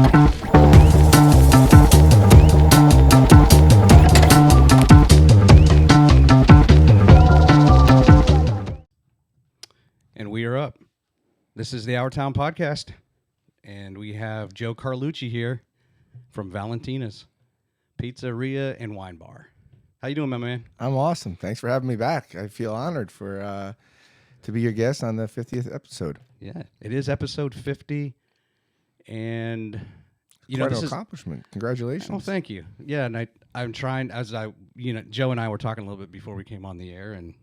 And we are up. This is the Our Town Podcast, and we have Joe Carlucci here from Valentina's Pizzeria and Wine Bar. How you doing, my man? I'm awesome. Thanks for having me back. I feel honored for to be your guest on the 50th episode. Yeah, it is episode 50, and Quite an accomplishment. Congratulations. Well, thank you. Yeah, and I'm trying Joe and I were talking a little bit before we came on the air, and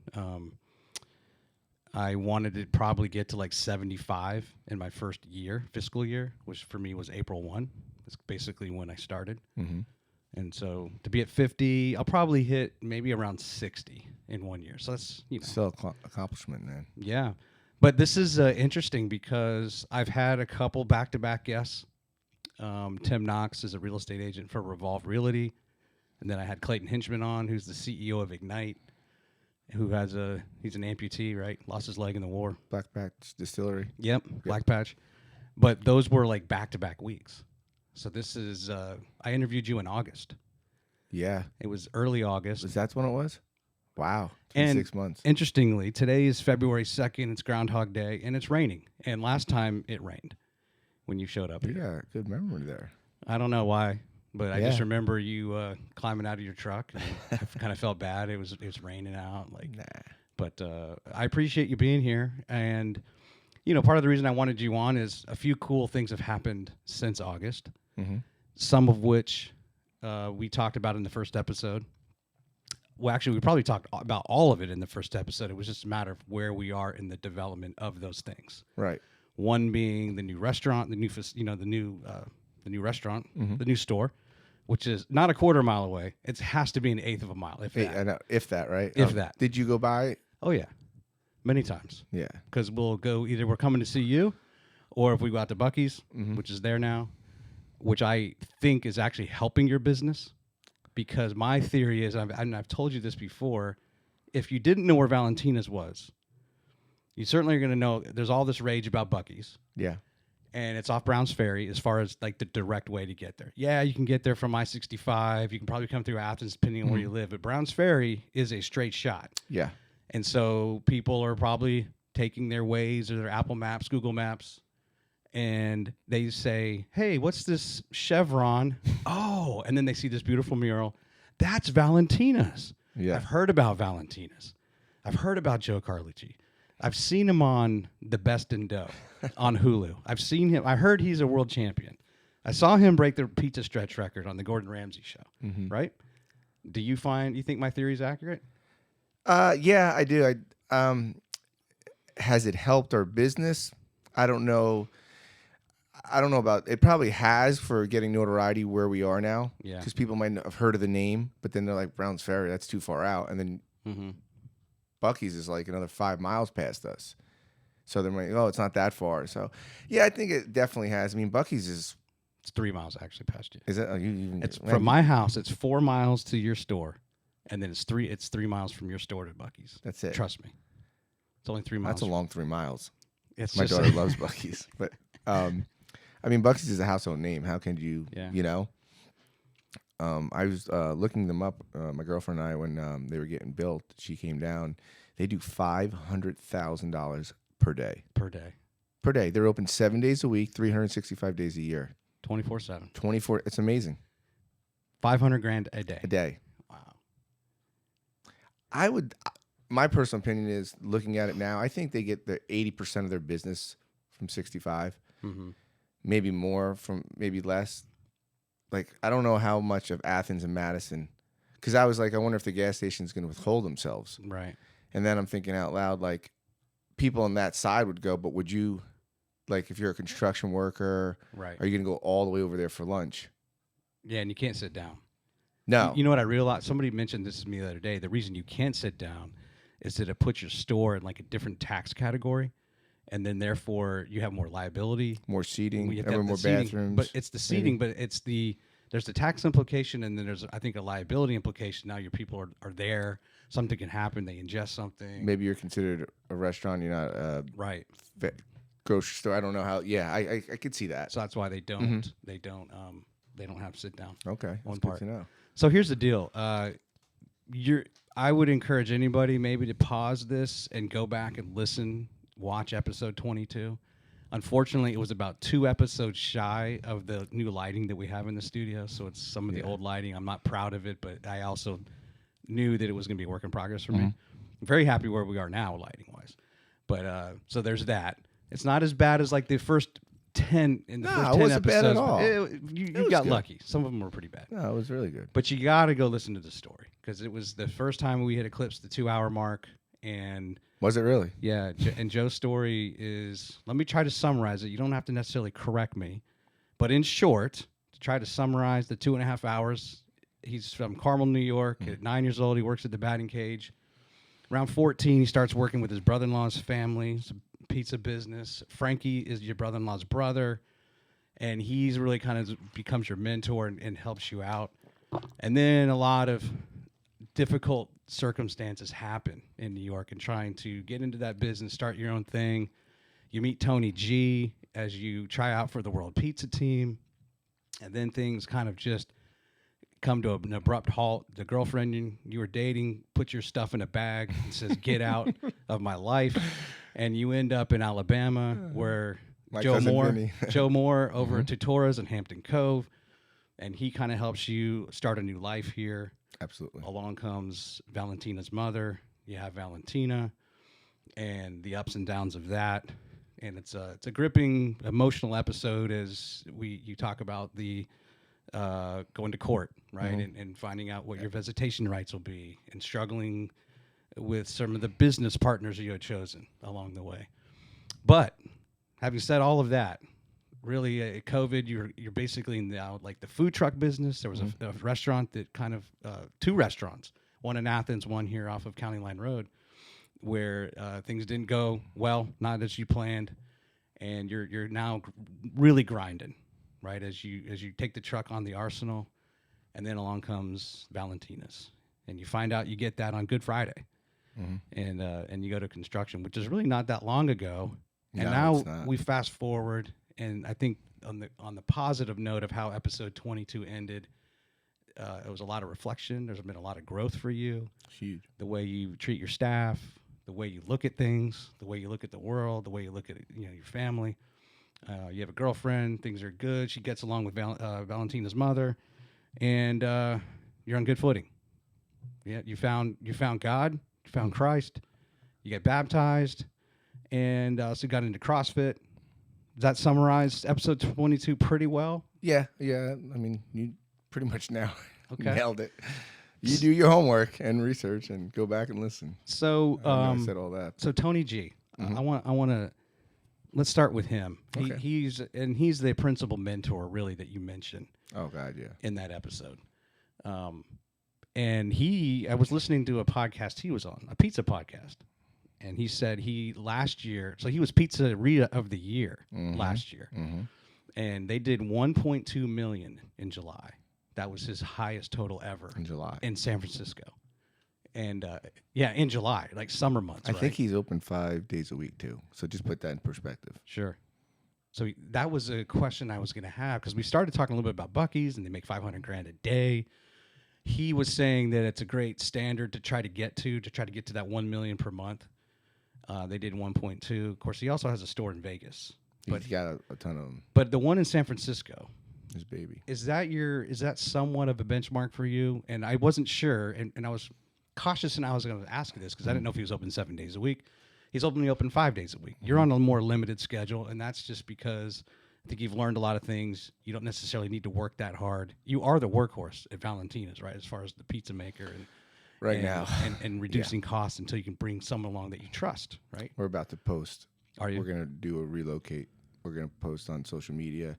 I wanted to probably get to like 75 in my first year, fiscal year, which for me was April 1. That's basically when I started. Mm-hmm. And so to be at 50, I'll probably hit maybe around 60 in 1 year. So that's, Still accomplishment, man. Yeah. But this is interesting because I've had a couple back-to-back guests. Tim Knox is a real estate agent for Revolve Realty. And then I had Clayton Hinchman on, who's the CEO of Ignite. He's an amputee, right? Lost his leg in the war. Black Patch Distillery. Yep, Black Patch. But those were like back-to-back weeks. So this is, I interviewed you in August. Yeah. It was early August. Was that when it was? Wow. 6 months. Interestingly, today is February 2nd. It's Groundhog Day, and it's raining. And last time it rained when you showed up here. Yeah, good memory there. I don't know why. But I just remember you climbing out of your truck. And I kind of felt bad. It was raining out. Nah. But I appreciate you being here. And, part of the reason I wanted you on is a few cool things have happened since August. Mm-hmm. Some of which we talked about in the first episode. Well, actually, we probably talked about all of it in the first episode. It was just a matter of where we are in the development of those things. Right. One being the new restaurant, the new restaurant, mm-hmm. the new store, which is not a quarter mile away. It has to be an eighth of a mile, if that. I know, if that, right? If that. Did you go by? Oh, yeah. Many times. Yeah. Because we'll go, either we're coming to see you, or if we go out to Buckee's, mm-hmm. which is there now, which I think is actually helping your business. Because my theory is, and I've told you this before, if you didn't know where Valentina's was, you certainly are going to know there's all this rage about Buckee's. Yeah. And it's off Browns Ferry as far as like the direct way to get there. Yeah, you can get there from I-65. You can probably come through Athens depending on where you live. But Browns Ferry is a straight shot. Yeah. And so people are probably taking their Waze or their Apple Maps, Google Maps, and they say, hey, what's this chevron? Oh, and then they see this beautiful mural. That's Valentina's. Yeah. I've heard about Valentina's. I've heard about Joe Carlucci. I've seen him on The Best in Dough on Hulu. I've seen him. I heard he's a world champion. I saw him break the pizza stretch record on the Gordon Ramsay show, mm-hmm. right? Do you think my theory is accurate? Yeah, I do. Has it helped our business? I don't know. About it. Probably has for getting notoriety where we are now. Yeah. Because people might not have heard of the name, but then they're like, Browns Ferry, that's too far out. And then Mm-hmm. Buckee's is like another 5 miles past us. So they're like, oh, it's not that far. So, yeah, I think it definitely has. I mean, Buckee's is... It's 3 miles actually past you. Is it? Oh, you it's from my house, it's 4 miles to your store. And then it's 3 miles from your store to Buckee's. That's it. Trust me. It's only 3 miles. That's a long 3 miles. My daughter loves Buckee's. But, I mean, Buckee's is a household name. How can you, I was looking them up, my girlfriend and I, when they were getting built. She came down. They do $500,000 per day. Per day. Per day. They're open 7 days a week, 365 days a year. 24/7. 24. It's amazing. $500,000 a day. A day. Wow. My personal opinion is, looking at it now, I think they get the 80% of their business from 65. Mm-hmm. Maybe more maybe less. Like, I don't know how much of Athens and Madison, because I was like, I wonder if the gas station's going to withhold themselves. Right. And then I'm thinking out loud, like, people on that side would go, but would you, like, if you're a construction worker, right, are you going to go all the way over there for lunch? Yeah, and you can't sit down. No. You know what I realized? Somebody mentioned this to me the other day. The reason you can't sit down is that it puts your store in like a different tax category, and then therefore you have more liability, more seating, more seating, bathrooms. But it's the seating, but it's there's the tax implication, and then there's, I think, a liability implication. Now your people are there. Something can happen. They ingest something. Maybe you're considered a restaurant. You're not right. grocery store. I don't know how. Yeah, I could see that. So that's why they don't they don't have sit down. Okay, One that's part. good to know. So here's the deal. I would encourage anybody maybe to pause this and go back and watch episode 22. Unfortunately, it was about 2 episodes shy of the new lighting that we have in the studio. So it's some of the old lighting. I'm not proud of it, but I also knew that it was going to be a work in progress for me. I'm very happy where we are now, lighting wise. But so there's that. It's not as bad as like the first 10 in the first 10 it wasn't episodes. bad at all. You got lucky. Some of them were pretty bad. No, it was really good. But you got to go listen to the story because it was the first time we had eclipsed the 2-hour mark. And was it really? yeah, and Joe's story is, let me try to summarize it. You don't have to necessarily correct me. But in short, to try to summarize the 2.5 hours, he's from Carmel, New York. At 9 years old, he works at the batting cage. Around 14, he starts working with his brother-in-law's family. It's a pizza business. Frankie is your brother-in-law's brother. And he's really kind of becomes your mentor and helps you out. And then a lot of difficult circumstances happen in New York and trying to get into that business, start your own thing. You meet Tony G as you try out for the World Pizza Team. And then things kind of just come to an abrupt halt. The girlfriend you were dating puts your stuff in a bag and says, "Get out of my life." And you end up in Alabama where Joe Moore over at Tutora's in Hampton Cove. And he kind of helps you start a new life here. Absolutely. Along comes Valentina's mother. You have Valentina and the ups and downs of that. And it's a gripping, emotional episode as you talk about the going to court, right? And finding out what your visitation rights will be and struggling with some of the business partners you had chosen along the way. But having said all of that, really, COVID, you're basically now like the food truck business. There was a restaurant that kind of 2 restaurants, one in Athens, one here off of County Line Road, where things didn't go well, not as you planned, and you're now really grinding, right? As you take the truck on the Arsenal, and then along comes Valentina's, and you find out you get that on Good Friday, and you go to construction, which is really not that long ago, and now we fast forward. And I think on the positive note of how episode 22 ended, it was a lot of reflection. There's been a lot of growth for you. Huge. The way you treat your staff, the way you look at things, the way you look at the world, the way you look at your family. You have a girlfriend. Things are good. She gets along with Valentina's mother, and you're on good footing. Yeah, you found God. You found Christ. You get baptized, and so got into CrossFit. Does that summarize episode 22 pretty well? Yeah. I mean, you pretty much now nailed it. You do your homework and research and go back and listen. So I said all that. So Tony G, I want to let's start with him. Okay. He's the principal mentor really that you mentioned. Oh God, yeah. In that episode, and I was listening to a podcast he was on, a pizza podcast. And he said last year, so he was Pizzeria of the Year last year. And they did 1.2 million in July. That was his highest total ever. In July. In San Francisco. And in July, like summer months. I think he's open 5 days a week too. So just put that in perspective. Sure. So that was a question I was going to have because we started talking a little bit about Bucky's and they make $500,000 a day. He was saying that it's a great standard to try to get to that 1 million per month. They did 1.2. Of course, he also has a store in Vegas. But he's got a ton of them. But the one in San Francisco, his baby. Is that somewhat of a benchmark for you? And I wasn't sure, and I was cautious, and I was going to ask you this because I didn't know if he was open 7 days a week. He's only open 5 days a week. You're on a more limited schedule, and that's just because I think you've learned a lot of things. You don't necessarily need to work that hard. You are the workhorse at Valentina's, right, as far as the pizza maker and reducing costs until you can bring someone along that you trust, right? We're about to post. Are you? We're going to do a relocate. We're going to post on social media,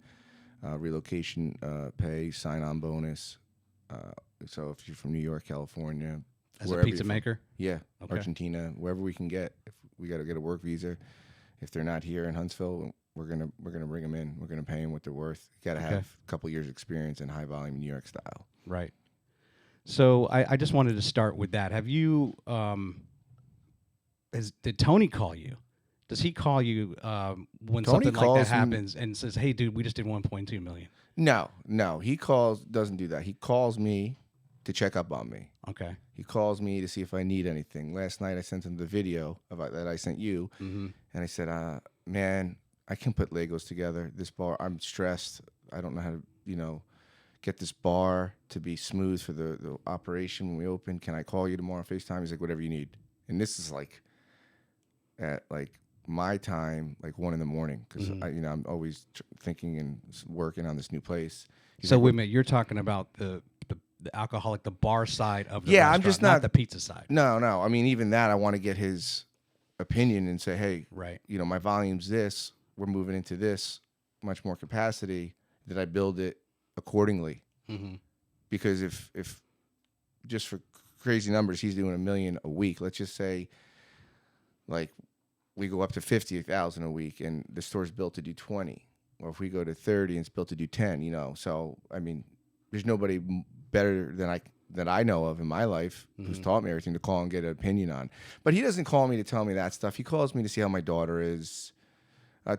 relocation pay, sign-on bonus. So if you're from New York, California. As a pizza maker? Yeah, okay. Argentina, wherever we can get. If we got to get a work visa. If they're not here in Huntsville, we're gonna bring them in. We're going to pay them what they're worth. You got to have a couple years experience in high-volume New York style. Right. So I just wanted to start with that. Have you, did Tony call you Does he call you when Tony something like that calls me- happens and says, "Hey, dude, we just did 1.2 million"? No, he doesn't do that. He calls me to check up on me. Okay. He calls me to see if I need anything. Last night I sent him the video that I sent you, Mm-hmm. and I said, man, I can put Legos together. This bar, I'm stressed. I don't know how to, get this bar to be smooth for the operation when we open. Can I call you tomorrow on FaceTime? He's like, whatever you need. And this is like at like my time, like 1 a.m, because I'm always thinking and working on this new place. He's So like, wait a minute, you're talking about the alcoholic, the bar side of the Yeah, restaurant, I'm just not not- the pizza side. No. I mean, even that, I want to get his opinion and say, hey, Right. my volume's this. We're moving into this much more capacity. Did I build it accordingly? Mm-hmm. Because if just for crazy numbers, he's doing $1 million a week. Let's just say, like, we go up to 50,000 a week, and the store's built to do 20. Or if we go to 30, and it's built to do 10. So I mean, there's nobody better than I know of in my life who's taught me everything to call and get an opinion on. But he doesn't call me to tell me that stuff. He calls me to see how my daughter is.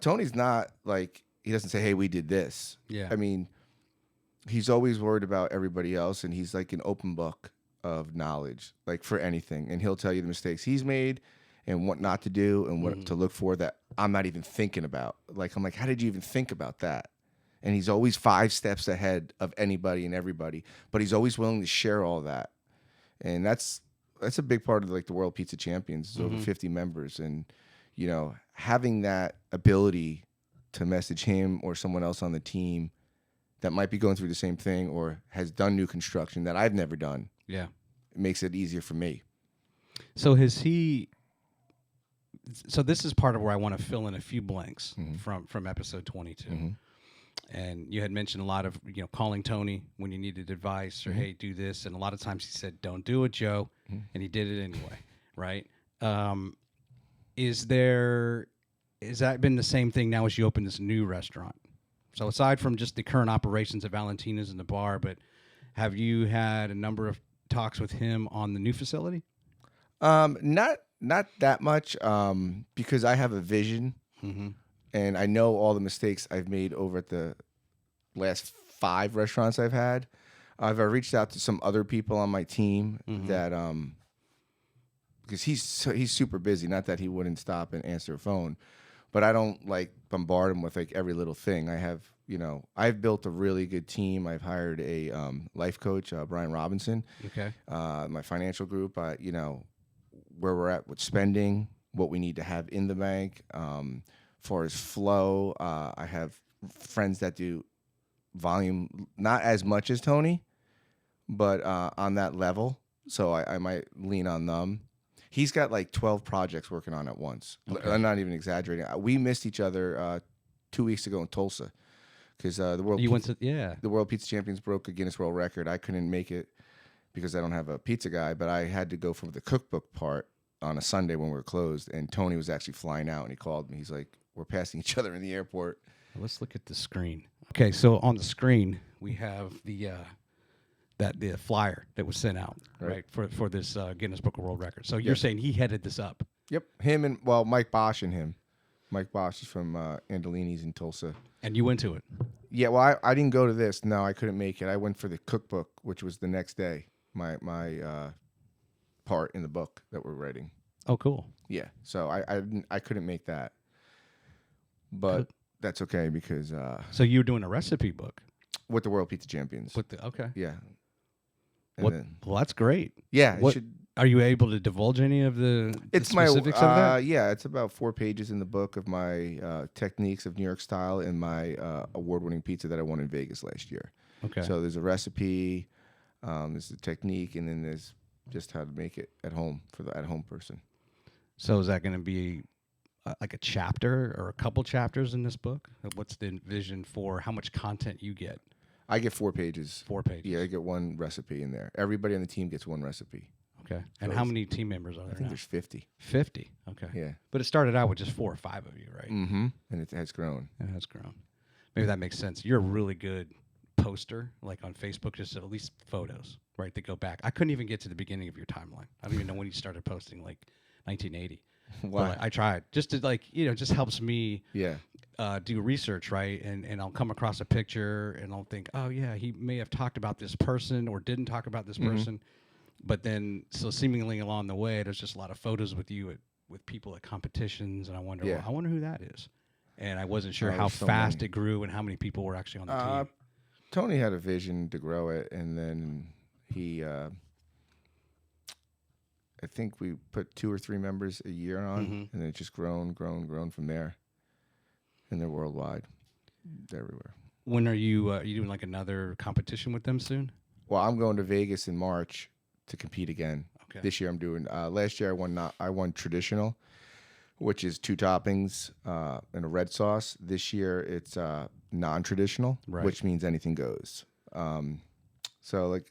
Tony's not like, he doesn't say, hey, we did this. Yeah. I mean, he's always worried about everybody else, and he's like an open book of knowledge, like for anything. And he'll tell you the mistakes he's made and what not to do and what to look for that I'm not even thinking about. Like, I'm like, how did you even think about that? And he's always 5 steps ahead of anybody and everybody, but he's always willing to share all that. And that's a big part of like the World Pizza Champions. It's over 50 members, and having that ability to message him or someone else on the team that might be going through the same thing or has done new construction that I've never done. Yeah. It makes it easier for me. So so this is part of where I want to fill in a few blanks from episode 22. And you had mentioned a lot of, calling Tony when you needed advice or, hey, do this. And a lot of times he said, don't do it, Joe. And he did it anyway. Right. Has that been the same thing now as you open this new restaurant? So aside from just the current operations of Valentina's and the bar, but have you had a number of talks with him on the new facility? Not that much, because I have a vision, and I know all the mistakes I've made over at the last 5 restaurants I've had. I've reached out to some other people on my team that, because he's super busy. Not that he wouldn't stop and answer a phone, but I don't like bombard him with like every little thing. I've built a really good team. I've hired a life coach, Brian Robinson. Okay. My financial group, where we're at with spending, what we need to have in the bank. For his flow, I have friends that do volume, not as much as Tony, but on that level. So I might lean on them. He's got like 12 projects working on at once. Okay. I'm not even exaggerating. We missed each other 2 weeks ago in Tulsa because the World Pizza Champions broke a Guinness World Record. I couldn't make it because I don't have a pizza guy, but I had to go for the cookbook part on a Sunday when we were closed, and Tony was actually flying out, and he called me. He's like, we're passing each other in the airport. Let's look at the screen. Okay, so on the screen we have the flyer that was sent out, right, for this Guinness Book of World Records. So you're saying he headed this up? Yep, him and Mike Bosch and him. Mike Bosch is from Andolini's in Tulsa. And you went to it? Yeah, well, I didn't go to this. No, I couldn't make it. I went for the cookbook, which was the next day. My part in the book that we're writing. Oh, cool. Yeah, so I couldn't make that, but that's okay because. So you were doing a recipe book with the World Pizza Champions. Okay. Yeah. Well, that's great. Yeah. Are you able to divulge any of the specifics of that? Yeah, it's about 4 pages in the book of my techniques of New York style and my award-winning pizza that I won in Vegas last year. Okay. So there's a recipe, there's a technique, and then there's just how to make it at home for the at-home person. So is that going to be like a chapter or a couple chapters in this book? What's the vision for how much content you get? I get 4 pages. 4 pages. Yeah, I get 1 recipe in there. Everybody on the team gets 1 recipe. Okay. And how many team members are there I think now? there's 50. 50. Okay. Yeah. But it started out with just 4 or 5 of you, right? Mm-hmm. And it has grown. It has grown. Maybe that makes sense. You're a really good poster, like on Facebook, just at least photos, right, that go back. I couldn't even get to the beginning of your timeline. I don't even know when you started posting, like 1980. Why? But, like, I tried just to like it just helps me Yeah. do research, right? And I'll come across a picture and I'll think, oh yeah, he may have talked about this person or didn't talk about this person. But then, so seemingly along the way, there's just a lot of photos with you with people at competitions, and I wonder, well, I wonder who that is. And I wasn't sure how so fast many. it grew and how many people were actually on the team. Tony had a vision to grow it, and then he, I think we put 2 or 3 members a year on, and it's just grown from there. And they're worldwide, they're everywhere. When are you doing like another competition with them soon? Well, I'm going to Vegas in March to compete again. Okay. This year I'm doing. Last year I won traditional, which is 2 toppings and a red sauce. This year it's non-traditional, which means anything goes. So like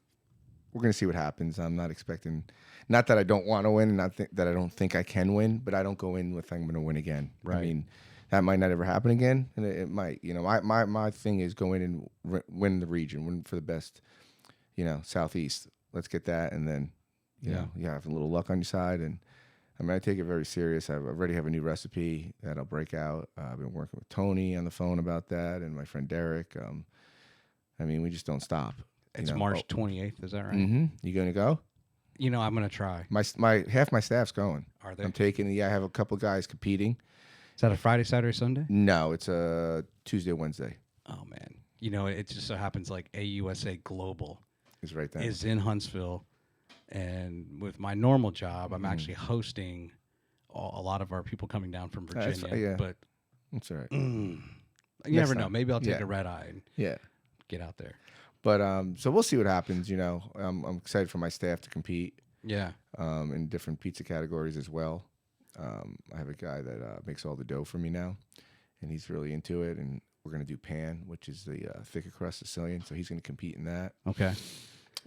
we're gonna see what happens. I'm not expecting. Not that I don't want to win, and that I don't think I can win, but I don't go in with I'm going to win again. Right. I mean, that might not ever happen again, and it might. You know, my thing is go in and win the region, win for the best. You know, Southeast. Let's get that, and then you know you have a little luck on your side. And I mean, I take it very serious. I already have a new recipe that'll break out. I've been working with Tony on the phone about that, and my friend Derek. I mean, we just don't stop. It's March 28th. Is that right? Mm-hmm. You gonna go? You know, I'm gonna try. My half my staff's going. Are they? I'm taking. Yeah, I have a couple guys competing. Is that a Friday, Saturday, Sunday? No, it's a Tuesday, Wednesday. Oh man, you know, it just so happens like AUSA Global Is right there. is in Huntsville, and with my normal job, I'm actually hosting a lot of our people coming down from Virginia. But that's all right. You never know. Maybe I'll take a red eye and get out there. But so we'll see what happens. You know, I'm excited for my staff to compete. Yeah. In different pizza categories as well. I have a guy that makes all the dough for me now, and he's really into it. And we're gonna do pan, which is the thicker crust Sicilian. So he's gonna compete in that. Okay.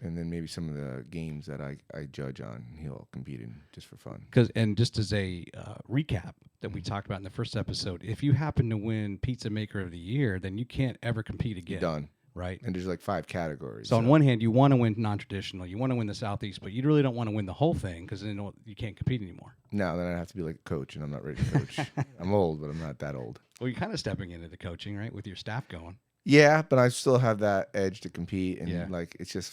And then maybe some of the games that I judge on, he'll compete in just for fun. And just as a recap that we talked about in the first episode, if you happen to win Pizza Maker of the Year, then you can't ever compete again. You're done. Right. And there's like 5 categories. So on one hand, you want to win non-traditional, you want to win the Southeast, but you really don't want to win the whole thing because then you can't compete anymore. No, then I have to be like a coach, and I'm not ready to coach. I'm old, but I'm not that old. Well, you're kind of stepping into the coaching, right, with your staff going. Yeah, but I still have that edge to compete, and like it's just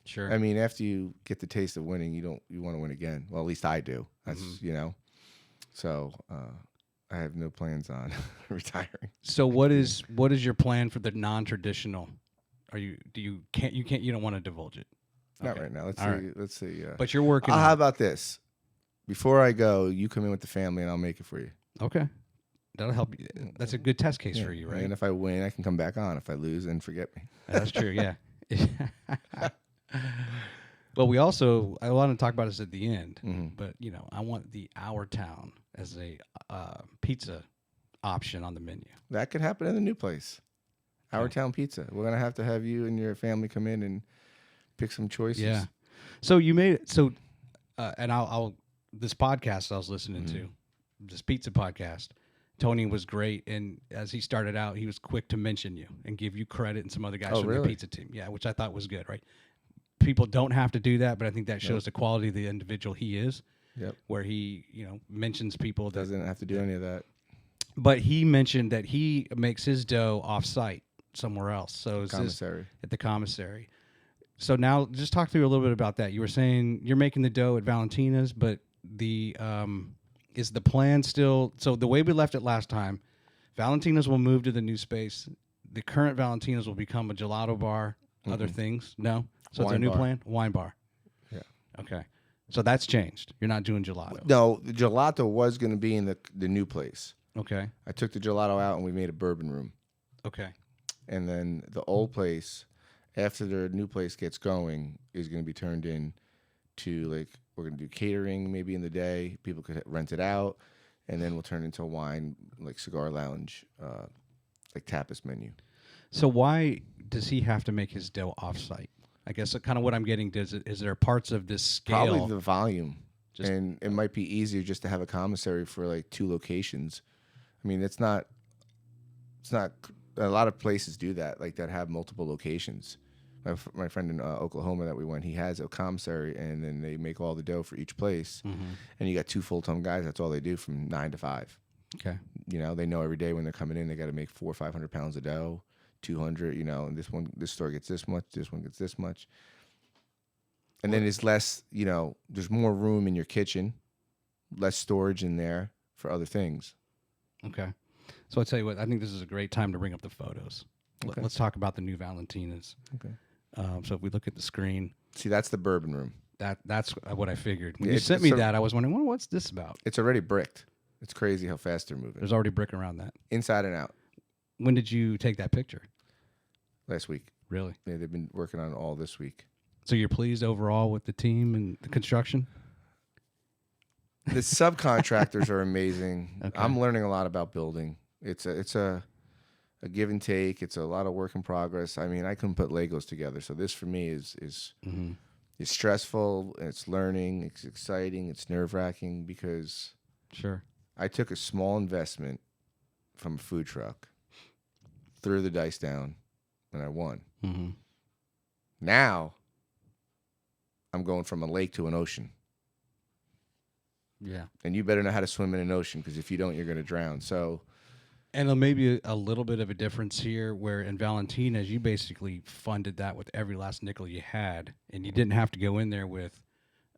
Sure. I mean, after you get the taste of winning, you want to win again. Well, at least I do. That's So I have no plans on retiring. So what is your plan for the non-traditional? You don't want to divulge it? Not right now. Let's see. But you're working. How about this? Before I go, you come in with the family, and I'll make it for you. Okay, that'll help you. That's a good test case for you, right? And if I win, I can come back on. If I lose, then forget me. That's true. Yeah. Well, I want to talk about this at the end, but I want the Our Town as a pizza option on the menu. That could happen in the new place, Our Town Pizza. We're gonna have to have you and your family come in and pick some choices. Yeah. So you made it. So, and I'll this podcast I was listening to, this pizza podcast. Tony was great, and as he started out, he was quick to mention you and give you credit and some other guys from the pizza team. Yeah, which I thought was good, right? People don't have to do that, but I think that shows the quality of the individual he is. Yep. Where he, mentions people. Doesn't have to do any of that. But he mentioned that he makes his dough off-site somewhere else. So commissary. At the commissary. So now just talk through a little bit about that. You were saying you're making the dough at Valentina's, but is the plan still... So the way we left it last time, Valentina's will move to the new space. The current Valentina's will become a gelato bar, other things. No? So it's a new plan? Wine bar. Yeah. Okay. So that's changed. You're not doing gelato. No, the gelato was going to be in the new place. Okay. I took the gelato out and we made a bourbon room. Okay. And then the old place, after the new place gets going, is going to be turned in to we're going to do catering maybe in the day. People could rent it out. And then we'll turn it into a wine, cigar lounge, tapas menu. So why does he have to make his dough off-site? I guess kind of what I'm getting to is there parts of this scale? Probably the volume. And it might be easier just to have a commissary for 2 locations. I mean, it's not a lot of places do that, that have multiple locations. My friend in Oklahoma that we went, he has a commissary, and then they make all the dough for each place. And you got 2 full-time guys. That's all they do from 9 to 5. Okay. You know, they know every day when they're coming in, they got to make 400 or 500 pounds of dough, 200. You know, and this store gets this much, this one gets this much. And then it's less. You know, there's more room in your kitchen, less storage in there for other things. Okay. So I'll tell you what. I think this is a great time to bring up the photos. Okay. Let's talk about the new Valentinas. Okay. So if we look at the screen, see, that's the bourbon room. That's what I figured. When Yeah, you sent me that, I was wondering, well, what's this about? It's already bricked. It's crazy how fast they're moving. There's already brick around that. Inside and out. When did you take that picture? Last week. Really? Yeah, they've been working on it all this week. So you're pleased overall with the team and the construction? The subcontractors are amazing. Okay. I'm learning a lot about building. It's a give and take. It's a lot of work in progress. I mean, I couldn't put Legos together. So this for me is it's stressful. It's learning. It's exciting. It's nerve-wracking because Sure. I took a small investment from a food truck, threw the dice down, and I won. Now I'm going from a lake to an ocean. Yeah. And you better know how to swim in an ocean because if you don't, you're going to drown. So, And maybe a little bit of a difference here where in Valentina's, you basically funded that with every last nickel you had, and you didn't have to go in there with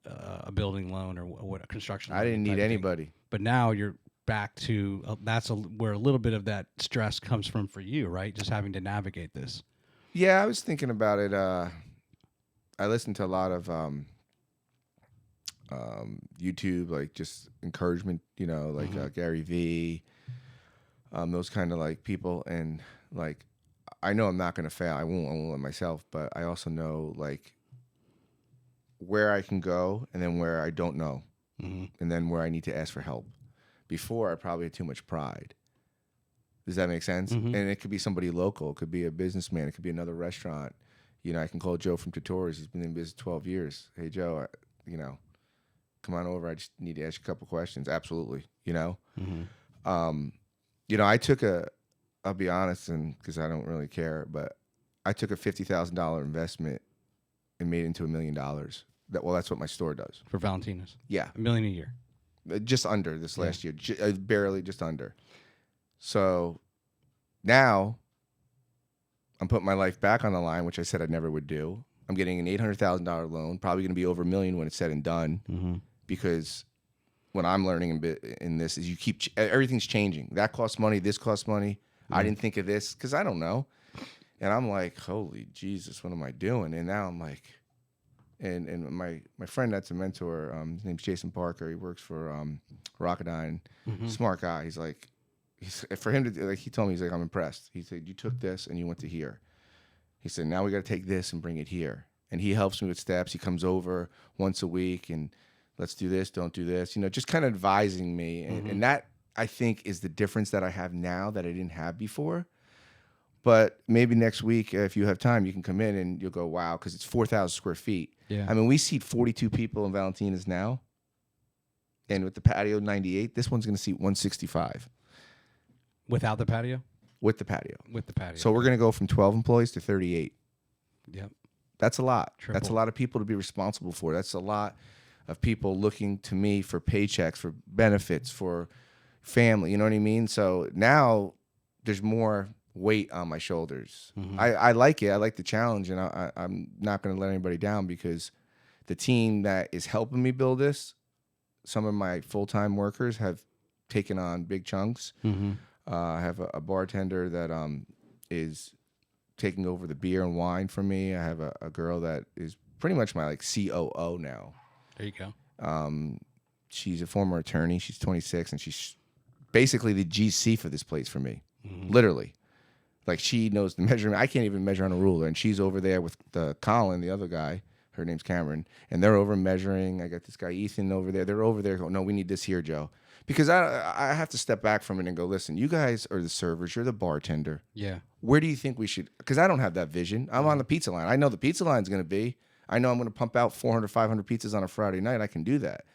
a building loan or what a construction loan. I didn't need anybody. But now you're back to where a little bit of that stress comes from for you, right? Just having to navigate this. Yeah, I was thinking about it. I listened to a lot of YouTube, like just encouragement, you know, like Gary Vee, those kind of like people. And like, I know I'm not going to fail. I won't let myself, but I also know like where I can go and then where I don't know. And then where I need to ask for help. Before, I probably had too much pride. Does that make sense? And it could be somebody local. It could be a businessman. It could be another restaurant. You know, I can call Joe from Tutorials. He's been in business 12 years. Hey, Joe, you know, come on over. I just need to ask you a couple questions. Absolutely. You know? You know, I'll be honest, and because I don't really care, but I took a $50,000 investment and made it into $1 million. That's what my store does. For Valentina's? Yeah. $1 million a year. Just under this last year. Barely just under. So now I'm putting my life back on the line, which I said I never would do. I'm getting an $800,000 loan, probably going to be over $1 million when it's said and done, because what I'm learning in this is everything's changing. That costs money. This costs money. I didn't think of this because I don't know. And I'm like, holy Jesus, what am I doing? And now I'm like, and my friend that's a mentor, his name's Jason Parker. He works for Rocketdyne. Smart guy. He's like, for him to, like, he told me, he's like, I'm impressed. He said, you took this and you went to here. He said, now we got to take this and bring it here. And he helps me with steps. He comes over once a week and let's do this, don't do this. You know, just kind of advising me. And that, I think, is the difference that I have now that I didn't have before. But maybe next week, if you have time, you can come in and you'll go, wow, because it's 4,000 square feet. Yeah. I mean, we seat 42 people in Valentina's now. And with the patio, 98. This one's going to seat 165. Without the patio? With the patio. With the patio. So we're going to go from 12 employees to 38. Yep. That's a lot. Triple. That's a lot of people to be responsible for. That's a lot of people looking to me for paychecks, for benefits, for family. You know what I mean? So now there's more weight on my shoulders. I like it. I like the challenge, and I'm not going to let anybody down because the team that is helping me build this, some of my full-time workers have taken on big chunks. I have a bartender that is taking over the beer and wine for me. I have a girl that is pretty much my like COO now. There you go. She's a former attorney. She's 26, and she's basically the GC for this place for me, literally. Like, she knows the measurement. I can't even measure on a ruler, and she's over there with Colin, the other guy. Her name's Cameron, and they're over measuring. I got this guy Ethan over there. They're over there going, no, we need this here, Joe. Because I have to step back from it and go, listen, you guys are the servers. You're the bartender. Yeah. Where do you think we should? Because I don't have that vision. I'm on the pizza line. I know the pizza line's going to be. I know I'm going to pump out 400, 500 pizzas on a Friday night. I can do that.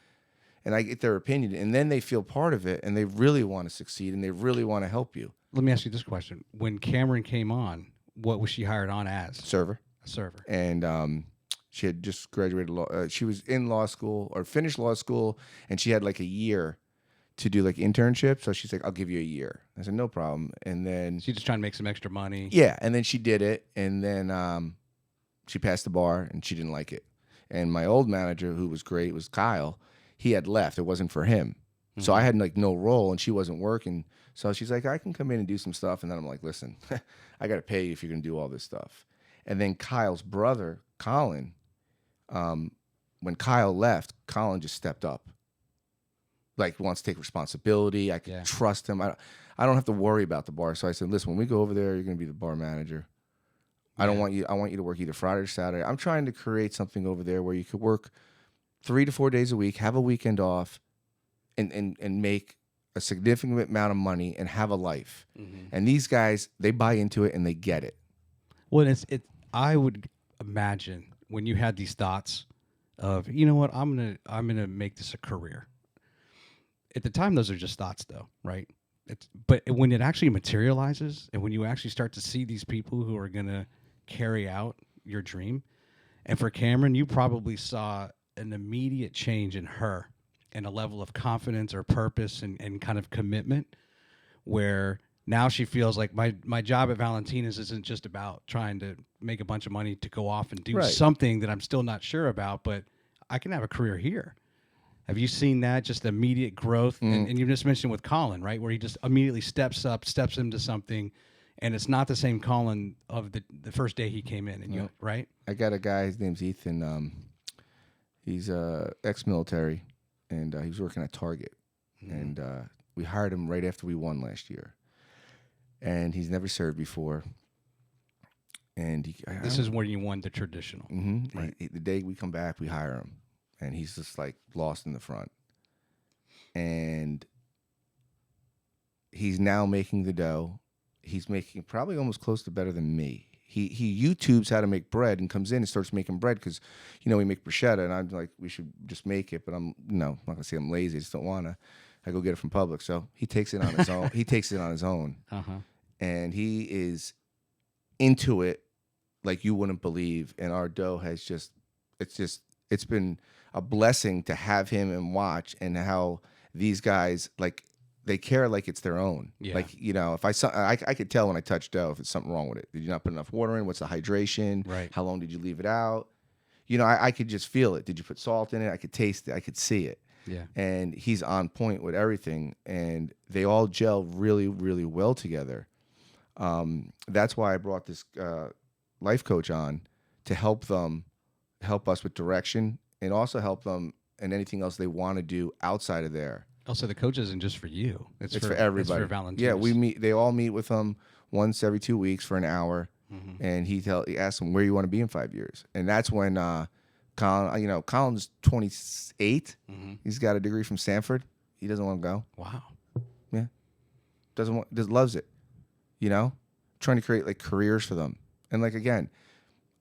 And I get their opinion. And then they feel part of it, and they really want to succeed, and they really want to help you. Let me ask you this question. When Cameron came on, what was she hired on as? Server. A A server. And she had just graduated law. She was in law school or finished law school, and she had like a year to do like internship. So she's like, "I'll give you a year." I said, "No problem." And then She's just trying to make some extra money. yeah, and then she did it, and then she passed the bar, and she didn't like it. And my old manager, who was great, was Kyle. He had left. It wasn't for him. So I had like no role, and she wasn't working. So she's like, "I can come in and do some stuff." And then I'm like, "Listen, I got to pay you if you're going to do all this stuff." And then Kyle's brother, Colin, when Kyle left, Colin just stepped up. Like, wants to take responsibility. I can trust him. I don't have to worry about the bar. So I said, "Listen, when we go over there, you're going to be the bar manager. I don't want you. I want you to work either Friday or Saturday. I'm trying to create something over there where you could work 3 to 4 days a week, have a weekend off, and make a significant amount of money and have a life." And these guys, they buy into it and they get it. Well, I would imagine when you had these thoughts of, you know what, I'm gonna make this a career. At the time, those are just thoughts, though, right? But when it actually materializes, and when you actually start to see these people who are gonna carry out your dream, and for Cameron, you probably saw an immediate change in her and a level of confidence or purpose and kind of commitment, where now she feels like my job at Valentina's isn't just about trying to make a bunch of money to go off and do something that I'm still not sure about, but I can have a career here. Have you seen that, just immediate growth? And you just mentioned with Colin, right, where he just immediately steps into something, and it's not the same Colin of the first day he came in, and you right? I got a guy, his name's Ethan. He's ex-military, and he was working at Target. And we hired him right after we won last year. And he's never served before. And this is where you won the traditional. Right. The day we come back, we hire him. And he's just like lost in the front. And he's now making the dough. He's making probably almost close to better than me. He YouTubes how to make bread and comes in and starts making bread because, we make bruschetta. And I'm like, we should just make it. But I'm not going to say I'm lazy. I just don't want to. I go get it from Publix. So he takes it on his own. He takes it on his own. And he is into it like you wouldn't believe. And our dough has it's been a blessing to have him and watch, and how these guys, like, they care like it's their own. Yeah. Like, if I could tell when I touch dough if it's something wrong with it. Did you not put enough water in? What's the hydration? Right. How long did you leave it out? I could just feel it. Did you put salt in it? I could taste it. I could see it. Yeah. And he's on point with everything, and they all gel really, really well together. That's why I brought this life coach on to help us with direction, and also help them in anything else they want to do outside of there. Also, the coach isn't just for you. It's for everybody. It's for Valentine's. Yeah, they all meet with him once every 2 weeks for an hour, and he asks them where you want to be in 5 years. And that's when Colin, Colin's 28. He's got a degree from Stanford. He doesn't want to go. Wow. Yeah. Just loves it. Trying to create like careers for them. And like, again,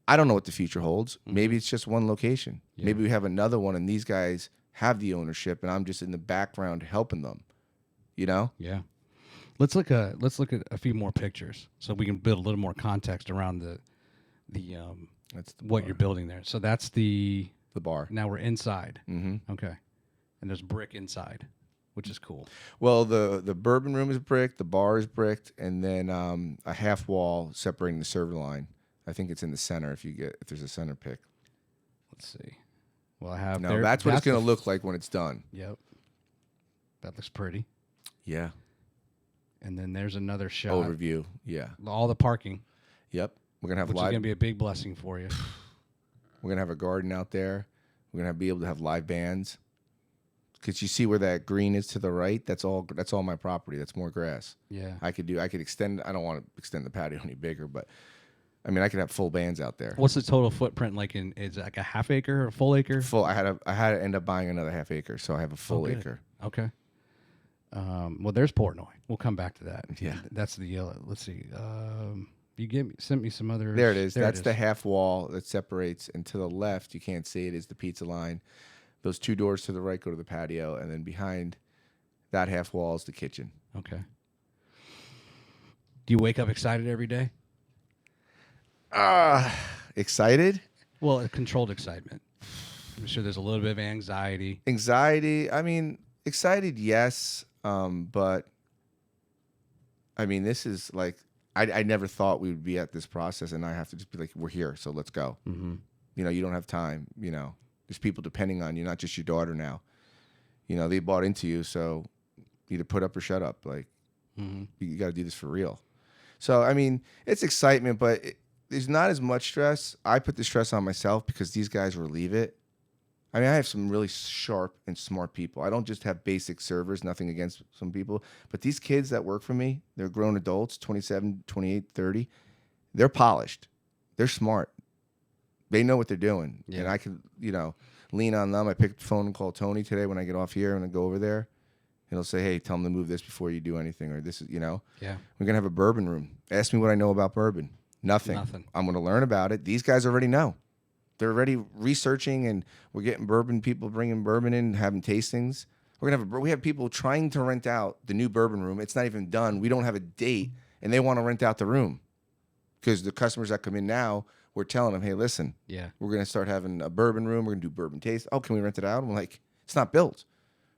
I don't know what the future holds. Maybe it's just one location. Yeah. Maybe we have another one, and these guys have the ownership, and I'm just in the background helping them. Yeah. Let's look at a few more pictures so we can build a little more context around what you're building there. So that's the bar. Now we're inside. Okay. And there's brick inside, which is cool. Well, the bourbon room is bricked, the bar is bricked, and then a half wall separating the server line. I think it's in the center if there's a center pick. Let's see. Well, I have that's what it's going to look like when it's done. Yep. That looks pretty. Yeah. And then there's another shot. Overview. Yeah. All the parking. Yep. We're going to have which is going to be a big blessing for you. We're going to have a garden out there. We're going to be able to have live bands. Because you see where that green is to the right? That's all my property. That's more grass. Yeah. I could extend. I don't want to extend the patio any bigger, but I could have full bands out there. What's the total footprint like? Is it like a half acre or a full acre? Full. I had to end up buying another half acre, so I have a full acre. Okay. Well, there's Portnoy. We'll come back to that. Yeah. That's the yellow. Let's see. You sent me some other. There it is. That's the half wall that separates, and to the left, you can't see it, is the pizza line. Those 2 doors to the right go to the patio, and then behind that half wall is the kitchen. Okay. Do you wake up excited every day? Excited? Well, a controlled excitement. I'm sure there's a little bit of anxiety. Anxiety. I mean, excited, yes. But I mean, this is like I never thought we would be at this process, and I have to just be like, we're here, so let's go. Mm-hmm. You know, you don't have time. You know, there's people depending on you, not just your daughter now. You know, they bought into you, so either put up or shut up. Like, you got to do this for real. So, I mean, it's excitement, but there's not as much stress. I put the stress on myself because these guys relieve it. I mean, I have some really sharp and smart people. I don't just have basic servers, nothing against some people. But these kids that work for me, they're grown adults, 27, 28, 30. They're polished. They're smart. They know what they're doing. Yeah. And I can, you know, lean on them. I picked the phone and called Tony today when I get off here and I go over there. And he'll say, hey, tell them to move this before you do anything. Or this is, you know. Yeah. We're going to have a bourbon room. Ask me what I know about bourbon. Nothing. I'm going to learn about it. These guys already know. They're already researching, and we're getting bourbon people bringing bourbon in, having tastings. We have people trying to rent out the new bourbon room. It's not even done. We don't have a date, and they want to rent out the room because the customers that come in now, we're telling them, hey, listen, we're going to start having a bourbon room. We're going to do bourbon taste. Oh, can we rent it out? I'm like, it's not built.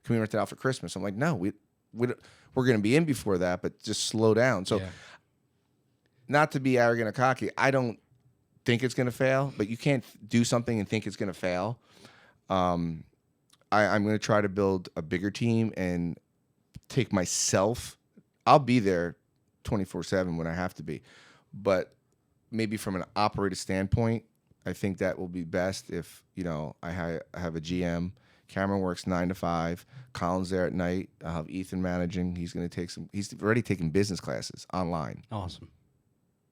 Can we rent it out for Christmas? I'm like, no, we're going to be in before that, but just slow down. So, not to be arrogant or cocky, I don't think it's going to fail, but you can't do something and think it's going to fail. I'm going to try to build a bigger team and take myself. I'll be there 24/7 when I have to be, but maybe from an operator standpoint, I think that will be best if, you know, I have a GM. Cameron works 9 to 5. Colin's there at night. I'll have Ethan managing. He's going to take he's already taking business classes online. Awesome.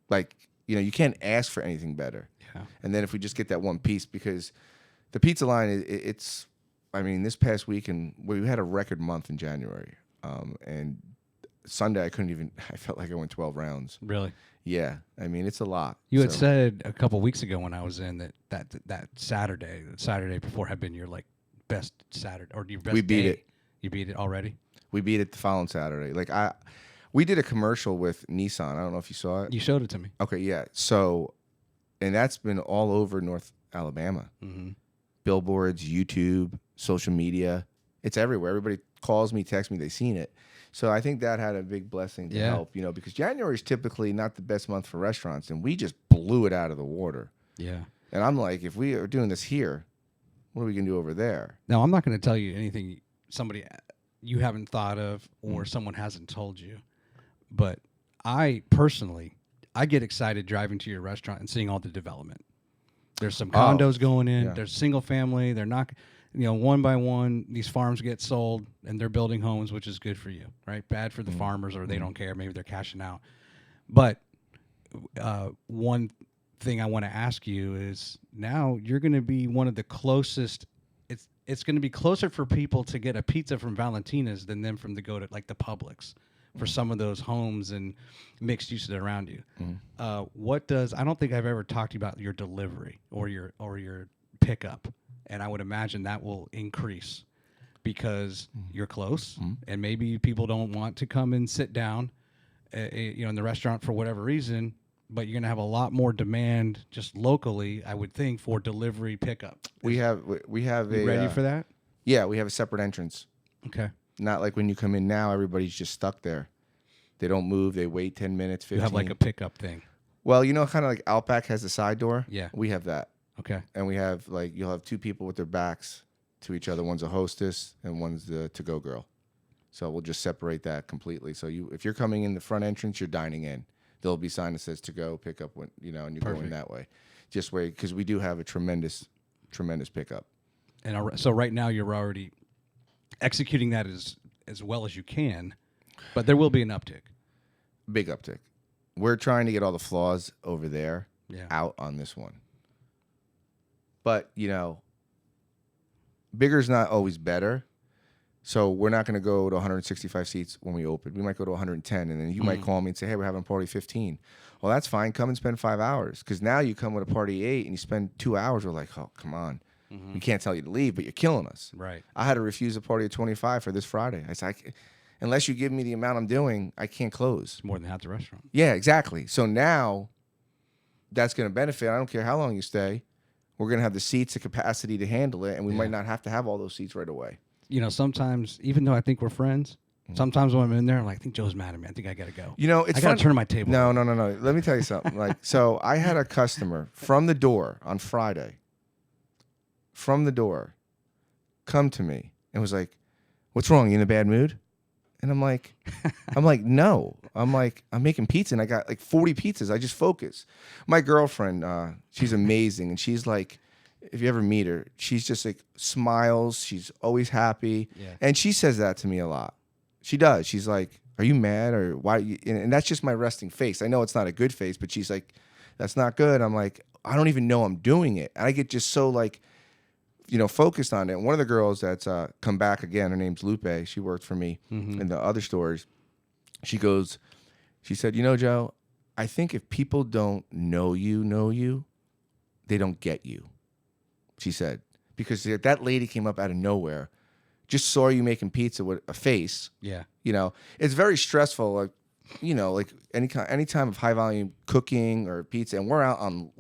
Like, you know, you can't ask for anything better. Yeah. And then if we just get that one piece, because the pizza line, it's, I mean, this past week, and we had a record month in January. And Sunday, I felt like I went 12 rounds. Really? Yeah. I mean, it's a lot. You had said a couple weeks ago when I was in that Saturday, the Saturday before had been your like best Saturday or your best We beat day. it. You beat it already? We beat it the following Saturday. Like we did a commercial with Nissan. I don't know if you saw it. You showed it to me. Okay, yeah. So, and that's been all over North Alabama. Mm-hmm. Billboards, YouTube, social media. It's everywhere. Everybody calls me, texts me, they've seen it. So I think that had a big blessing to help, you know, because January is typically not the best month for restaurants, and we just blew it out of the water. Yeah. And I'm like, if we are doing this here, what are we going to do over there? Now, I'm not going to tell you anything somebody you haven't thought of or someone hasn't told you. But I personally, I get excited driving to your restaurant and seeing all the development. There's some condos going in. Yeah. There's single family. They're not, you know, one by one, these farms get sold and they're building homes, which is good for you, right? Bad for the farmers, or they don't care. Maybe they're cashing out. But one thing I want to ask you is now you're going to be one of the closest. It's going to be closer for people to get a pizza from Valentina's than them from to go to like the Publix for some of those homes and mixed uses around you. I don't think I've ever talked to you about your delivery or your pickup. And I would imagine that will increase because you're close and maybe people don't want to come and sit down, in the restaurant for whatever reason, but you're going to have a lot more demand just locally, I would think, for delivery pickup. We have you ready for that? Yeah, we have a separate entrance. Okay. Not like when you come in now, everybody's just stuck there. They don't move. They wait 10 minutes, 15. You have like a pickup thing. Well, you know, kind of like Outback has a side door? Yeah. We have that. Okay. And we have you'll have two people with their backs to each other. One's a hostess and one's the to-go girl. So we'll just separate that completely. So if you're coming in the front entrance, you're dining in. There'll be a sign that says to-go, pick-up, and you're going that way. Just wait, because we do have a tremendous pickup. And so right now you're already executing that as well as you can, but there will be an uptick. Big uptick. We're trying to get all the flaws over there out on this one. But, bigger's not always better. So we're not going to go to 165 seats when we open. We might go to 110, and then you might call me and say, hey, we're having party 15. Well, that's fine. Come and spend 5 hours. Because now you come with a party 8 and you spend 2 hours. We're like, oh, come on. We can't tell you to leave, but you're killing us. Right. I had to refuse a party of 25 for this Friday. I said, unless you give me the amount I'm doing, I can't close. It's more than half the restaurant. Yeah, exactly. So now that's going to benefit. I don't care how long you stay. We're going to have the seats, the capacity to handle it, and we might not have to have all those seats right away. You know, sometimes, even though I think we're friends, sometimes when I'm in there, I'm like, I think Joe's mad at me. I think I got to go. You know, it's I got to turn my table. No. Let me tell you something. Like, so I had a customer from the door on Friday, from the door, come to me and was like, "What's wrong? You in a bad mood?" And I'm like, no. I'm like, I'm making pizza and I got like 40 pizzas. I just focus. My girlfriend, she's amazing. And she's like, if you ever meet her, she's just like smiles. She's always happy. Yeah. And she says that to me a lot. She does. She's like, are you mad or why? And that's just my resting face. I know it's not a good face, but she's like, that's not good. I'm like, I don't even know I'm doing it. And I get just so like, you know, focused on it. And one of the girls that's come back again, her name's Lupe. She worked for me in the other stores. She said, you know, Joe, I think if people don't know you, they don't get you. She said, because that lady came up out of nowhere, just saw you making pizza with a face. Yeah. You know, it's very stressful. Like, you know, like any time of high volume cooking or pizza, and we're out in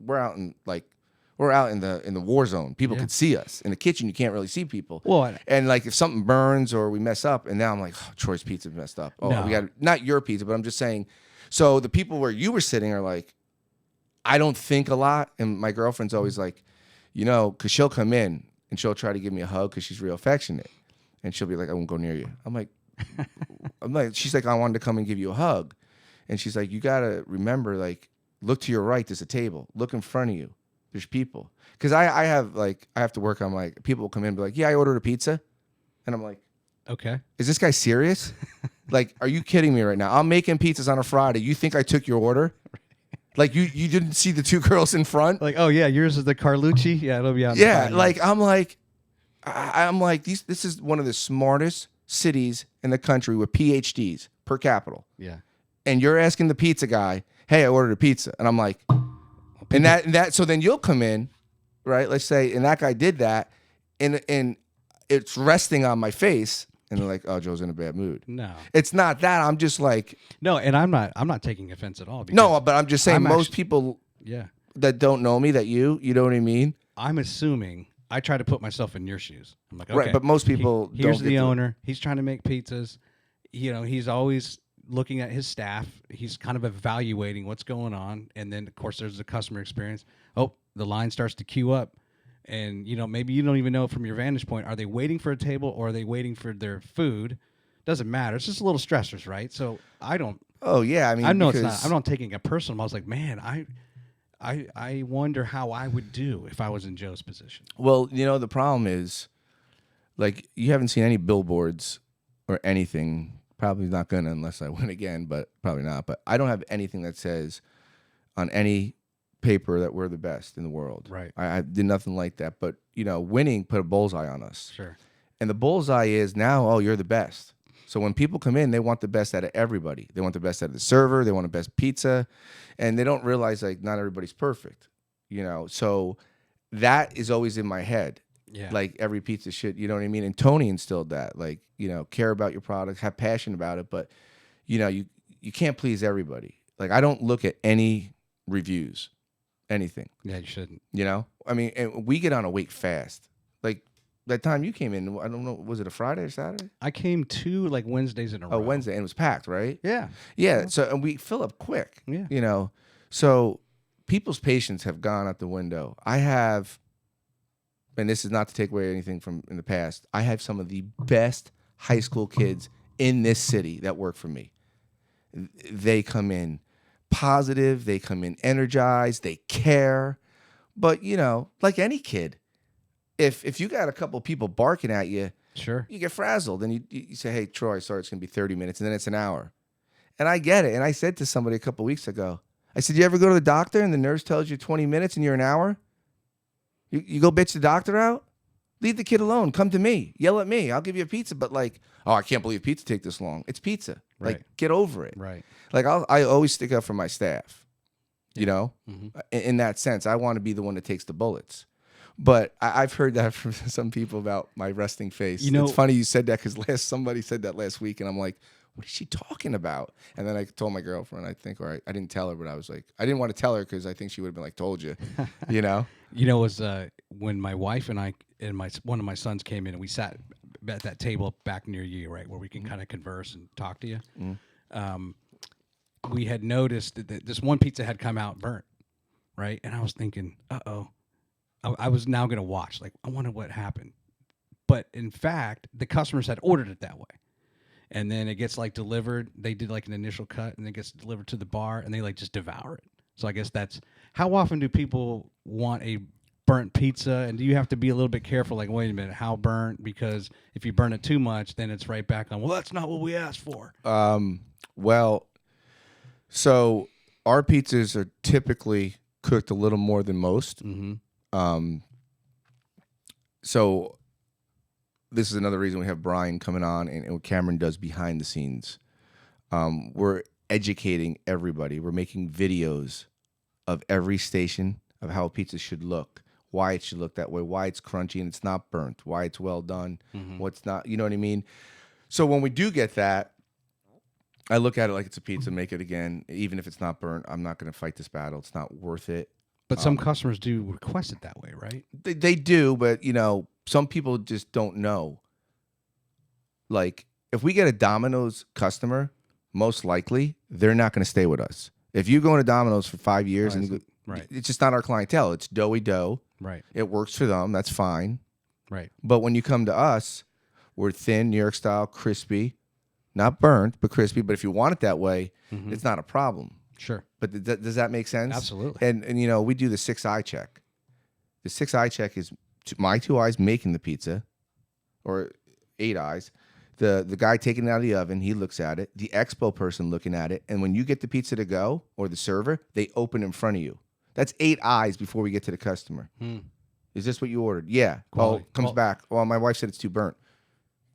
the war zone. People can see us. In the kitchen, you can't really see people. Well, and like if something burns or we mess up, and now I'm like, oh, Troy's pizza messed up. Oh, we got not your pizza, but I'm just saying. So the people where you were sitting are like, I don't think a lot, and my girlfriend's always like, you know, because she'll come in and she'll try to give me a hug because she's real affectionate, and she'll be like, I won't go near you. I'm like, she's like, I wanted to come and give you a hug, and she's like, you gotta remember, like, look to your right, there's a table. Look in front of you. There's people. Because I have to work on like, people will come in and be like, yeah, I ordered a pizza. And I'm like, okay. Is this guy serious? Like, are you kidding me right now? I'm making pizzas on a Friday. You think I took your order? Like, you didn't see the two girls in front? Like, oh, yeah, yours is the Carlucci? Yeah, it'll be on Yeah, like, I'm like, this is one of the smartest cities in the country with PhDs per capita. Yeah. And you're asking the pizza guy, hey, I ordered a pizza. And I'm like... And that so then you'll come in, right? Let's say, and that guy did that, and it's resting on my face, and they're like, "Oh, Joe's in a bad mood." No, it's not that. I'm just like, no, and I'm not taking offense at all. No, but I'm just saying, most people, that don't know me, that you know what I mean. I'm assuming I try to put myself in your shoes. I'm like, okay, right, but most people, here's the owner. He's trying to make pizzas. You know, he's always looking at his staff. He's kind of evaluating what's going on. And then, of course, there's the customer experience. Oh, the line starts to queue up. And, you know, maybe you don't even know from your vantage point, are they waiting for a table or are they waiting for their food? Doesn't matter. It's just a little stressors, right? So I don't. Oh, yeah. I mean, I know it's not. I'm not taking it personal. I was like, man, I wonder how I would do if I was in Joe's position. Well, you know, the problem is, like, you haven't seen any billboards or anything. Probably not gonna unless I win again, but probably not. But I don't have anything that says on any paper that we're the best in the world. Right. I did nothing like that. But, you know, winning put a bullseye on us. Sure. And the bullseye is now, oh, you're the best. So when people come in, they want the best out of everybody. They want the best out of the server. They want the best pizza. And they don't realize, like, not everybody's perfect. You know, so that is always in my head. Yeah. Like, every pizza should, you know what I mean? And Tony instilled that. Like, you know, care about your product, have passion about it, but, you know, you can't please everybody. Like, I don't look at any reviews, anything. Yeah, you shouldn't. You know? I mean, and we get on a weight fast. Like, that time you came in, I don't know, was it a Friday or Saturday? I came 2, like, Wednesdays in a row. Oh, Wednesday, and it was packed, right? Yeah. Yeah, so, and we fill up quick. Yeah. You know? So, people's patience have gone out the window. I have... And this is not to take away anything from in the past. I have some of the best high school kids in this city that work for me. They come in positive. They come in energized. They care. But, you know, like any kid, if you got a couple people barking at you, sure, you get frazzled. And you say, hey, Troy, sorry, it's going to be 30 minutes. And then it's an hour. And I get it. And I said to somebody a couple weeks ago, I said, you ever go to the doctor and the nurse tells you 20 minutes and you're an hour? You go bitch the doctor out? Leave the kid alone. Come to me. Yell at me. I'll give you a pizza. But like, oh, I can't believe pizza take this long. It's pizza. Right. Like, get over it. Right. Like, I always stick up for my staff. You know? Mm-hmm. In that sense, I want to be the one that takes the bullets. But I've heard that from some people about my resting face. You know, it's funny you said that because somebody said that last week, and I'm like, what is she talking about? And then I told my girlfriend, I think, or I didn't tell her, but I was like, I didn't want to tell her because I think she would have been like, told you, you know? You know, it was when my wife and I and one of my sons came in and we sat at that table back near you, right, where we can kind of converse and talk to you. We had noticed that this one pizza had come out burnt, right? And I was thinking, uh-oh. I was now going to watch. Like, I wonder what happened. But in fact, the customers had ordered it that way. And then it gets like delivered. They did like an initial cut and it gets delivered to the bar and they like just devour it. So I guess that's how often do people want a burnt pizza? And do you have to be a little bit careful? Like, wait a minute, how burnt? Because if you burn it too much, then it's right back on, well, that's not what we asked for. Well, so our pizzas are typically cooked a little more than most. So this is another reason we have Brian coming on and what Cameron does behind the scenes. We're educating everybody. We're making videos of every station of how a pizza should look, why it should look that way, why it's crunchy and it's not burnt, why it's well done, what's not, you know what I mean? So when we do get that, I look at it like it's a pizza, make it again. Even if it's not burnt, I'm not going to fight this battle. It's not worth it. But some customers do request it that way, right? They do, but, you know, some people just don't know. Like, if we get a Domino's customer, most likely, they're not going to stay with us. If you go into Domino's for 5 years, right. It's just not our clientele. It's doughy dough. Right. It works for them. That's fine. Right. But when you come to us, we're thin, New York style, crispy. Not burnt, but crispy. But if you want it that way, it's not a problem. Sure. But does that make sense? Absolutely. And you know, we do the 6-eye check. The 6-eye check is my 2 eyes making the pizza, or 8 eyes. The guy taking it out of the oven, he looks at it. The expo person looking at it. And when you get the pizza to go, or the server, they open in front of you. That's 8 eyes before we get to the customer. Is this what you ordered? Yeah. Comes back. Well, my wife said it's too burnt.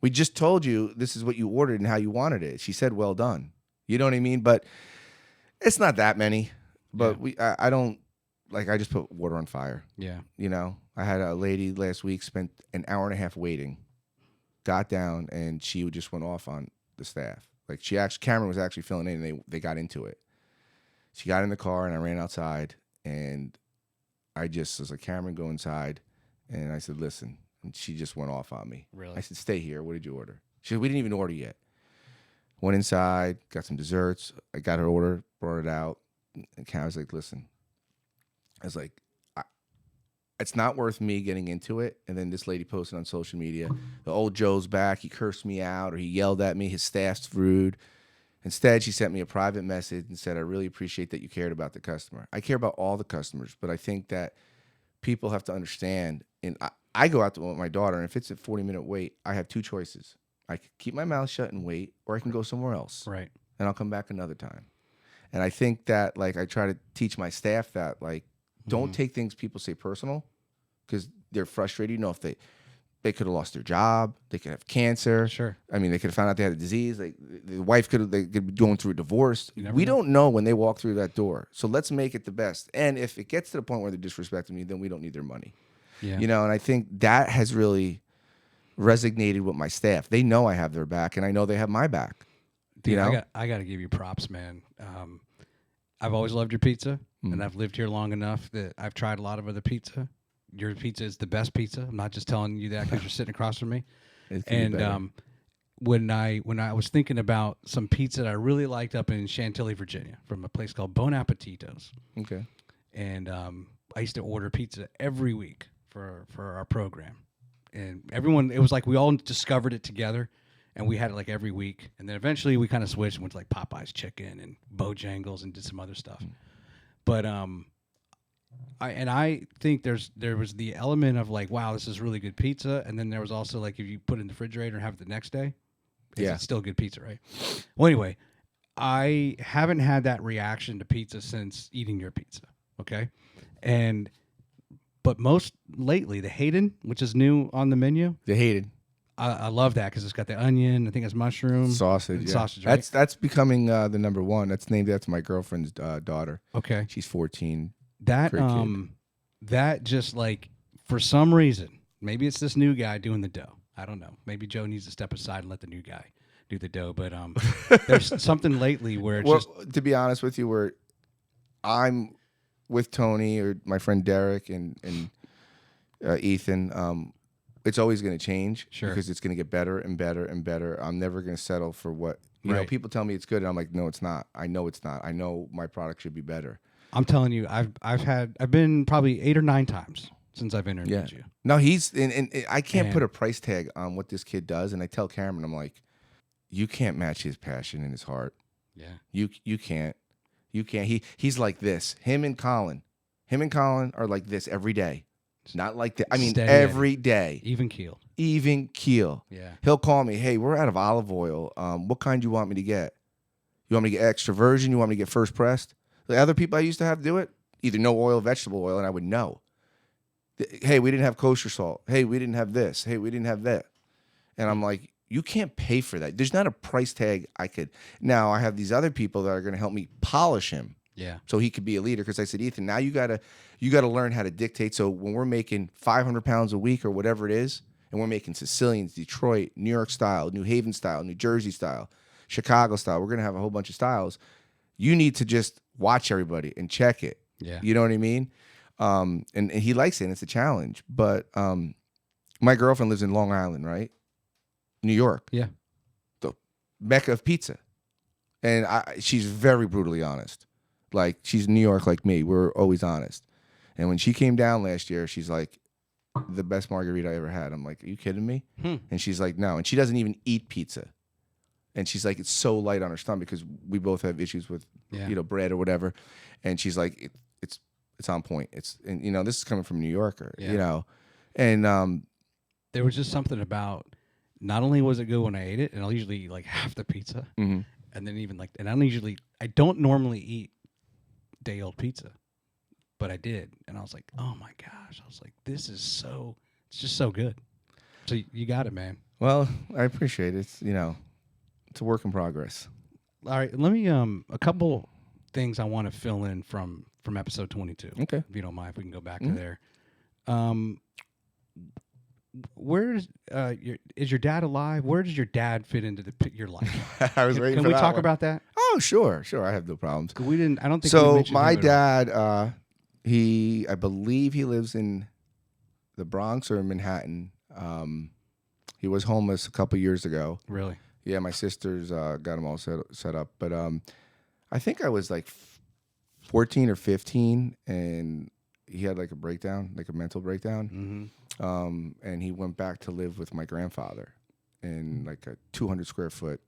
We just told you this is what you ordered and how you wanted it. She said, well done. You know what I mean? But it's not that many. But I don't, like, I just put water on fire. Yeah. You know, I had a lady last week spent an hour and a half waiting, got down, and she just went off on the staff. Like, Cameron was actually filling in, and they got into it. She got in the car, and I ran outside, and I just was like, Cameron, go inside. And I said, listen. And she just went off on me. Really? I said, stay here. What did you order? She said, we didn't even order yet. Went inside, got some desserts. I got her order, brought it out. And Cam was like, listen. I was like, it's not worth me getting into it. And then this lady posted on social media, the old Joe's back. He cursed me out, or he yelled at me. His staff's rude. Instead, she sent me a private message and said, I really appreciate that you cared about the customer. I care about all the customers, but I think that people have to understand. And I go out with my daughter, and if it's a 40-minute wait, I have 2 choices. I can keep my mouth shut and wait, or I can go somewhere else. Right. And I'll come back another time. And I think that, like, I try to teach my staff that, like, don't take things people say personal, because they're frustrated. You know, if they could have lost their job, they could have cancer. Sure. I mean, they could have found out they had a disease. Like, the wife could be going through a divorce. We know. don't know when they walk through that door. So let's make it the best. And if it gets to the point where they're disrespecting me, then we don't need their money. Yeah. You know, and I think that has really resonated with my staff. They know I have their back, and I know they have my back. Dude, you know? I got to give you props, man. I've always loved your pizza, and I've lived here long enough that I've tried a lot of other pizza. Your pizza is the best pizza. I'm not just telling you that because you're sitting across from me. And when I was thinking about some pizza that I really liked up in Chantilly, Virginia, from a place called Bon Appetitos. Okay. And I used to order pizza every week for our program. And everyone, it was like we all discovered it together, and we had it like every week. And then eventually we kind of switched and went to like Popeye's Chicken and Bojangles and did some other stuff. But I think there was the element of like, wow, this is really good pizza. And then there was also like, if you put it in the refrigerator and have it the next day, it's still good pizza, right? Well, anyway, I haven't had that reaction to pizza since eating your pizza. Okay. But most lately, the Hayden, which is new on the menu. The Hayden. I love that because it's got the onion. I think it's mushroom. Sausage. Yeah. Sausage, right? That's becoming the number one. That's named after my girlfriend's daughter. Okay. She's 14. That that just like, for some reason, maybe it's this new guy doing the dough. I don't know. Maybe Joe needs to step aside and let the new guy do the dough. But there's something lately where it's Well, just to be honest with you, where I'm with Tony or my friend Derek and Ethan, it's always going to change because it's going to get better and better and better. I'm never going to settle for what you know. People tell me it's good, and I'm like, no, it's not. I know it's not. I know my product should be better. I'm telling you, I've been probably 8 or 9 times since I've interviewed you. No, he's and I can't put a price tag on what this kid does, and I tell Cameron, I'm like, you can't match his passion and his heart. Yeah, you can't. You can't. He's like this. Him and Colin are like this every day. Not like that. I mean, every day. Even keel. Yeah. He'll call me. Hey, we're out of olive oil. What kind do you want me to get? You want me to get extra virgin? You want me to get first pressed? The other people I used to have to do it, either no oil, vegetable oil, and I would know. Hey, we didn't have kosher salt. Hey, we didn't have this. Hey, we didn't have that. And I'm like, you can't pay for that. There's not a price tag I could. Now, I have these other people that are going to help me polish him. Yeah. So he could be a leader. Because I said, Ethan, now you gotta learn how to dictate. So when we're making 500 pounds a week or whatever it is, and we're making Sicilians, Detroit, New York style, New Haven style, New Jersey style, Chicago style, we're gonna have a whole bunch of styles. You need to just watch everybody and check it. Yeah. You know what I mean? And he likes it, and it's a challenge. But my girlfriend lives in Long Island, right? New York. Yeah. The mecca of pizza. And she's very brutally honest. Like, she's New York like me. We're always honest. And when she came down last year, she's like, the best margarita I ever had. I'm like, are you kidding me? And she's like, no. And she doesn't even eat pizza. And she's like, it's so light on her stomach because we both have issues with, bread or whatever. And she's like, it's on point. And this is coming from a New Yorker, And there was just something about, not only was it good when I ate it, and I'll usually eat like half the pizza. Mm-hmm. And then even like, and I don't normally eat day-old pizza, but I did. And I was like, oh my gosh. I was like, it's just so good. So you got it, man. Well, I appreciate it. It's a work in progress. All right. Let me, a couple things I want to fill in from episode 22. Okay. If you don't mind, if we can go back to there. Where's is your dad alive? Where does your dad fit into your life? I was waiting Can for we that talk one. about that? Oh, sure. I have no problems. We didn't. I don't think. So we my him dad, I believe he lives in the Bronx or Manhattan. He was homeless a couple years ago. Really? Yeah, my sisters got him all set up. But I think I was like 14 or 15, and he had like a breakdown, like a mental breakdown. Mm-hmm. And he went back to live with my grandfather in like a 200 square foot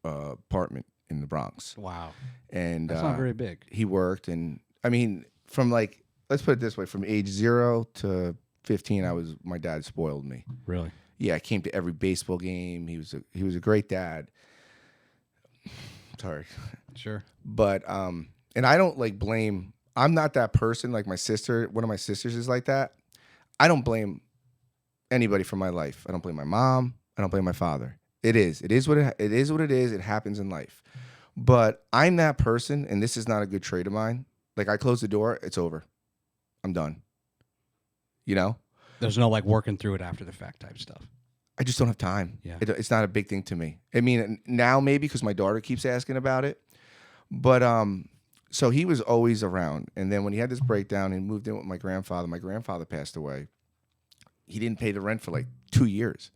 apartment in the Bronx. Wow. And that's not very big. He worked, and I mean, from like, let's put it this way, from age 0 to 15, my dad spoiled me. Really? Yeah, I came to every baseball game. He was a great dad. Sorry. Sure. But and I don't like blame. I'm not that person. Like my sister, one of my sisters is like that. I don't blame anybody for my life. I don't blame my mom. I don't blame my father. It is what it is. It happens in life. But I'm that person, and this is not a good trait of mine. Like, I close the door, it's over. I'm done. There's no like working through it after the fact type stuff. I just don't have time. Yeah. It's not a big thing to me. I mean, now maybe because my daughter keeps asking about it. But so he was always around. And then when he had this breakdown and moved in with my grandfather passed away. He didn't pay the rent for like 2 years.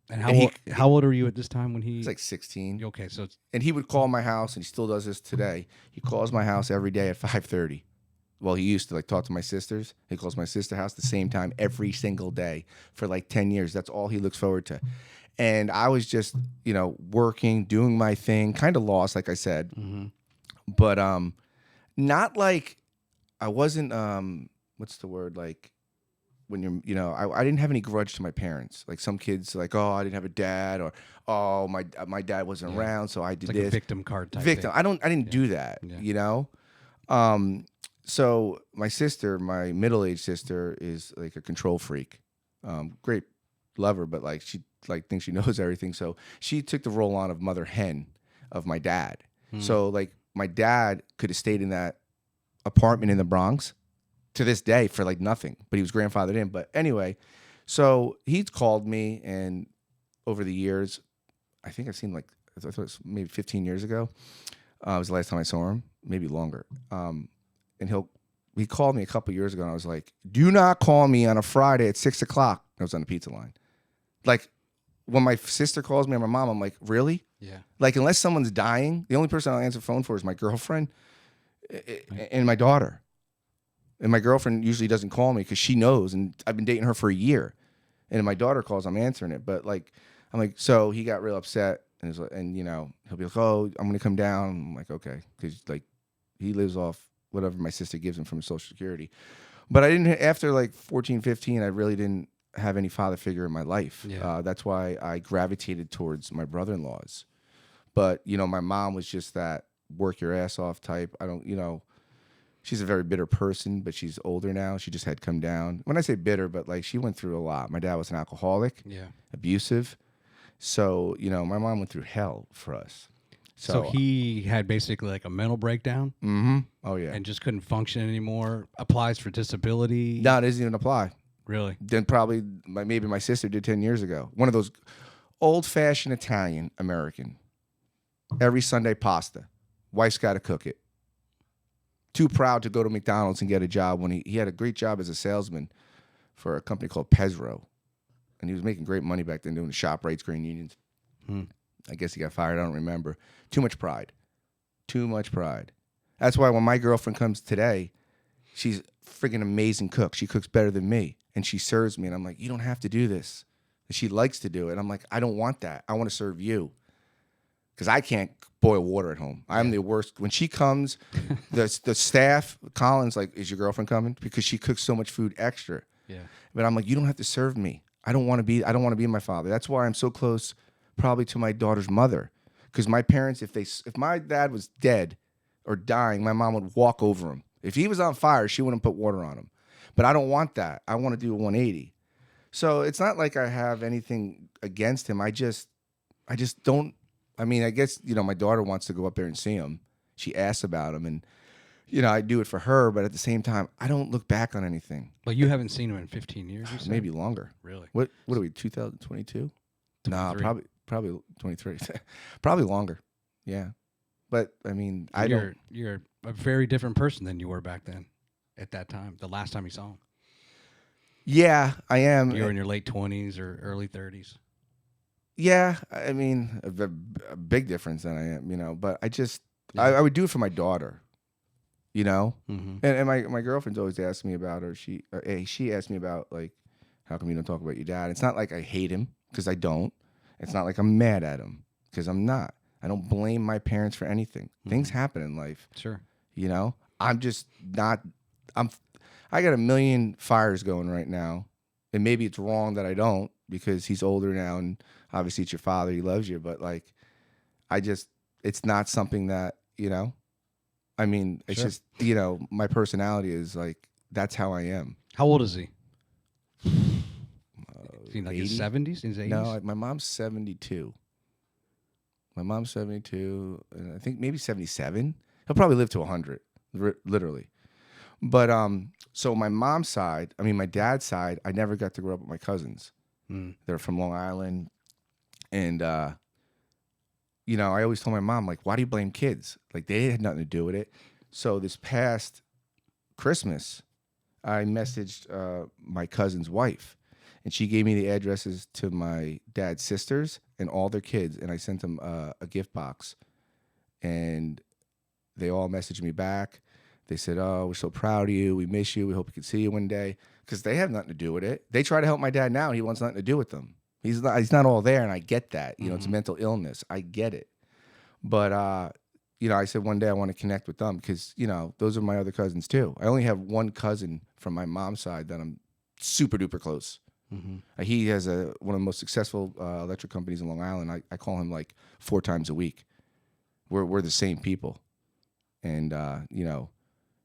And how old are you at this time when he? He's like 16. Okay, so and he would call my house, and he still does this today. He calls my house every day at 5:30. Well, he used to like talk to my sisters. He calls my sister house the same time every single day for like 10 years. That's all he looks forward to. And I was just, working, doing my thing, kind of lost, like I said. Mm-hmm. But not like I wasn't what's the word, like when you're I didn't have any grudge to my parents. Like some kids like, oh, I didn't have a dad, or oh, my dad wasn't around, so I did it's like a victim card type thing. I didn't do that. So my middle-aged sister is like a control freak. Great lover, but like she thinks she knows everything. So she took the role on of mother hen of my dad. So like my dad could have stayed in that apartment in the Bronx to this day for like nothing, but he was grandfathered in. But anyway, so he's called me, and over the years, I think I've seen like, I thought it was maybe 15 years ago. It was the last time I saw him, maybe longer. And he called me a couple years ago, and I was like, do not call me on a Friday at 6 o'clock. I was on the pizza line. Like, when my sister calls me or my mom, I'm like, really? Yeah. Like, unless someone's dying, the only person I'll answer the phone for is my girlfriend and my daughter. And my girlfriend usually doesn't call me because she knows, and I've been dating her for a year. And if my daughter calls, I'm answering it. But like, I'm like, so he got real upset, and you know, he'll be like, oh, I'm gonna come down. I'm like, okay, because like, he lives off whatever my sister gives him from Social Security. But I didn't, after like 14, 15, I really didn't have any father figure in my life. Yeah. That's why I gravitated towards my brother-in-laws. But, you know, my mom was just that work your ass off type. I don't, you know, she's a very bitter person, but she's older now. She just had come down. When I say bitter, but like she went through a lot. My dad was an alcoholic, Yeah. abusive. So, you know, my mom went through hell for us. So he had basically like a mental breakdown. Mm-hmm. Oh, yeah. And just couldn't function anymore. Applies for disability. No, it doesn't even apply. Really? Then probably maybe my sister did 10 years ago. One of those old-fashioned Italian American. Every Sunday pasta. Wife's got to cook it. Too proud to go to McDonald's and get a job when he had a great job as a salesman for a company called Pesro. And he was making great money back then doing the ShopRite's, grain unions. I guess he got fired. I don't remember. Too much pride. Too much pride. That's why when my girlfriend comes today, she's a freaking amazing cook. She cooks better than me. And she serves me. And I'm like, you don't have to do this. And she likes to do it. And I'm like, I don't want that. I want to serve you. Because I can't boil water at home. I'm the worst. When she comes, the staff, Colin's like, is your girlfriend coming? Because she cooks so much food extra. Yeah. But I'm like, you don't have to serve me. I don't want to be my father. That's why I'm so close probably to my daughter's mother. Because my parents, if my dad was dead or dying, my mom would walk over him. If he was on fire, she wouldn't put water on him. But I don't want that. I want to do a 180. So it's not like I have anything against him. I just don't. I mean, I guess, you know, my daughter wants to go up there and see him. She asks about him, and, you know, I do it for her. But at the same time, I don't look back on anything. Well, you haven't seen him in 15 years, you said? Maybe longer. Really? What are we, 2022? No, 23? probably 23. Probably longer. Yeah. But, I mean, You're a very different person than you were back then at that time, the last time you saw him. Yeah, I am. You were in your late 20s or early 30s. Yeah, I mean, a big difference than I am, you know. But I would do it for my daughter, you know. Mm-hmm. And my girlfriend's always asked me about her. She asked me about, like, how come you don't talk about your dad? It's not like I hate him, because I don't. It's not like I'm mad at him, because I'm not. I don't blame my parents for anything. Mm-hmm. Things happen in life. Sure. You know, I'm just not. I got a million fires going right now, and maybe it's wrong that I don't, because he's older now, and obviously it's your father, he loves you, but like, it's not something that, you know, I mean, it's just, you know, my personality is like, that's how I am. How old is he? Is he like 80? his 70s? In his 80s? No, my mom's 72. My mom's 72, and I think maybe 77. He'll probably live to 100, literally. But so my mom's side, I mean, my dad's side, I never got to grow up with my cousins. They're from Long Island. And, you know, I always told my mom, like, why do you blame kids? Like, they had nothing to do with it. So this past Christmas, I messaged my cousin's wife. And she gave me the addresses to my dad's sisters and all their kids. And I sent them a gift box. And they all messaged me back. They said, oh, we're so proud of you. We miss you. We hope we can see you one day. Because they have nothing to do with it. They try to help my dad now, and he wants nothing to do with them. He's not all there, and I get that. You know, it's mental illness. I get it. But, you know, I said one day I want to connect with them because, you know, those are my other cousins too. I only have one cousin from my mom's side that I'm super duper close. Mm-hmm. He has one of the most successful electric companies in Long Island. I call him like 4 times a week. We're the same people. And, you know,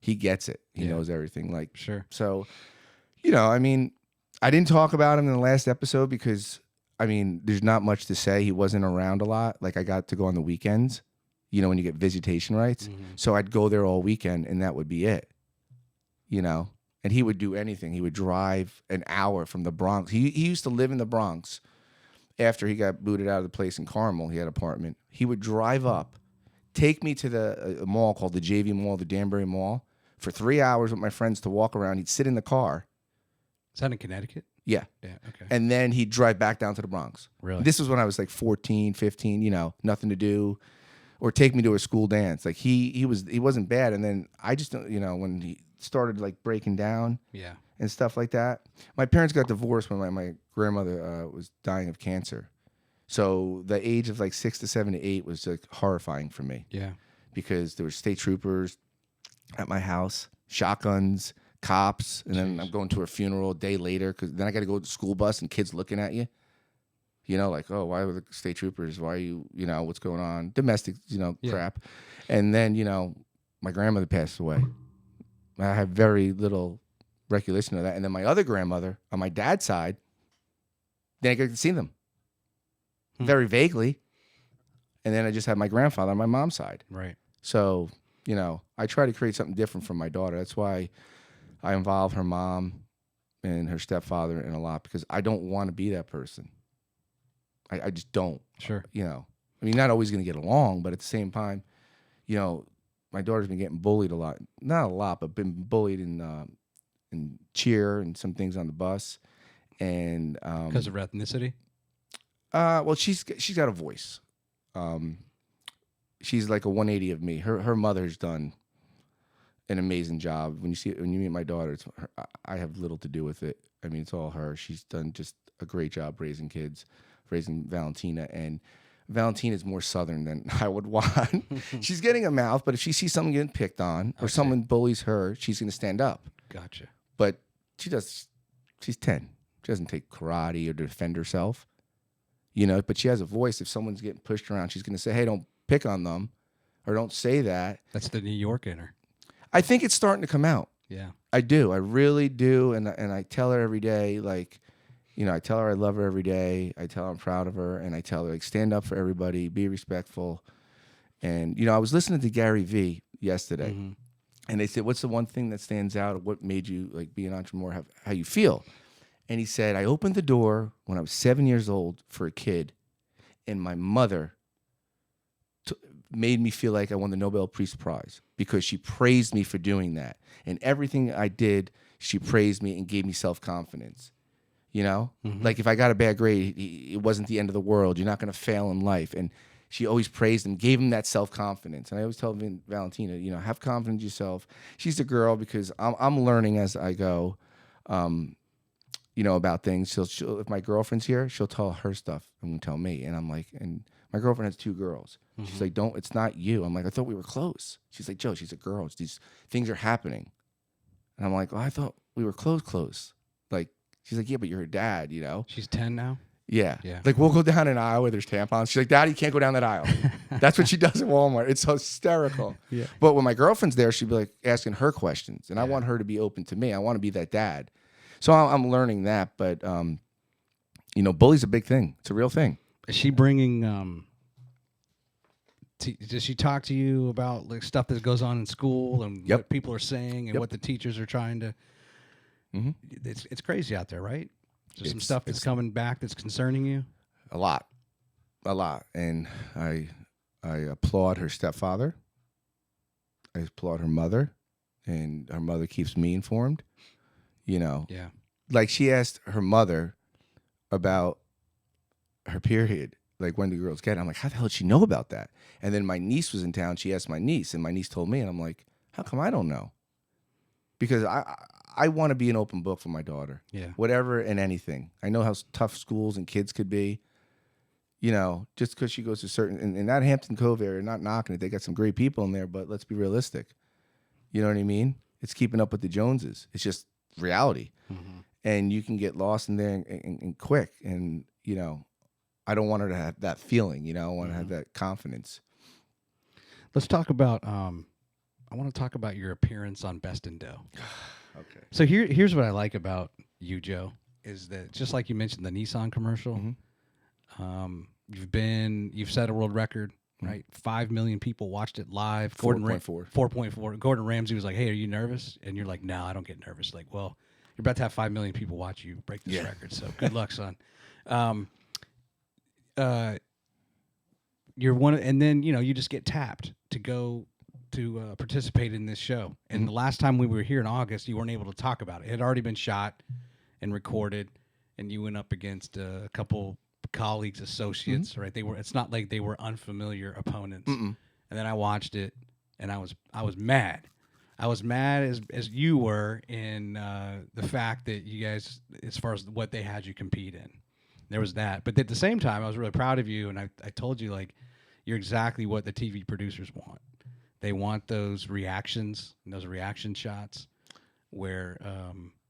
he gets it. He knows everything. Like, sure. So, you know, I mean, I didn't talk about him in the last episode because, I mean, there's not much to say. He wasn't around a lot. Like, I got to go on the weekends, you know, when you get visitation rights. Mm-hmm. So I'd go there all weekend, and that would be it, you know. And he would do anything. He would drive an hour from the Bronx. He used to live in the Bronx, after he got booted out of the place in Carmel, he had an apartment. He would drive up, take me to the mall called the JV Mall, the Danbury Mall, for 3 hours with my friends to walk around. He'd sit in the car. Is that in Connecticut? Yeah. Yeah. Okay. And then he'd drive back down to the Bronx. Really? This was when I was like 14, 15, you know, nothing to do. Or take me to a school dance. Like he wasn't bad. And then I just, you know, when he started like breaking down and stuff like that. My parents got divorced when my grandmother was dying of cancer. So the age of like 6 to 7 to 8 was like horrifying for me. Yeah. Because there were state troopers at my house, shotguns, cops, and then I'm going to her funeral a day later because then I got to go to the school bus and kids looking at you. You know, like, oh, why were the state troopers? Why are you, you know, what's going on? Domestic, you know, crap. And then, you know, my grandmother passed away. I have very little recollection of that. And then my other grandmother on my dad's side, then I got to see them very vaguely. And then I just had my grandfather on my mom's side. Right. So, you know, I try to create something different for my daughter. That's why I involve her mom and her stepfather in a lot because I don't want to be that person. I just don't. Sure. You know, I mean, not always going to get along, but at the same time, you know, my daughter's been getting bullied a lot. Not a lot, but been bullied in cheer and some things on the bus. And because of her ethnicity? Well, she's got a voice. She's like a 180 of me. Her mother's done an amazing job. When you meet my daughter, I have little to do with it. I mean, it's all her. She's done just a great job raising kids, raising Valentina, and Valentina's more Southern than I would want. She's getting a mouth, but if she sees someone getting picked on or someone bullies her, she's going to stand up. Gotcha. But she's 10. She doesn't take karate or defend herself, you know, but she has a voice. If someone's getting pushed around, she's going to say, hey, don't pick on them or don't say that. That's the New York in her. I think it's starting to come out. Yeah. I do. I really do. And I tell her every day, like, you know, I tell her I love her every day. I tell her I'm proud of her. And I tell her, like, stand up for everybody, be respectful. And, you know, I was listening to Gary Vee yesterday. And they said, what's the one thing that stands out? Or what made you, like, be an entrepreneur, how you feel? And he said, I opened the door when I was 7 years old for a kid. And my mother made me feel like I won the Nobel Peace Prize because she praised me for doing that. And everything I did, she praised me and gave me self-confidence. You know, like if I got a bad grade, it wasn't the end of the world. You're not going to fail in life. And she always praised him, gave him that self-confidence. And I always tell Valentina, you know, have confidence in yourself. She's a girl because I'm learning as I go, you know, about things. She'll if my girlfriend's here, she'll tell her stuff and won't tell me. And I'm like, and my girlfriend has 2 girls. She's like, it's not you. I'm like, I thought we were close. She's like, Joe, she's a girl. These things are happening. And I'm like, I thought we were close. Like, she's like, yeah, but you're her dad, you know? She's 10 now? Yeah. Like, we'll go down an aisle where there's tampons. She's like, Daddy, you can't go down that aisle. That's what she does at Walmart. It's hysterical. Yeah. But when my girlfriend's there, she'd be like asking her questions. And I want her to be open to me. I want to be that dad. So I'm learning that. But, you know, bully's a big thing. It's a real thing. Is she bringing... does she talk to you about like stuff that goes on in school and what people are saying and what the teachers are trying to... It's crazy out there, right? There's some stuff that's coming back that's concerning you? A lot. And I applaud her stepfather. I applaud her mother. And her mother keeps me informed. You know? Yeah. Like she asked her mother about her period. Like, when do girls get it? I'm like, how the hell did she know about that? And then my niece was in town. She asked my niece, and my niece told me. And I'm like, how come I don't know? Because I want to be an open book for my daughter. Yeah. Whatever and anything. I know how tough schools and kids could be. You know, just because she goes to certain... In that Hampton Cove area, not knocking it. They got some great people in there, but let's be realistic. You know what I mean? It's keeping up with the Joneses. It's just reality. And you can get lost in there and quick. And, you know... I don't want her to have that feeling, you know. I want to have that confidence. Let's talk about. I want to talk about your appearance on Best in Dough. Okay. So here's what I like about you, Joe, is that just like you mentioned the Nissan commercial, you've set a world record, right? 5 million people watched it live. 4.4. Gordon Ramsay was like, "Hey, are you nervous?" And you're like, "No, I don't get nervous." Like, well, you're about to have 5 million people watch you break this record, so good luck, son. uh, you're one, and then you just get tapped to go to participate in this show. And the last time we were here in August, you weren't able to talk about it. It had already been shot and recorded, and you went up against a couple colleagues, associates, right? It's not like they were unfamiliar opponents. And then I watched it, and I was mad. I was mad as you were in the fact that you guys, as far as what they had you compete in, there was that. But at the same time, I was really proud of you, and I told you, like, you're exactly what the TV producers want. They want those reactions and those reaction shots where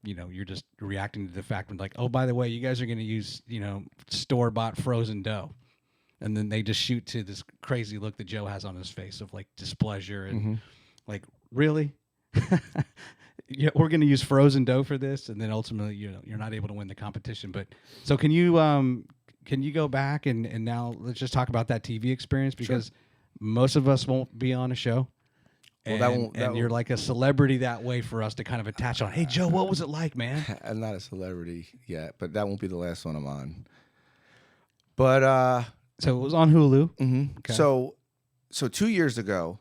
you're just reacting to the fact of, like, oh, by the way, you guys are going to use store-bought frozen dough. And then they just shoot to this crazy look that Joe has on his face of, like, displeasure and like, really? Yeah, we're going to use frozen dough for this, and then ultimately, you're not able to win the competition. But so can you go back and now let's just talk about that TV experience, because most of us won't be on a show. Well, and you're like a celebrity that way for us to kind of attach on. Hey, Joe, what was it like, man? I'm not a celebrity yet, but that won't be the last one I'm on. But so it was on Hulu. Okay. So 2 years ago,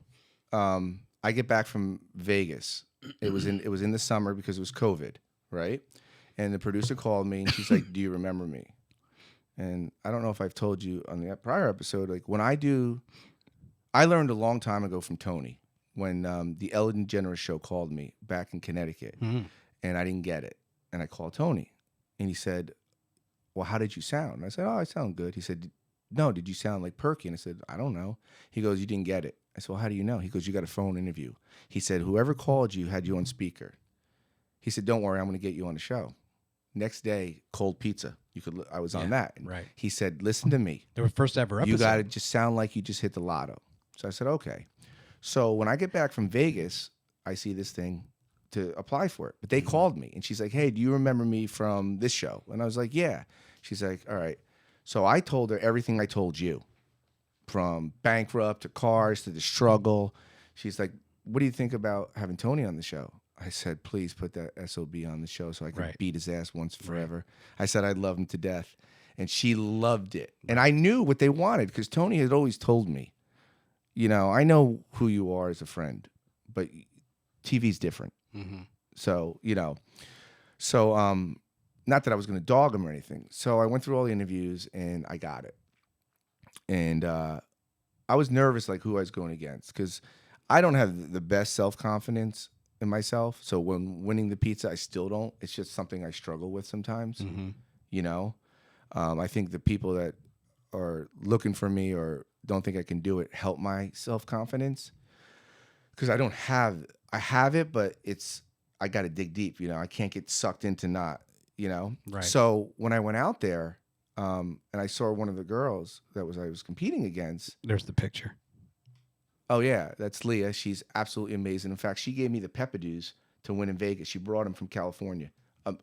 I get back from Vegas. It was in the summer because it was COVID, right? And the producer called me and she's like, "Do you remember me?" And I don't know if I've told you on the prior episode, like, I learned a long time ago from Tony when the Ellen DeGeneres show called me back in Connecticut, and I didn't get it. And I called Tony, and he said, "Well, how did you sound?" And I said, "Oh, I sound good." He said, "No, did you sound like Perky?" And I said, "I don't know." He goes, "You didn't get it." I said, "Well, how do you know?" He goes, "You got a phone interview." He said, "Whoever called you had you on speaker." He said, "Don't worry, I'm going to get you on the show." Next day, cold pizza. I was on that. And right. He said, "Listen to me. The first ever episode. You got to just sound like you just hit the lotto." So I said, "Okay." So when I get back from Vegas, I see this thing to apply for it. But they called me, and she's like, "Hey, do you remember me from this show?" And I was like, "Yeah." She's like, "All right." So I told her everything I told you, from Bankrupt to Cars to the struggle. She's like, "What do you think about having Tony on the show?" I said, "Please put that SOB on the show so I can beat his ass once and forever." I said I'd love him to death. And she loved it. And I knew what they wanted because Tony had always told me, I know who you are as a friend, but TV's different. So, not that I was going to dog him or anything. So I went through all the interviews and I got it. And I was nervous, like, who I was going against, because I don't have the best self-confidence in myself. So when winning the pizza, I still don't. It's just something I struggle with sometimes, I think the people that are looking for me or don't think I can do it help my self-confidence, because I have it, but I got to dig deep, I can't get sucked into not, Right. So when I went out there, and I saw one of the girls I was competing against. There's the picture. Oh yeah, that's Leah. She's absolutely amazing. In fact, she gave me the peppadews to win in Vegas. She brought them from California.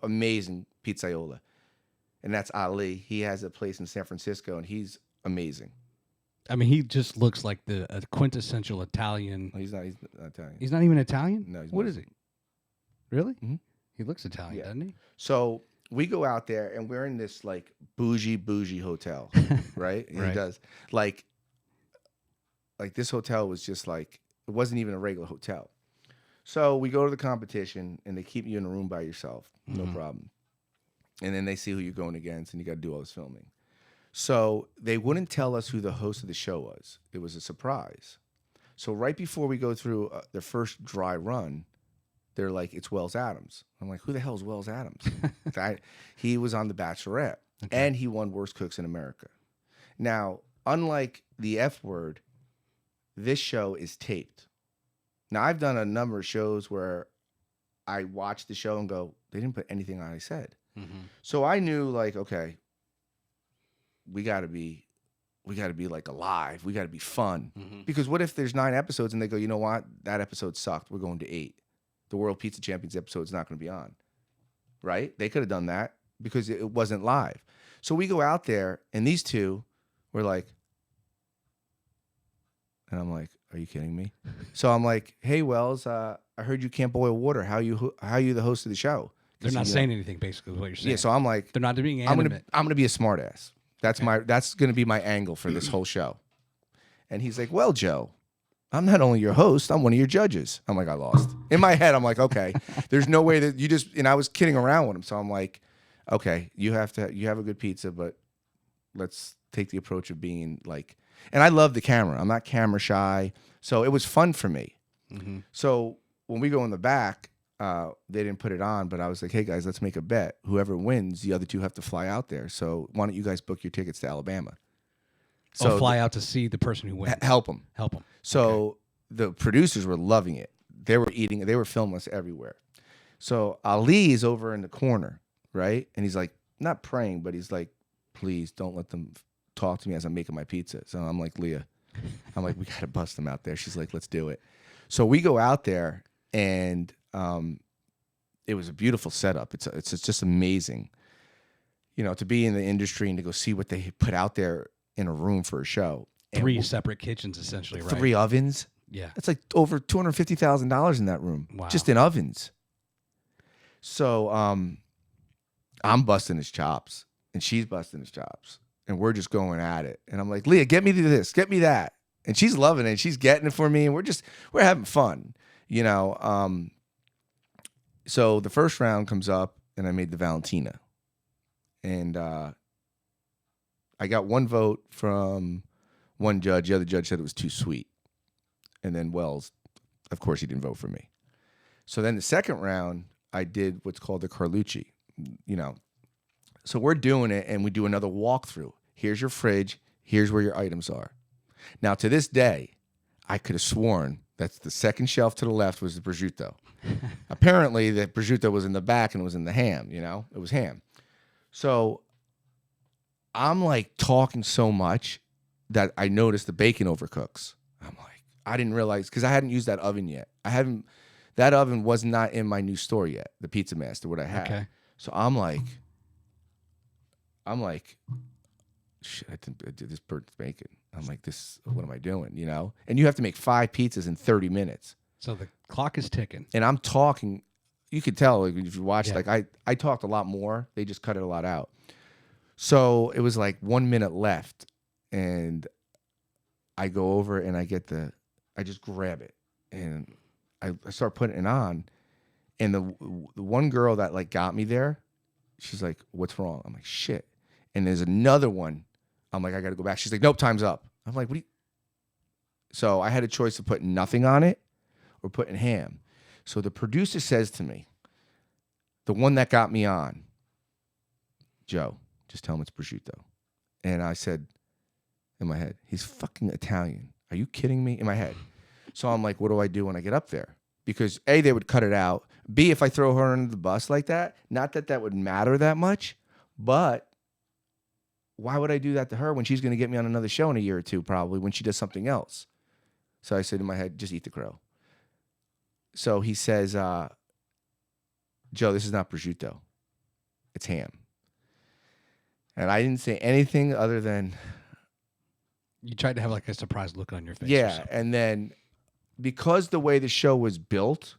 Amazing pizzaiola. And that's Ali. He has a place in San Francisco, and he's amazing. I mean, he just looks like a quintessential Italian. No, he's not Italian. He's not even Italian? No, he's What not. is he? Really? Mm-hmm. He looks Italian, doesn't he? So we go out there, and we're in this, like, bougie hotel, right? And Right. He does. Like this hotel was just like, it wasn't even a regular hotel. So we go to the competition, and they keep you in a room by yourself. No problem. And then they see who you're going against, and you got to do all this filming. So they wouldn't tell us who the host of the show was. It was a surprise. So right before we go through their first dry run, they're like, "It's Wells Adams." I'm like, "Who the hell is Wells Adams?" He was on The Bachelorette, and he won Worst Cooks in America. Now, unlike the F Word, this show is taped. Now, I've done a number of shows where I watch the show and go, they didn't put anything on I said. So I knew, like, okay, we got to be like alive. We got to be fun. Because what if there's 9 episodes and they go, "You know what? That episode sucked. We're going to 8. The World Pizza Champions episode is not going to be on." Right? They could have done that because it wasn't live. So we go out there, and these two were like, and I'm like, "Are you kidding me?" So I'm like, "Hey, Wells, I heard you can't boil water. How you the host of the show?" They're not saying anything, basically, is what you're saying. Yeah, so I'm like, they're not being animate. I'm gonna be a smartass. That's going to be my angle for this whole show. And he's like, well, Joe, I'm not only your host, I'm one of your judges. I'm like, I lost. In my head, I'm like, okay, there's no way that you just, and I was kidding around with him. So I'm like, okay, you have a good pizza, but let's take the approach of being like, and I love the camera. I'm not camera shy. So it was fun for me. Mm-hmm. So when we go in the back, they didn't put it on, but I was like, hey guys, let's make a bet. Whoever wins, the other two have to fly out there. So why don't you guys book your tickets to Alabama? So fly out to see the person who wins. Help them. Help them. So the producers were loving it. They were eating. They were filming us everywhere. So Ali is over in the corner, right? And he's like, not praying, but he's like, please don't let them talk to me as I'm making my pizza. So I'm like, Leah, I'm like, we got to bust them out there. She's like, let's do it. So we go out there, and it was a beautiful setup. It's just amazing, to be in the industry and to go see what they put out there in a room for a show. And 3 separate kitchens, essentially, right? 3 ovens. Yeah. That's like over $250,000 in that room. Wow. Just in ovens. So I'm busting his chops, and she's busting his chops, and we're just going at it. And I'm like, Leah, get me to this, get me that. And she's loving it. She's getting it for me, and we're having fun, So the first round comes up, and I made the Valentina. And I got 1 vote from one judge. The other judge said it was too sweet. And then Wells, of course, he didn't vote for me. So then the second round, I did what's called the Carlucci, So we're doing it, and we do another walkthrough. Here's your fridge. Here's where your items are. Now, to this day, I could have sworn that's the second shelf to the left was the prosciutto. Apparently, the prosciutto was in the back and it was in the ham, It was ham. So I'm like talking so much that I noticed the bacon overcooks. I'm like, I didn't realize, because I hadn't used that oven yet. That oven was not in my new store yet, the Pizza Master, what I had. Okay. So I'm like, shit, I did this burnt bacon. I'm like, what am I doing, And you have to make 5 pizzas in 30 minutes. So the clock is ticking. And I'm talking, you could tell, like, if you watch, like I talked a lot more. They just cut it a lot out. So it was like 1 minute left, and I go over and I just grab it, and I start putting it on, and the one girl that like got me there, she's like, what's wrong? I'm like, shit. And there's another one. I'm like, I got to go back. She's like, nope, time's up. I'm like, So I had a choice of putting nothing on it or putting ham. So the producer says to me, the one that got me on, Joe, just tell him it's prosciutto. And I said in my head, he's fucking Italian. Are you kidding me? In my head. So I'm like, what do I do when I get up there? Because A, they would cut it out. B, if I throw her under the bus like that, not that that would matter that much, but why would I do that to her when she's going to get me on another show in a year or two, probably, when she does something else? So I said in my head, just eat the crow. So he says, Joe, this is not prosciutto. It's ham. And I didn't say anything other than... You tried to have like a surprised look on your face. Yeah, and then because the way the show was built,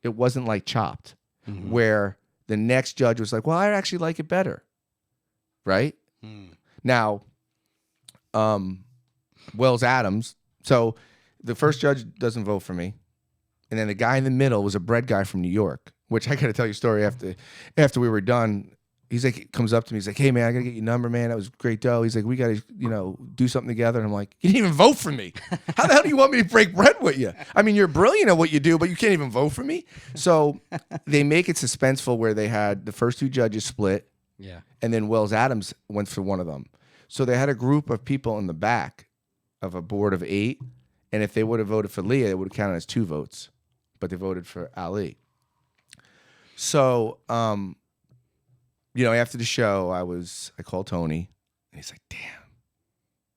it wasn't like Chopped, where the next judge was like, well, I actually like it better. Right? Now, Wells Adams. So the first judge doesn't vote for me, and then the guy in the middle was a bread guy from New York. Which I got to tell you a story after we were done. He's like, comes up to me. He's like, hey man, I gotta get your number, man. That was great dough. He's like, we gotta, do something together. And I'm like, you didn't even vote for me. How the hell do you want me to break bread with you? I mean, you're brilliant at what you do, but you can't even vote for me. So they make it suspenseful where they had the first 2 judges split. Yeah. And then Wells Adams went for one of them. So they had a group of people in the back of a board of 8. And if they would have voted for Leah, it would have counted as 2 votes. But they voted for Ali. So, after the show, I called Tony, and he's like, damn.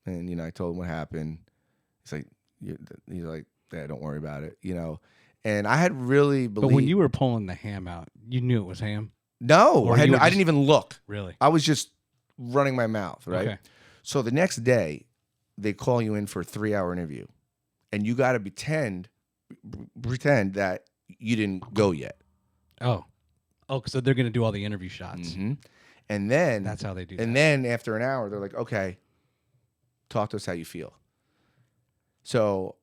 And, I told him what happened. He's like, yeah, don't worry about it, And I had really believed. But when you were pulling the ham out, you knew it was ham? No, I didn't even look. Really? I was just running my mouth, right? Okay. So the next day, they call you in for a 3-hour interview, and you got to pretend that you didn't go yet. Oh, so they're going to do all the interview shots. Mm-hmm. And then That's how they do And that. then after an hour, they're like, okay, talk to us how you feel. So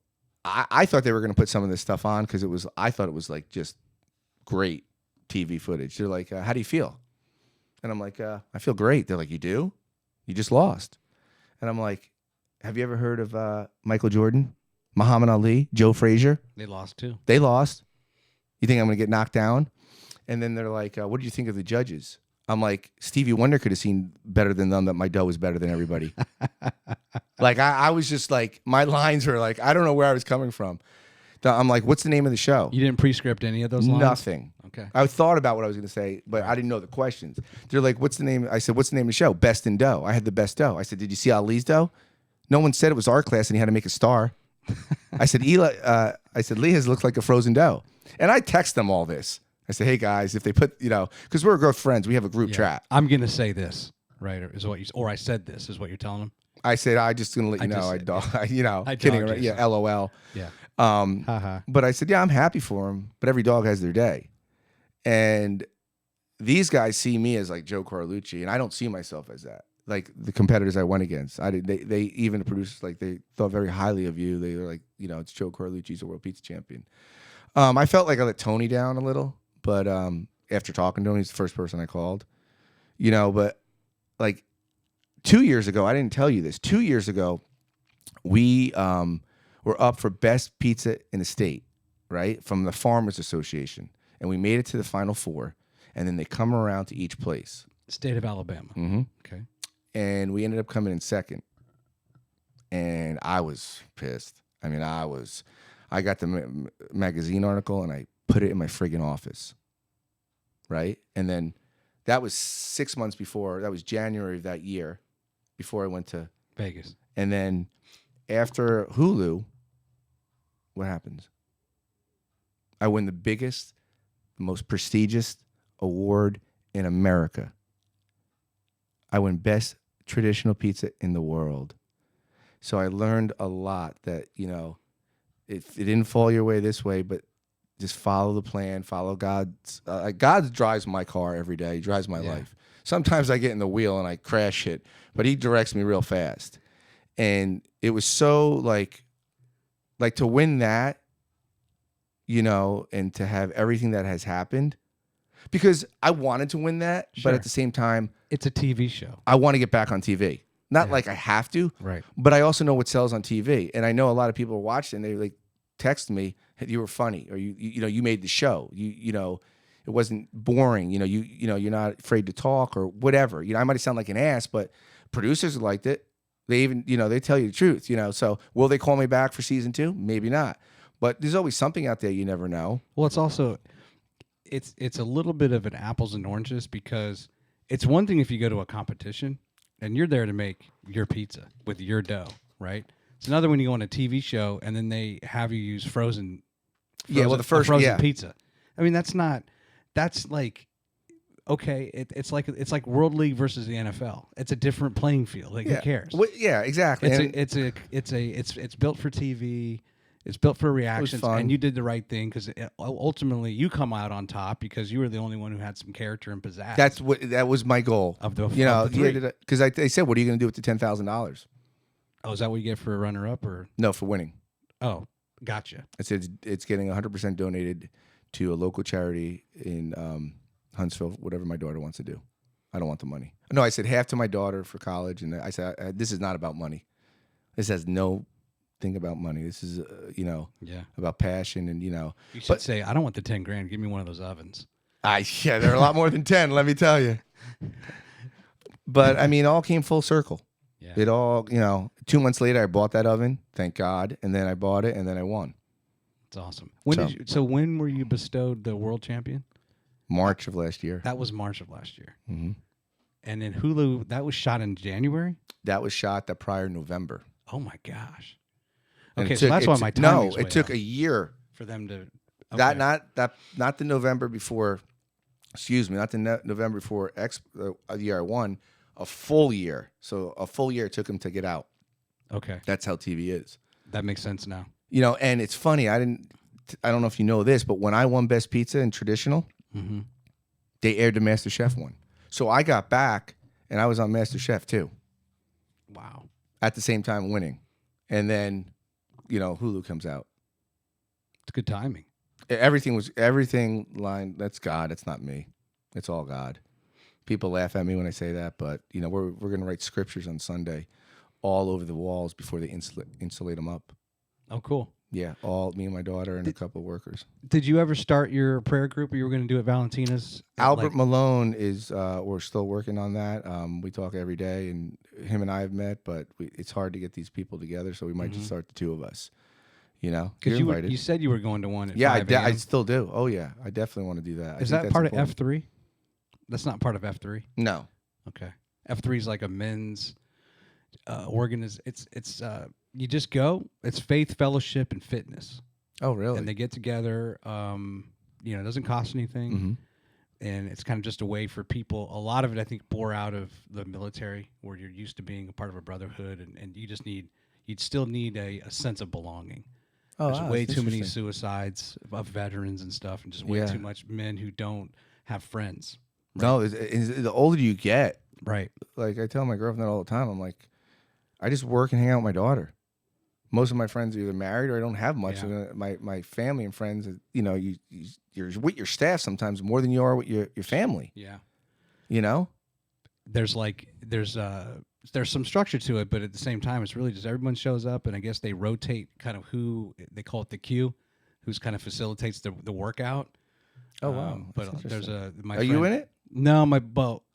I thought they were going to put some of this stuff on because I thought it was like just great TV footage. They're like, how do you feel? And I'm like, I feel great. They're like, you do? You just lost. And I'm like, have you ever heard of Michael Jordan, Muhammad Ali, Joe Frazier? They lost too. They lost. You think I'm going to get knocked down? And then they're like, what did you think of the judges? I'm like, Stevie Wonder could have seen better than them that my dough was better than everybody. Like, I was just like, my lines were like, I don't know where I was coming from. I'm like, what's the name of the show? You didn't pre-script any of those lines? Nothing. Okay. I thought about what I was going to say, but I didn't know the questions. They're like, what's the name? I said, what's the name of the show? Best in Dough. I had the best dough. I said, did you see Ali's dough? No one said it was our class and he had to make a star. I said, Leah's looks like a frozen dough. And I text them all this. I said, hey guys, if they put, because we're good friends, we have a group chat. I'm going to say this, right? Or I said this is what you're telling them. I said, I'm just going to let you know. Kidding around. Yeah, LOL. Yeah. But I said, yeah, I'm happy for them, but every dog has their day. And these guys see me as like Joe Carlucci, and I don't see myself as that. Like the competitors I went against, they even the producers, like they thought very highly of you. They were like, it's Joe Carlucci, he's a world pizza champion. I felt like I let Tony down a little, but after talking to him, he's the first person I called. But like 2 years ago, I didn't tell you this. 2 years ago, we were up for best pizza in the state, right? From the Farmers Association. And we made it to the Final Four. And then they come around to each place. State of Alabama. Mm-hmm. Okay. And we ended up coming in second. And I was pissed. I mean, I got the magazine article and I put it in my friggin' office, right? And then that was 6 months before. That was January of that year before I went to Vegas. And then after Hulu, what happens? I win the biggest, most prestigious award in America. I win best traditional pizza in the world. So I learned a lot that, it didn't fall your way this way, but just follow the plan, follow God's. God drives my car every day. He drives my life. Sometimes I get in the wheel and I crash it, but he directs me real fast. And it was so like to win that, and to have everything that has happened, because I wanted to win that, but at the same time, it's a TV show. I want to get back on TV. Not like I have to, right? But I also know what sells on TV, and I know a lot of people are watching. And they like text me, hey, "You were funny," or you made the show. It wasn't boring. You're not afraid to talk or whatever. I might sound like an ass, but producers liked it. They even, they tell you the truth. So will they call me back for season 2? Maybe not. But there's always something out there you never know. Well, it's also, it's a little bit of an apples and oranges, because it's one thing if you go to a competition and you're there to make your pizza with your dough, right? It's another when you go on a TV show and then they have you use frozen frozen pizza. I mean, that's like, okay, it's like World League versus the NFL. It's a different playing field. Like, who cares? Yeah, exactly. It's built for TV. It's built for reactions, and you did the right thing, because ultimately you come out on top because you were the only one who had some character and pizzazz. That was my goal of the because they said, what are you going to do with the $10,000? Oh, is that what you get for a runner up, or no, for winning? Oh, gotcha. I said it's getting 100% donated to a local charity in Huntsville, whatever my daughter wants to do. I don't want the money. No, I said half to my daughter for college, and I said this is not about money. This has no thing about money. This is about passion, and you should say, I don't want the 10 grand. Give me one of those ovens. They're a lot more than 10. Let me tell you. But I mean, it all came full circle. Yeah. It all 2 months later, I bought that oven. Thank God, and then I bought it, and then I won. That's awesome. When were you bestowed the world champion? March of last year. That was March of last year. Mm-hmm. And then Hulu, that was shot in January? That was shot the prior November. Oh my gosh. Okay, so that's why my timing it took a year for them to. Okay. Not the November before. Excuse me, not the November before the year I won. A full year. So a full year it took him to get out. Okay, that's how TV is. That makes sense now. And it's funny. I don't know if you know this, but when I won Best Pizza in traditional, they aired the Master Chef one. So I got back, and I was on MasterChef too. Wow. At the same time winning. And then, Hulu comes out. It's good timing. Everything lined. That's God. It's not me. It's all God. People laugh at me when I say that, but we're going to write scriptures on Sunday all over the walls before they insulate them up. Oh, cool. Yeah, all me and my daughter and a couple of workers. Did you ever start your prayer group, or you were going to do it Valentina's? Albert Malone is. We're still working on that. We talk every day, and him and I have met, but it's hard to get these people together, so we might just start the two of us. Because you said you were going to one at 5 I still do. Oh yeah, I definitely want to do that. Is that part of F3? That's not part of F3. No. Okay. F3 is like a men's It's you just go. It's faith, fellowship, and fitness. Oh really? And they get together. It doesn't cost anything, mm-hmm. and it's kind of just a way for people. A lot of it, I think, bore out of the military, where you're used to being a part of a brotherhood, and you'd still need a sense of belonging. Oh, There's way too many suicides of veterans and stuff, and just way too much men who don't have friends. Right? No, the older you get, right? Like I tell my girlfriend all the time, I'm like, I just work and hang out with my daughter. Most of my friends are either married or I don't have much. Yeah. And my family and friends, you're with your staff sometimes more than you are with your family. Yeah. There's some structure to it, but at the same time, it's really just everyone shows up, and I guess they rotate kind of who they call it the queue, who's kind of facilitates the workout. Oh wow! But there's Are you in it? No,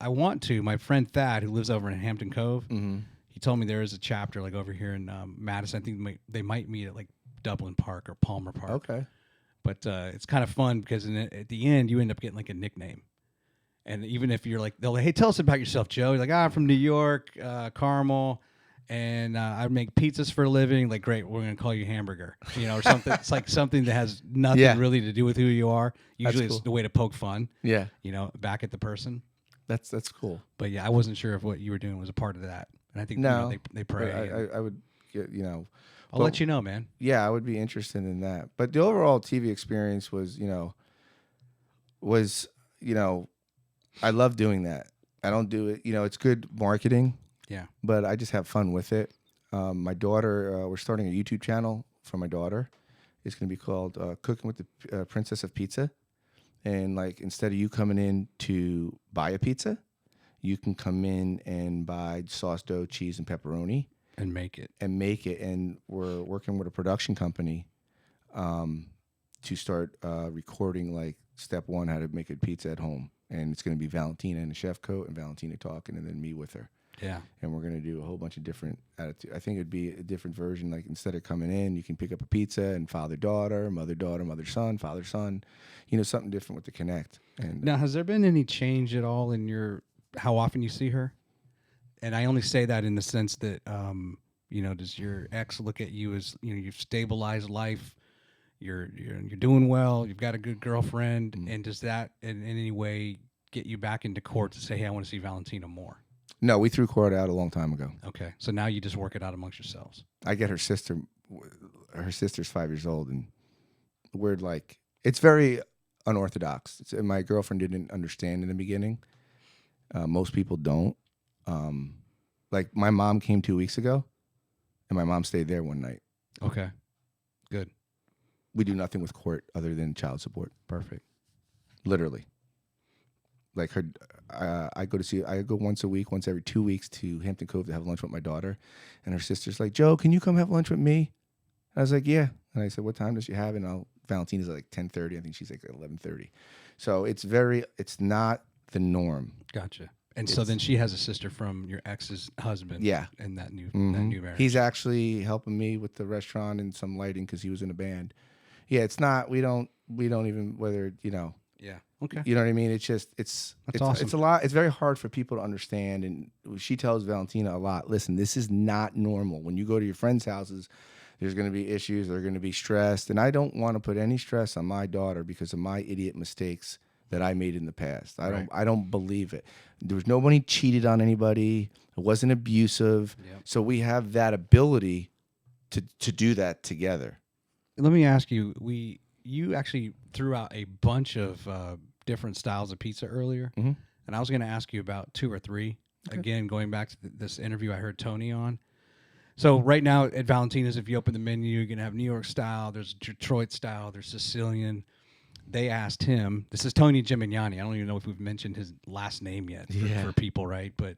I want to. My friend Thad, who lives over in Hampton Cove, mm-hmm. he told me there is a chapter like over here in Madison. I think they might meet at like Dublin Park or Palmer Park. Okay. But it's kind of fun because at the end you end up getting like a nickname. And even if you're like, they'll like, hey, tell us about yourself, Joe. You're like, I'm from New York, Carmel, and I make pizzas for a living. Like, great, we're going to call you Hamburger, or something. It's like something that has nothing really to do with who you are. Usually it's the way to poke fun. Yeah. Back at the person. That's cool. But yeah, I wasn't sure if what you were doing was a part of that. And I think they pray. I would get, I'll let you know, man. Yeah, I would be interested in that. But the overall TV experience was, I love doing that. I don't do it. It's good marketing. Yeah. But I just have fun with it. My daughter, we're starting a YouTube channel for my daughter. It's going to be called Cooking with the Princess of Pizza. And instead of you coming in to buy a pizza, you can come in and buy sauce, dough, cheese, and pepperoni. And make it. And we're working with a production company to start recording step one, how to make a pizza at home. And it's going to be Valentina in a chef coat and Valentina talking, and then me with her. Yeah. And we're going to do a whole bunch of different attitudes. I think it'd be a different version. Like instead of coming in, you can pick up a pizza and father-daughter, mother-daughter, mother-son, father-son. Something different with the connect. And now, has there been any change at all in how often you see her? And I only say that in the sense that, does your ex look at you as, you've stabilized life, you're doing well, you've got a good girlfriend, and does that in any way get you back into court to say, hey, I want to see Valentina more? No, we threw court out a long time ago. Okay, so now you just work it out amongst yourselves. I get her sister. Her sister's 5 years old, and we're it's very unorthodox. My girlfriend didn't understand in the beginning. Most people don't. My mom came 2 weeks ago, and my mom stayed there one night. Okay, good. We do nothing with court other than child support. Perfect. Literally. I go once a week, once every 2 weeks to Hampton Cove to have lunch with my daughter. And her sister's like, Joe, can you come have lunch with me? I was like, yeah. And I said, what time does she have? And Valentina's 10:30. I think she's 11:30. So it's not the norm. Gotcha. And so then she has a sister from your ex's husband. Yeah. In that new marriage. He's actually helping me with the restaurant and some lighting because he was in a band. Yeah, it's not. We don't even whether Yeah. Okay. You know what I mean? It's just it's awesome. It's a lot. It's very hard for people to understand. And she tells Valentina a lot. Listen, this is not normal. When you go to your friends' houses, there's going to be issues. They're going to be stressed, and I don't want to put any stress on my daughter because of my idiot mistakes that I made in the past. I don't believe it. There was nobody cheated on anybody. It wasn't abusive. Yep. So we have that ability to do that together. Let me ask you, you actually threw out a bunch of different styles of pizza earlier. Mm-hmm. and I was going to ask you about two or three. Okay. Again, going back to this interview I heard Tony on. So right now at Valentina's, if you open the menu, you're going to have New York style, there's Detroit style, there's Sicilian. They asked him, this is Tony Gemignani. I don't even know if we've mentioned his last name yet for people, right? But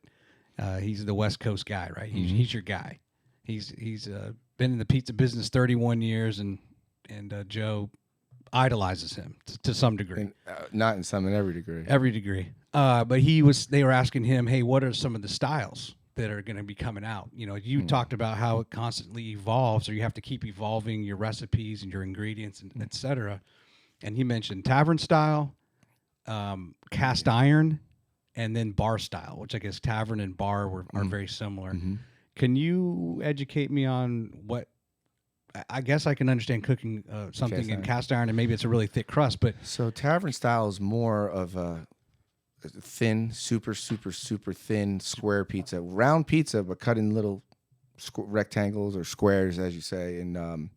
he's the West Coast guy, right? He's your guy. He's been in the pizza business 31 years, and Joe idolizes him to some degree. Not in some, in every degree. Every degree. But they were asking him, hey, what are some of the styles that are going to be coming out? You know, you talked about how it constantly evolves, or you have to keep evolving your recipes and your ingredients, and et cetera. And he mentioned tavern style, cast iron, and then bar style, which I guess tavern and bar are very similar. Mm-hmm. Can you educate me on what? I guess I can understand cooking something in cast iron, and maybe it's a really thick crust. But so tavern style is more of a thin, super thin square pizza, round pizza, but cut in little rectangles or squares, as you say, in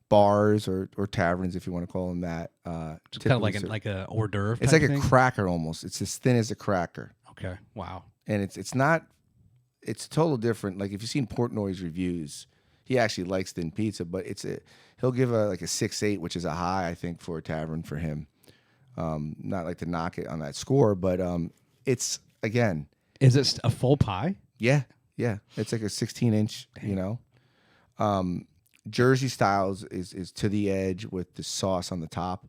bars or taverns, if you want to call them that. It's kind of like a hors d'oeuvre. It's like a cracker almost. It's as thin as a cracker. Okay. Wow. And it's not. It's total different. Like if you've seen Portnoy's reviews, he actually likes thin pizza, but he'll give a 6.8, which is a high, I think, for a tavern for him. Not like to knock it on that score, but it's, again. Is it a full pie? Yeah. It's like a 16-inch, you know. Jersey styles is to the edge with the sauce on the top.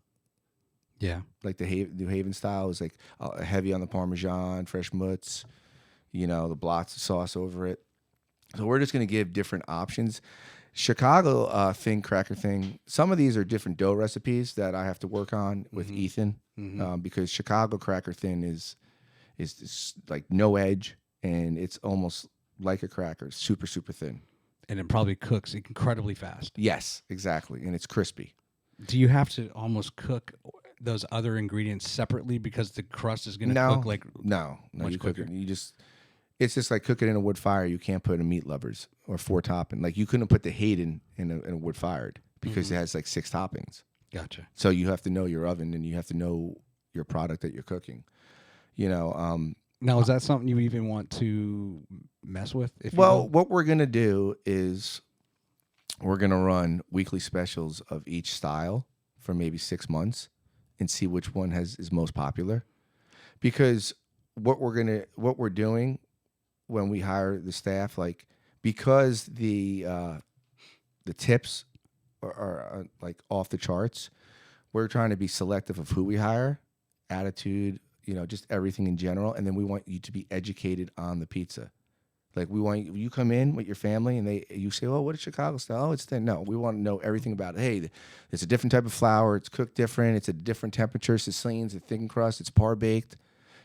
Yeah. Like the New Haven style is like heavy on the Parmesan, fresh mutts, you know, the blots of sauce over it. So we're just going to give different options. Chicago thin cracker thing. Some of these are different dough recipes that I have to work on with Ethan, because Chicago cracker thin is like no edge, and it's almost like a cracker, super thin. And it probably cooks incredibly fast. Yes, exactly, and it's crispy. Do you have to almost cook those other ingredients separately because the crust is going to cook like no, much you quicker? Cook it. It's just like cooking in a wood fire. You can't put a meat lovers or 4 topping. Like you couldn't put the Hayden in a wood fired because it has like 6 toppings. Gotcha. So you have to know your oven and you have to know your product that you're cooking. You know. Now, is that something you even want to mess with? What we're gonna do is we're gonna run weekly specials of each style for maybe 6 months and see which one is most popular. Because what we're doing when we hire the staff, like, because the tips are like off the charts, we're trying to be selective of who we hire, attitude, you know, just everything in general, and then we want you to be educated on the pizza. Like we want you come in with your family and you say, oh, what is Chicago style? Oh, it's thin. No, we want to know everything about it. Hey, it's a different type of flour. It's cooked different. It's a different temperature. Sicilian's a thin crust. It's par baked.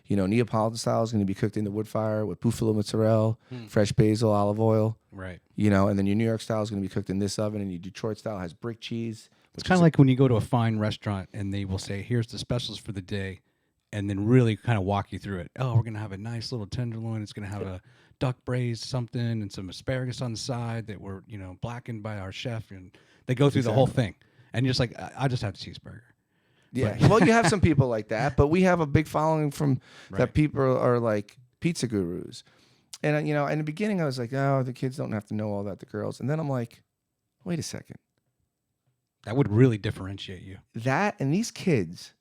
You know, Neapolitan style is going to be cooked in the wood fire with buffalo mozzarella, fresh basil, olive oil. Right. You know, and then your New York style is going to be cooked in this oven, and your Detroit style has brick cheese. It's kind of like when you go to a fine restaurant and they will say, here's the specials for the day, and then really kind of walk you through it. Oh, we're going to have a nice little tenderloin. It's going to have a duck braised something and some asparagus on the side that were, you know, blackened by our chef. And they go through the whole thing. And you're just like, I just have a cheeseburger. Yeah, well, you have some people like that, but we have a big following from that people are like pizza gurus. And, you know, in the beginning, I was like, oh, the kids don't have to know all that, the girls. And then I'm like, wait a second. That would really differentiate you. That and these kids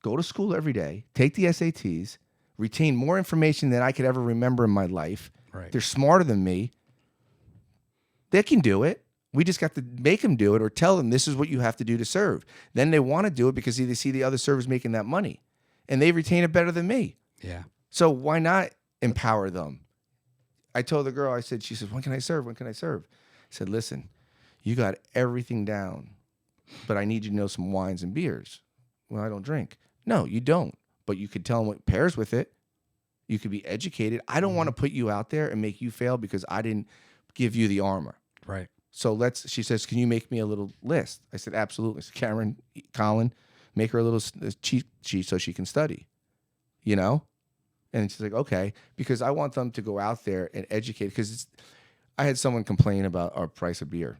go to school every day, take the SATs, retain more information than I could ever remember in my life. Right. They're smarter than me. They can do it. We just got to make them do it or tell them this is what you have to do to serve. Then they want to do it because they see the other servers making that money. And they retain it better than me. Yeah. So why not empower them? I told the girl, she said, when can I serve? When can I serve? I said, listen, you got everything down, but I need you to know some wines and beers. Well, I don't drink. No, you don't. But you could tell them what pairs with it. You could be educated. I don't want to put you out there and make you fail because I didn't give you the armor. Right. So she says, can you make me a little list? I said, absolutely. So Cameron, Colin, make her a little cheat sheet so she can study, you know? And she's like, okay, because I want them to go out there and educate. Because I had someone complain about our price of beer.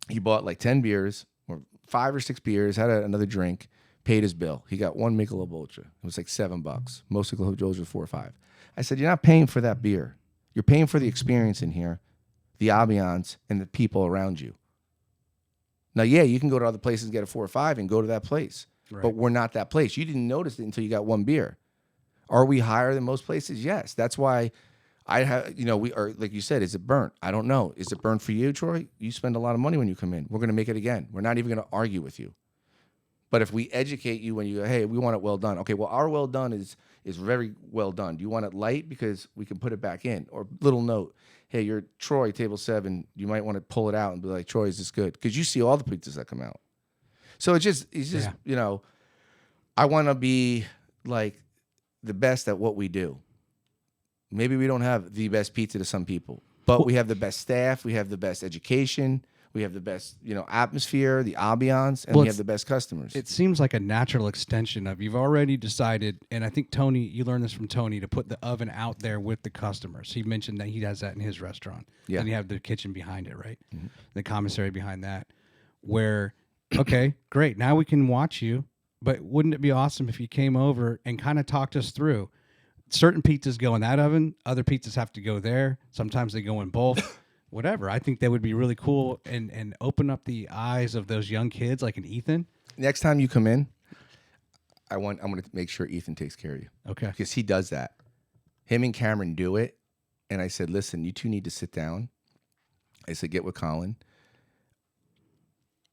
He bought like 10 beers or 5 or 6 beers, had another drink, paid his bill. He got one Michelob Ultra. It was like $7. Most Michelob Ultras are 4 or 5. I said, you're not paying for that beer. You're paying for the experience in here, the ambiance, and the people around you. Now, yeah, you can go to other places and get a 4 or 5 and go to that place. Right. But we're not that place. You didn't notice it until you got one beer. Are we higher than most places? Yes. That's why I have, we are, like you said, is it burnt? I don't know. Is it burnt for you, Troy? You spend a lot of money when you come in. We're going to make it again. We're not even going to argue with you. But if we educate you when you go, hey, we want it well done. Okay, well, our well done is very well done. Do you want it light? Because we can put it back in. Or little note, hey, you're Troy, table 7. You might want to pull it out and be like, Troy, is this good? Because you see all the pizzas that come out. So it's just I want to be like the best at what we do. Maybe we don't have the best pizza to some people, but we have the best staff. We have the best education. We have the best, atmosphere, the ambiance, and we have the best customers. It seems like a natural extension of you've already decided, and I think Tony, you learned this from Tony, to put the oven out there with the customers. He mentioned that he does that in his restaurant. Yeah. And you have the kitchen behind it, right? Mm-hmm. The commissary behind that, where, okay, great, now we can watch you, but wouldn't it be awesome if you came over and kind of talked us through? Certain pizzas go in that oven, other pizzas have to go there. Sometimes they go in both. Whatever. I think that would be really cool and open up the eyes of those young kids like an Ethan. Next time you come in, I'm going to make sure Ethan takes care of you. Okay. Because he does that. Him and Cameron do it. And I said, listen, you two need to sit down. I said, get with Colin.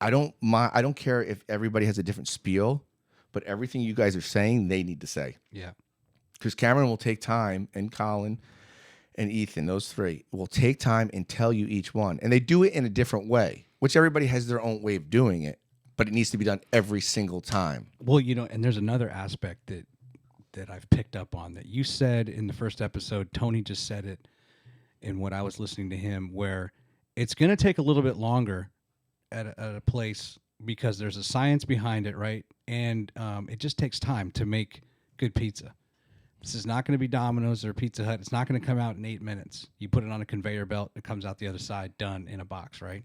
I don't care if everybody has a different spiel, but everything you guys are saying, they need to say. Yeah. Because Cameron will take time, and Colin and Ethan, those 3, will take time and tell you each one. And they do it in a different way, which everybody has their own way of doing it, but it needs to be done every single time. Well, and there's another aspect that I've picked up on that you said in the first episode. Tony just said it in what I was listening to him, where it's going to take a little bit longer at a place because there's a science behind it, right? And it just takes time to make good pizza. This is not going to be Domino's or Pizza Hut. It's not going to come out in 8 minutes. You put it on a conveyor belt, it comes out the other side, done in a box, right?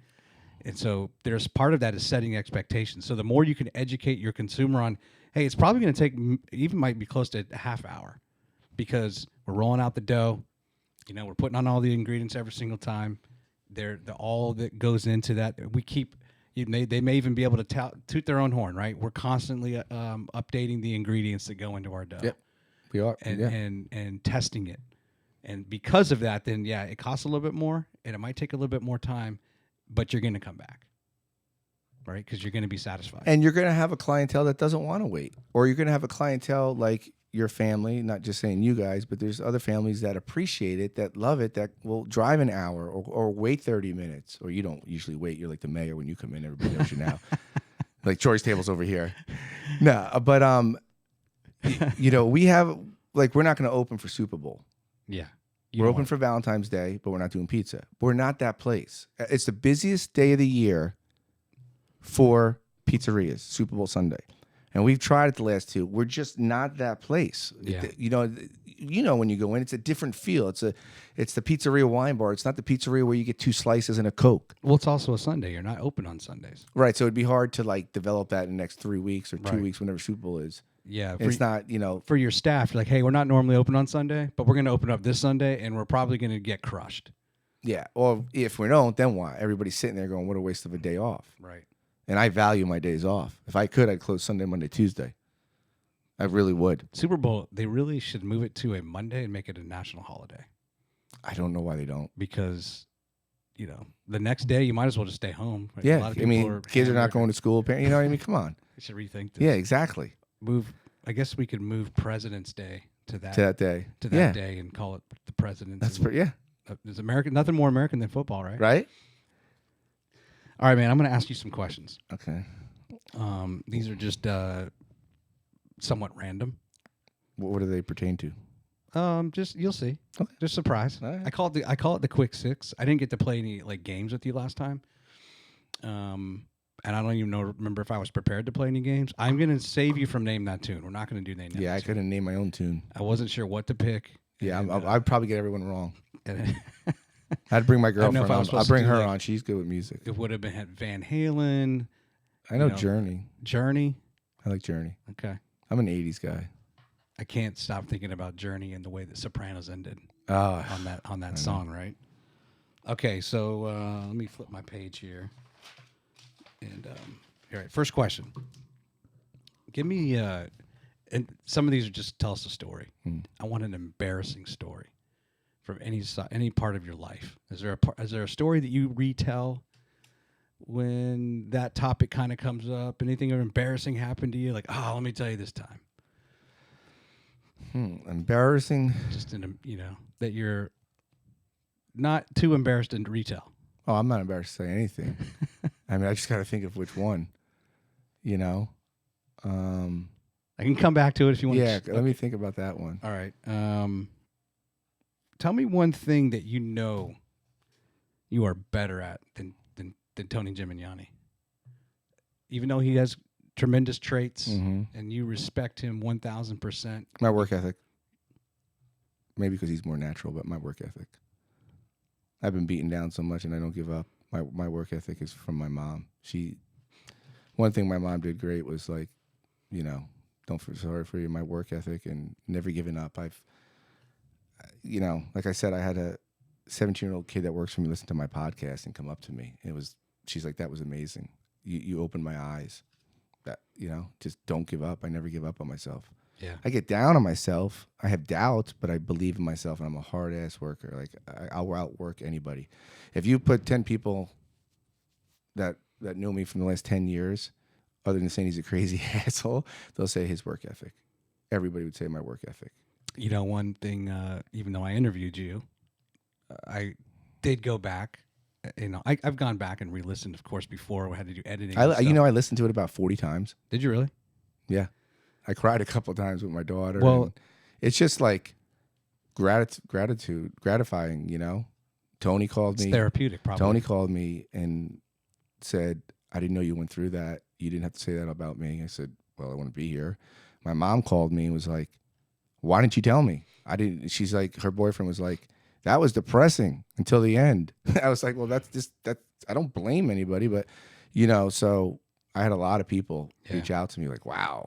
And so there's part of that is setting expectations. So the more you can educate your consumer on, hey, it's probably going to take, even might be close to a half hour, because we're rolling out the dough. We're putting on all the ingredients every single time. All that goes into that. We keep, they may even be able to toot their own horn, right? We're constantly updating the ingredients that go into our dough. Yep. We are, and testing it, and because of that, then it costs a little bit more, and it might take a little bit more time, but you're going to come back, right? Because you're going to be satisfied, and you're going to have a clientele that doesn't want to wait, or you're going to have a clientele like your family. Not just saying you guys, but there's other families that appreciate it, that love it, that will drive an hour or wait 30 minutes, or you don't usually wait. You're like the mayor when you come in. Everybody knows you now. Like Troy's table's over here. No, but we have, we're not going to open for Super Bowl. Yeah. We're open for Valentine's Day, but we're not doing pizza. We're not that place. It's the busiest day of the year for pizzerias, Super Bowl Sunday. And we've tried it the last 2. We're just not that place. Yeah. When you go in, it's a different feel. It's the pizzeria wine bar. It's not the pizzeria where you get 2 slices and a Coke. Well, it's also a Sunday. You're not open on Sundays. Right. So it'd be hard to develop that in the next 3 weeks or 2 weeks, whenever Super Bowl is. Yeah, it's not, for your staff, you're like, hey, we're not normally open on Sunday, but we're going to open up this Sunday, and we're probably going to get crushed. Yeah, or if we don't, then why? Everybody's sitting there going, what a waste of a day off. Right. And I value my days off. If I could, I'd close Sunday, Monday, Tuesday. I really would. Super Bowl, they really should move it to a Monday and make it a national holiday. I don't know why they don't. Because, the next day, you might as well just stay home. Right? Yeah, kids are not going to school. You know what I mean? Come on. We should rethink this. Yeah, exactly. I guess we could move President's Day to that day. Day and call it the President's. That's There's nothing more American than football, right? Right. All right, man. I'm going to ask you some questions. Okay. These are just somewhat random. What do they pertain to? Just you'll see. Okay. Just surprise. Right. I call it the quick 6. I didn't get to play any games with you last time. And I don't even remember if I was prepared to play any games. I'm going to save you from Name That Tune. We're not going to do Name That Tune. Yeah, I couldn't name my own tune. I wasn't sure what to pick. Yeah, I'd probably get everyone wrong. I'd bring my girlfriend on. I'll bring her on. She's good with music. It would have been Van Halen. I know Journey. Journey. I like Journey. Okay. I'm an 80s guy. I can't stop thinking about Journey and the way that Sopranos ended Oh, on that song, right? Okay, so let me flip my page here. And all right, first question. Give me and some of these are just tell us a story. I want an embarrassing story from any part of your life. Is there a story that you retell when that topic kind of comes up? Anything embarrassing happened to you? Like, oh, let me tell you this time. Embarrassing. Just that you're not too embarrassed to retell. Oh, I'm not embarrassed to say anything. I mean, I just got to think of which one. You know. I can come back to it if you want. Yeah, let me think about that one. All right. Tell me one thing that you know you are better at than Tony Gemignani. Even though he has tremendous traits and you respect him 1,000%. My work ethic. Maybe because he's more natural, but my work ethic. I've been beaten down so much and I don't give up. My work ethic is from my mom. One thing my mom did great was like, don't feel sorry for you. My work ethic and never giving up. Like I said, I had a 17-year-old kid that works for me listen to my podcast and come up to me. She's like, that was amazing. You opened my eyes. That, just don't give up. I never give up on myself. Yeah. I get down on myself. I have doubts, but I believe in myself and I'm a hard ass worker. Like I'll outwork anybody. If you put 10 people that know me from the last 10 years, other than saying he's a crazy asshole, they'll say his work ethic. Everybody would say my work ethic. One thing, even though I interviewed you, I did go back. I've gone back and re-listened, of course, before I had to do editing. I listened to it about 40 times. Did you really? Yeah. I cried a couple of times with my daughter. Well, it's just like gratifying, Tony called me. It's therapeutic, probably. Tony called me and said, I didn't know you went through that. You didn't have to say that about me. I said, well, I want to be here. My mom called me and was like, why didn't you tell me? I didn't. She's like, her boyfriend was like, that was depressing until the end. I was like, well, that's I don't blame anybody, but so I had a lot of people reach out to me like, wow.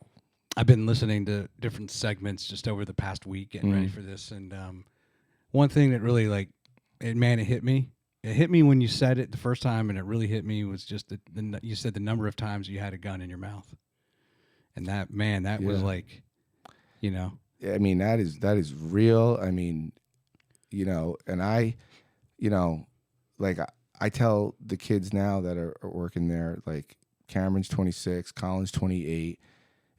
I've been listening to different segments just over the past week getting ready for this. And one thing that really it hit me. It hit me when you said it the first time, and it really hit me was just you said the number of times you had a gun in your mouth. And that was like, I mean, that is real. I mean, and I tell the kids now that are working there, like Cameron's 26, Colin's 28.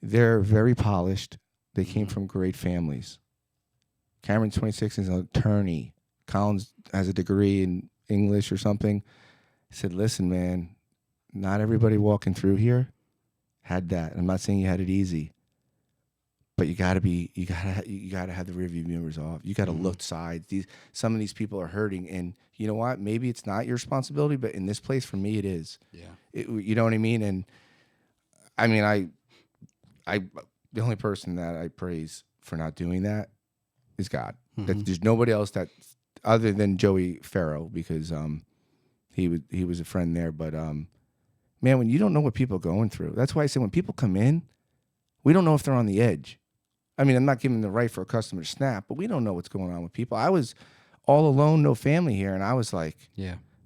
They're very polished. They came from great families. Cameron's 26 is an attorney. Collins has a degree in English or something. I said, listen, man, not everybody walking through here had that. I'm not saying you had it easy, but you gotta have the rearview mirrors off. You gotta look sides. Some of these people are hurting, and you know what? Maybe it's not your responsibility, but in this place, for me, it is. Yeah. You know what I mean? And I mean, I the only person that I praise for not doing that is God. There's nobody else that, other than Joey Farrow, because he was a friend there. But man, when you don't know what people are going through, that's why I say when people come in, we don't know if they're on the edge. I mean, I'm not giving the right for a customer to snap, but we don't know what's going on with people. I was all alone, no family here, and I was like,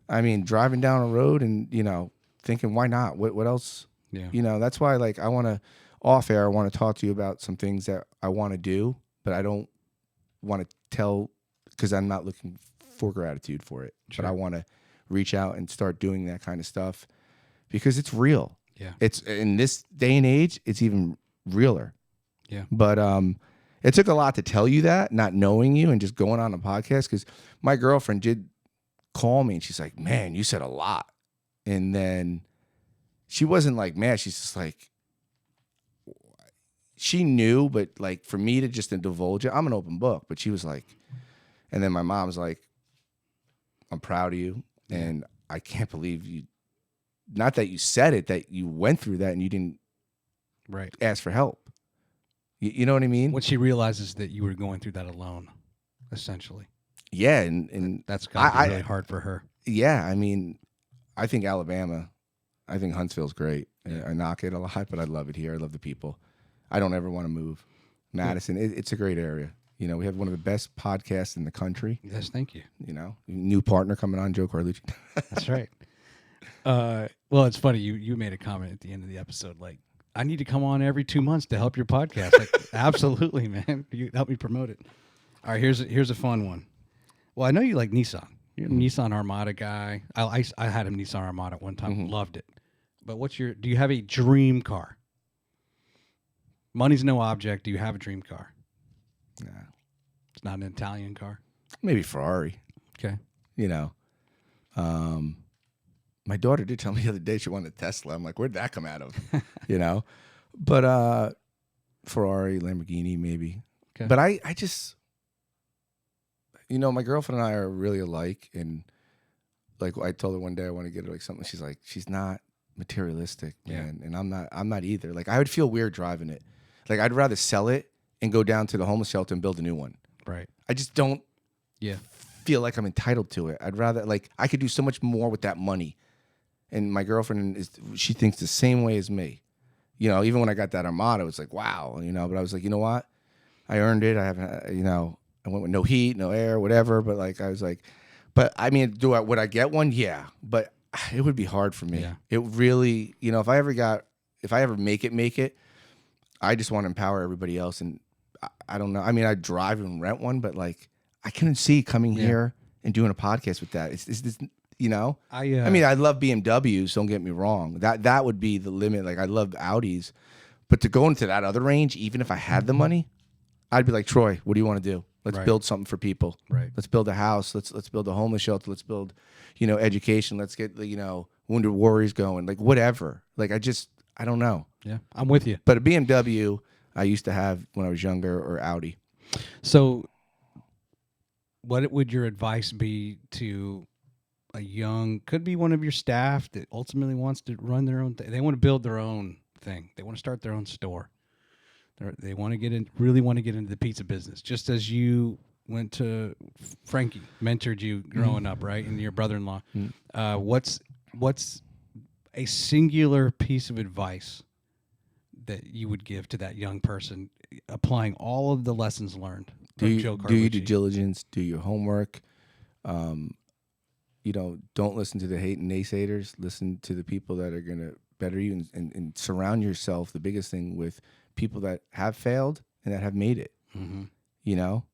I mean, driving down a road and thinking, why not? What else? Yeah. That's why I want to. Off air, I want to talk to you about some things that I want to do, but I don't want to tell because I'm not looking for gratitude for it. Sure. But I want to reach out and start doing that kind of stuff because it's real. Yeah. It's in this day and age, it's even realer. Yeah. But it took a lot to tell you that, not knowing you and just going on a podcast, because my girlfriend did call me and she's like, man, you said a lot. And then she wasn't like mad. She's just like, she knew, but for me to just divulge it, I'm an open book. But she was like, and then my mom's like, I'm proud of you. And I can't believe you, not that you said it, that you went through that and you didn't ask for help. You know what I mean? When she realizes that you were going through that alone, essentially. Yeah. And that's got to be really hard for her. Yeah. I mean, I think Huntsville's great. I knock it a lot, but I love it here. I love the people. I don't ever want to move. Madison, it's a great area. You know, we have one of the best podcasts in the country. Yes, thank you. You know, new partner coming on, Joe Carlucci. That's right. Well, it's funny. You made a comment at the end of the episode, like, I need to come on every 2 months to help your podcast. Like, absolutely, man. You help me promote it. All right, here's a fun one. Well, I know you like Nissan. You're a Nissan Armada guy. I had a Nissan Armada at one time. Loved it. But do you have a dream car? Money's no object. Do you have a dream car? Nah. It's not an Italian car? Maybe Ferrari. Okay. You know, my daughter did tell me the other day she wanted a Tesla. I'm like, where'd that come out of? You know, but Ferrari, Lamborghini, maybe. Okay. But I just, you know, my girlfriend and I are really alike, and like I told her one day I want to get her like something. She's like, she's not materialistic, man, and I'm not either. Like I would feel weird driving it. Like I'd rather sell it and go down to the homeless shelter and build a new one. Right. I just don't Yeah. feel like I'm entitled to it. I'd rather, like, I could do so much more with that money. And my girlfriend she thinks the same way as me. You know, even when I got that Armada, it's like, wow, you know, but I was like, you know what? I earned it. I haven't, you know, I went with no heat, no air, whatever. But like, I was like, but I mean, would I get one? Yeah. But it would be hard for me. Yeah. It really, you know, if I ever make it, I just want to empower everybody else. And I don't know. I mean, I'd drive and rent one, but like, I couldn't see coming here and doing a podcast with that. It's this, you know. I mean, I love BMWs. Don't get me wrong. That would be the limit. Like, I love Audis, but to go into that other range, even if I had the money, I'd be like, Troy, what do you want to do? Let's build something for people. Right. Let's build a house. Let's build a homeless shelter. Let's build, you know, education. Let's get, you know, Wounded Warriors going. Like, whatever. Like, I don't know. Yeah, I'm with you. But a BMW I used to have when I was younger, or Audi. So what would your advice be to a young, could be one of your staff that ultimately wants to run their own thing? They want to build their own thing. They want to start their own store. They want to really want to get into the pizza business, just as you went to Frankie, mentored you growing up, right? And your brother-in-law. What's a singular piece of advice that you would give to that young person, applying all of the lessons learned from Joe Carlucci? Do your due diligence, do your homework. You know, don't listen to the hate and naysayers. Listen to the people that are going to better you, and surround yourself, the biggest thing, with people that have failed and that have made it. Mm-hmm. You know?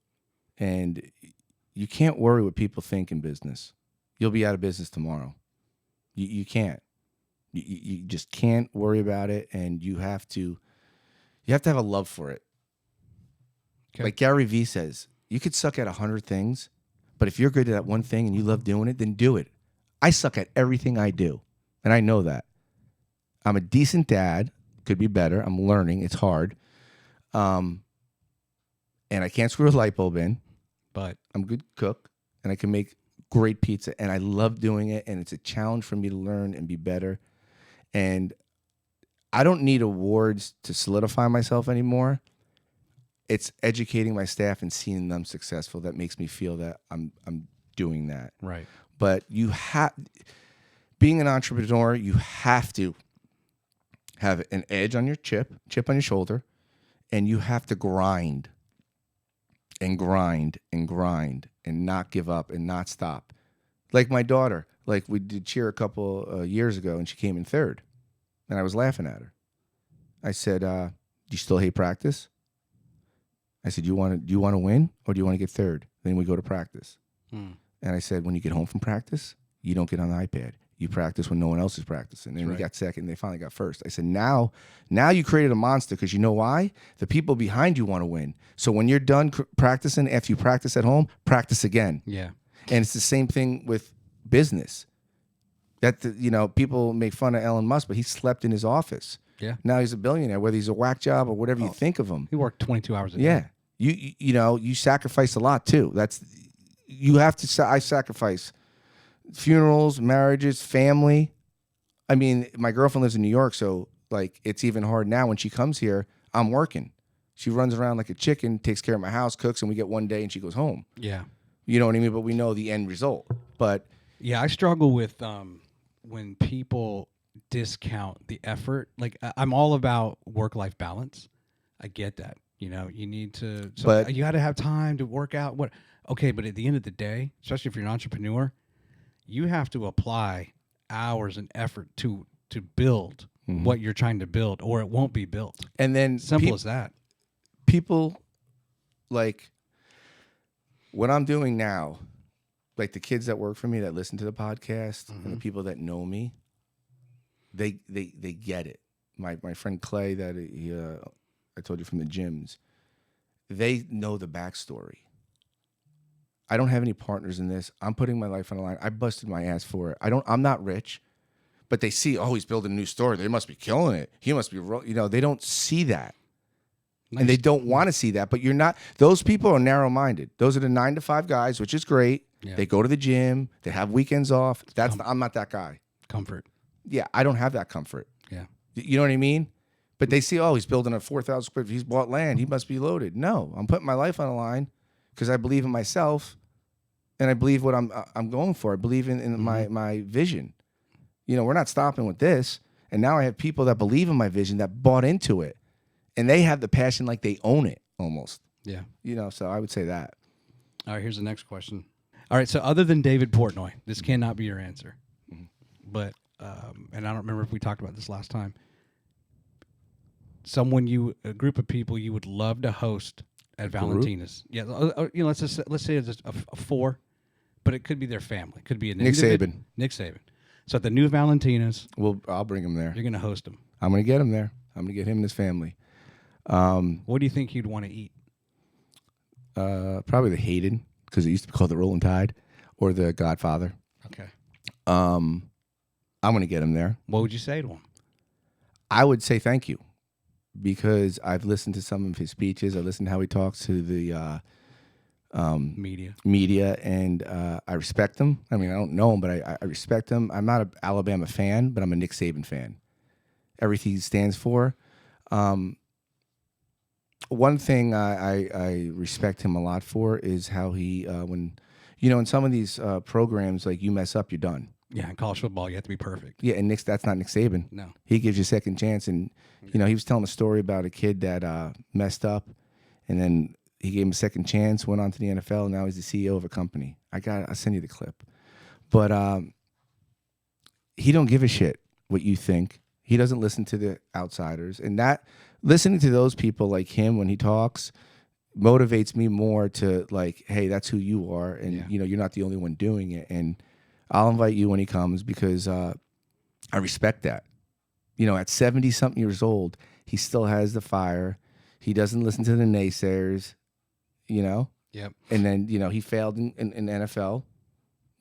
And you can't worry what people think in business. You'll be out of business tomorrow. You can't. You just can't worry about it, and you have to have a love for it. Okay. Like Gary Vee says, you could suck at 100 things, but if you're good at that one thing and you love doing it, then do it. I suck at everything I do, and I know that. I'm a decent dad. Could be better. I'm learning. It's hard. And I can't screw a light bulb in, but I'm a good cook, and I can make great pizza, and I love doing it, and it's a challenge for me to learn and be better. And I don't need awards to solidify myself anymore. It's educating my staff and seeing them successful that makes me feel that I'm doing that. Right. But being an entrepreneur, you have to have an edge on your chip on your shoulder, and you have to grind and grind and grind and not give up and not stop. Like my daughter, like we did cheer a couple years ago, and she came in third, and I was laughing at her. I said, "Do you still hate practice?" I said, "Do you want to win, or do you want to get third?" Then we go to practice. And I said, "When you get home from practice, you don't get on the iPad. You practice when no one else is practicing." And we got second, and they finally got first. I said, now you created a monster, because you know why? The people behind you want to win. So when you're done practicing, after you practice at home, practice again. Yeah. And it's the same thing with business. People make fun of Elon Musk, but he slept in his office. Yeah. Now he's a billionaire, whether he's a whack job or whatever you think of him. He worked 22 hours a day. Yeah. You sacrifice a lot too. I sacrifice funerals, marriages, family. I mean, my girlfriend lives in New York, so like it's even hard now. When she comes here, I'm working. She runs around like a chicken, takes care of my house, cooks, and we get one day and she goes home. Yeah. You know what I mean? But we know the end result. But yeah, I struggle with when people discount the effort. Like I'm all about work-life balance. I get that. You know, you need to, so But- you got to have time to work out. What? Okay, but at the end of the day, especially if you're an entrepreneur, you have to apply hours and effort to build what you're trying to build, or it won't be built. And then Simple as that. people, like what I'm doing now, like the kids that work for me that listen to the podcast and the people that know me, they get it. My friend Clay that I told you from the gyms, they know the backstory. I don't have any partners in this. I'm putting my life on the line. I busted my ass for it. I'm not rich, but they see, oh, he's building a new store. They must be killing it. He must be, they don't see that. Nice. And they don't want to see that, but you're not. Those people are narrow-minded. Those are the 9-to-5 guys, which is great. Yeah. They go to the gym. They have weekends off. I'm not that guy. Comfort. Yeah, I don't have that comfort. Yeah. You know what I mean? But they see, oh, he's building a 4,000 square feet. He's bought land. He must be loaded. No, I'm putting my life on the line because I believe in myself, and I believe what I'm going for. I believe in my vision. You know, we're not stopping with this. And now I have people that believe in my vision that bought into it, and they have the passion like they own it almost. Yeah. You know, so I would say that. All right, here's the next question. All right, so other than David Portnoy, this cannot be your answer. But, and I don't remember if we talked about this last time. A group of people you would love to host at Valentina's. Yeah, let's say it's a 4, but it could be their family. It could be Nick Saban. Nick Saban. So at the new Valentina's, I'll bring him there. you're going to host him. I'm going to get him there. I'm going to get him and his family. What do you think you'd want to eat? Probably the Hayden, because it used to be called the Rolling Tide, or the Godfather. Okay. I'm going to get him there. What would you say to him? I would say thank you, because I've listened to some of his speeches. I listened to how he talks to the media, and I respect him. I mean, I don't know him, but I respect him. I'm not an Alabama fan, but I'm a Nick Saban fan. Everything he stands for. One thing I respect him a lot for is how he, when, in some of these programs, like you mess up, you're done. Yeah, in college football, you have to be perfect. Yeah, and that's not Nick Saban. No. He gives you a second chance. And, he was telling a story about a kid that messed up, and then he gave him a second chance, went on to the NFL, and now he's the CEO of a company. I'll send you the clip. But he don't give a shit what you think. He doesn't listen to the outsiders. And listening to those people like him when he talks motivates me more to, like, hey, that's who you are. And, you're not the only one doing it. And I'll invite you when he comes, because I respect that. At 70-something years old, he still has the fire. He doesn't listen to the naysayers, Yep. And then, he failed in NFL,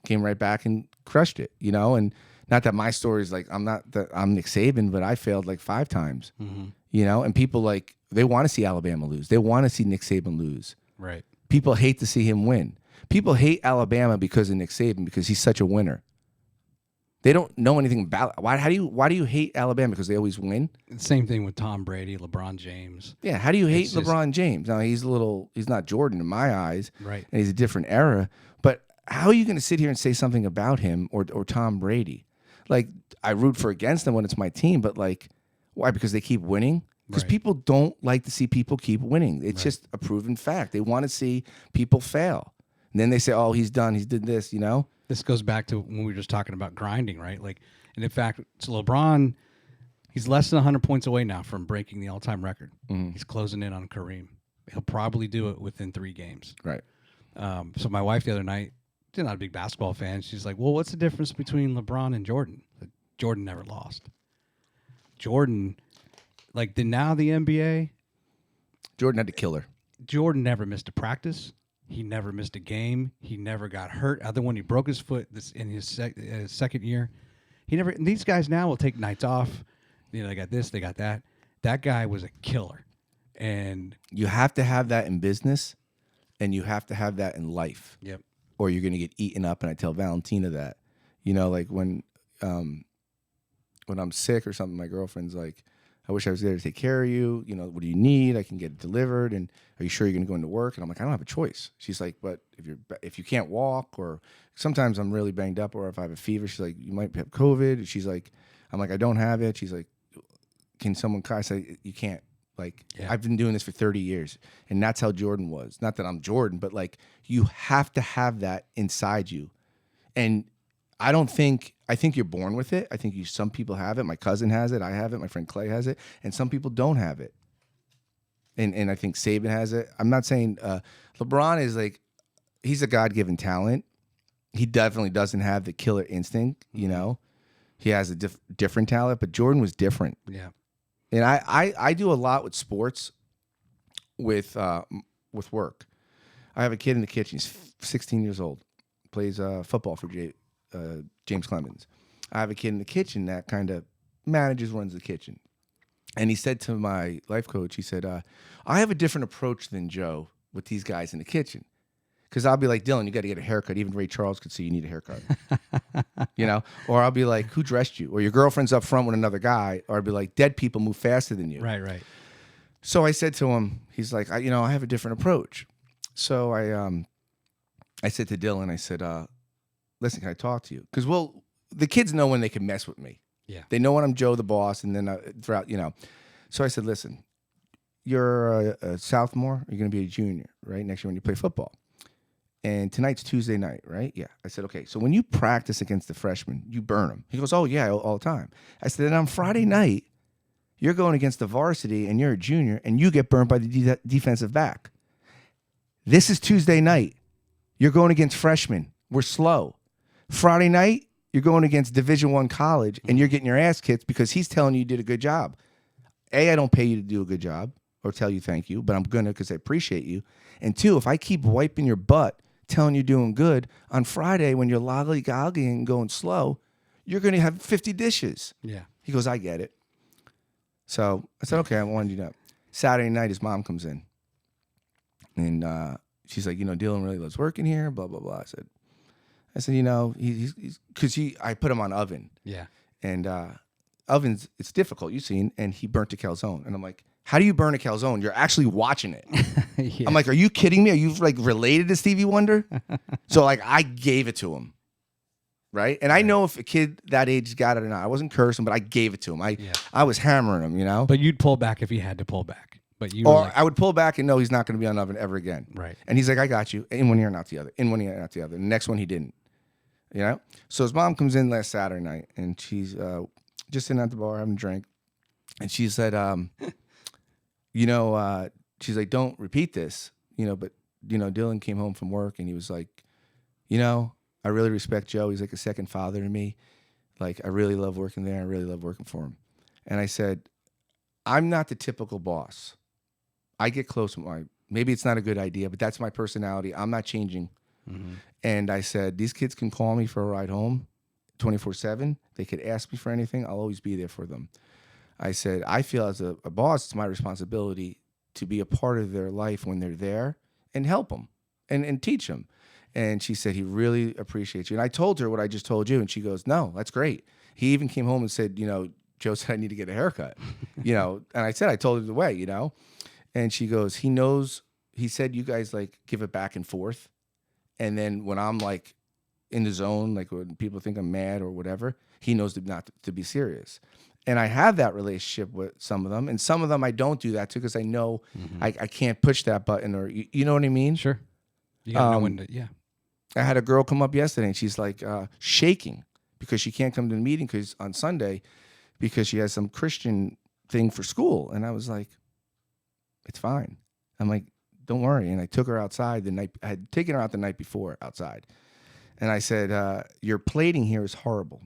came right back and crushed it, and not that my story is like, I'm Nick Saban, but I failed like 5 times, and people they want to see Alabama lose. They want to see Nick Saban lose. Right. People hate to see him win. People hate Alabama because of Nick Saban, because he's such a winner. They don't know anything about it. Why do you hate Alabama? Because they always win? Same thing with Tom Brady, LeBron James. Yeah, how do you hate LeBron James? Now, he's not Jordan in my eyes. Right. And he's a different era. But how are you going to sit here and say something about him or Tom Brady? Like, I root for against them when it's my team, but why? Because they keep winning? Because people don't like to see people keep winning. It's just a proven fact. They want to see people fail. And then they say, oh, he's done. He did this, This goes back to when we were just talking about grinding, right? And in fact, so LeBron, he's less than 100 points away now from breaking the all-time record. He's closing in on Kareem. He'll probably do it within 3 games. Right. So my wife the other night, she's not a big basketball fan. She's like, well, what's the difference between LeBron and Jordan? Jordan never lost. Jordan, now the NBA, Jordan had to kill her. Jordan never missed a practice. He never missed a game. He never got hurt. Other when he broke his foot in his second year, he never. And these guys now will take nights off. They got this, they got that. That guy was a killer, and you have to have that in business, and you have to have that in life. Yep. Or you're gonna get eaten up. And I tell Valentina that, when I'm sick or something, my girlfriend's like, I wish I was there to take care of you. What do you need? I can get it delivered. And are you sure you're going to go into work? And I'm like, I don't have a choice. She's like, but if you can't walk, or sometimes I'm really banged up, or if I have a fever, she's like, you might have COVID. And she's like, I'm like, I don't have it. She's like, can someone? I say, you can't. Like, I've been doing this for 30 years, and that's how Jordan was. Not that I'm Jordan, but like, you have to have that inside you. And I think you're born with it. I think some people have it. My cousin has it. I have it. My friend Clay has it. And some people don't have it. And I think Saban has it. I'm not saying LeBron is like, he's a God-given talent. He definitely doesn't have the killer instinct, you know. He has a different talent, but Jordan was different. Yeah. And I do a lot with sports, with work. I have a kid in the kitchen. He's 16 years old. Plays football for James Clemens. I have a kid in the kitchen that kind of runs the kitchen. And he said to my life coach, he said, I have a different approach than Joe with these guys in the kitchen. Because I'll be like, Dylan, you got to get a haircut. Even Ray Charles could see you need a haircut. You know? Or I'll be like, who dressed you? Or your girlfriend's up front with another guy. Or I'll be like, dead people move faster than you. Right. So I said to him, he's like, I have a different approach. So I said to Dylan, I said, listen, can I talk to you? Because, the kids know when they can mess with me. Yeah. They know when I'm Joe the boss, and then throughout, So I said, listen, you're a sophomore, you're going to be a junior, right, next year when you play football. And tonight's Tuesday night, right? Yeah. I said, okay, so when you practice against the freshmen, you burn them. He goes, oh, yeah, all the time. I said, and on Friday night, you're going against the varsity, and you're a junior, and you get burned by the defensive back. This is Tuesday night. You're going against freshmen. We're slow. Friday night, you're going against Division I college, and you're getting your ass kicked because he's telling you did a good job. I don't pay you to do a good job or tell you thank you, but I'm going to because I appreciate you. And two, if I keep wiping your butt, telling you doing good, on Friday when you're lollygagging and going slow, you're going to have 50 dishes. Yeah. He goes, I get it. So I said, okay, I wanted you to know. Saturday night, his mom comes in. And she's like, Dylan really loves working here, blah, blah, blah. I said, he's because I put him on oven. Yeah. And ovens, it's difficult, you've seen, and he burnt a calzone. And I'm like, how do you burn a calzone? You're actually watching it. Yeah. I'm like, are you kidding me? Are you like related to Stevie Wonder? So like I gave it to him. Right? And I know if a kid that age got it or not. I wasn't cursing, but I gave it to him. I was hammering him, But you'd pull back if you had to pull back. But you I would pull back and know he's not going to be on oven ever again. Right. And he's like, I got you. In one ear and out the other. In one ear and out the other. The next one he didn't. So his mom comes in last Saturday night, and she's just sitting at the bar having a drink. And she said, she's like, don't repeat this, but, Dylan came home from work, and he was like, I really respect Joe. He's like a second father to me. Like, I really love working there. I really love working for him. And I said, I'm not the typical boss. I get close with maybe it's not a good idea, but that's my personality. I'm not changing. Mm-hmm. And I said, these kids can call me for a ride home 24/7. They could ask me for anything. I'll always be there for them. I said, I feel as a boss, it's my responsibility to be a part of their life when they're there and help them and teach them. And she said, he really appreciates you. And I told her what I just told you. And she goes, no, that's great. He even came home and said, Joe said I need to get a haircut, and I said, I told her the way, and she goes, he knows, he said, you guys like give it back and forth. And then when I'm like in the zone, like when people think I'm mad or whatever, he knows not to be serious. And I have that relationship with some of them, and some of them I don't do that to because I know I can't push that button, or you know what I mean? Sure. You gotta know when to, yeah. I had a girl come up yesterday, and she's like shaking because she can't come to the meeting on Sunday because she has some Christian thing for school. And I was like, it's fine. I'm like, don't worry. And I took her outside the night. I had taken her out the night before outside. And I said, your plating here is horrible.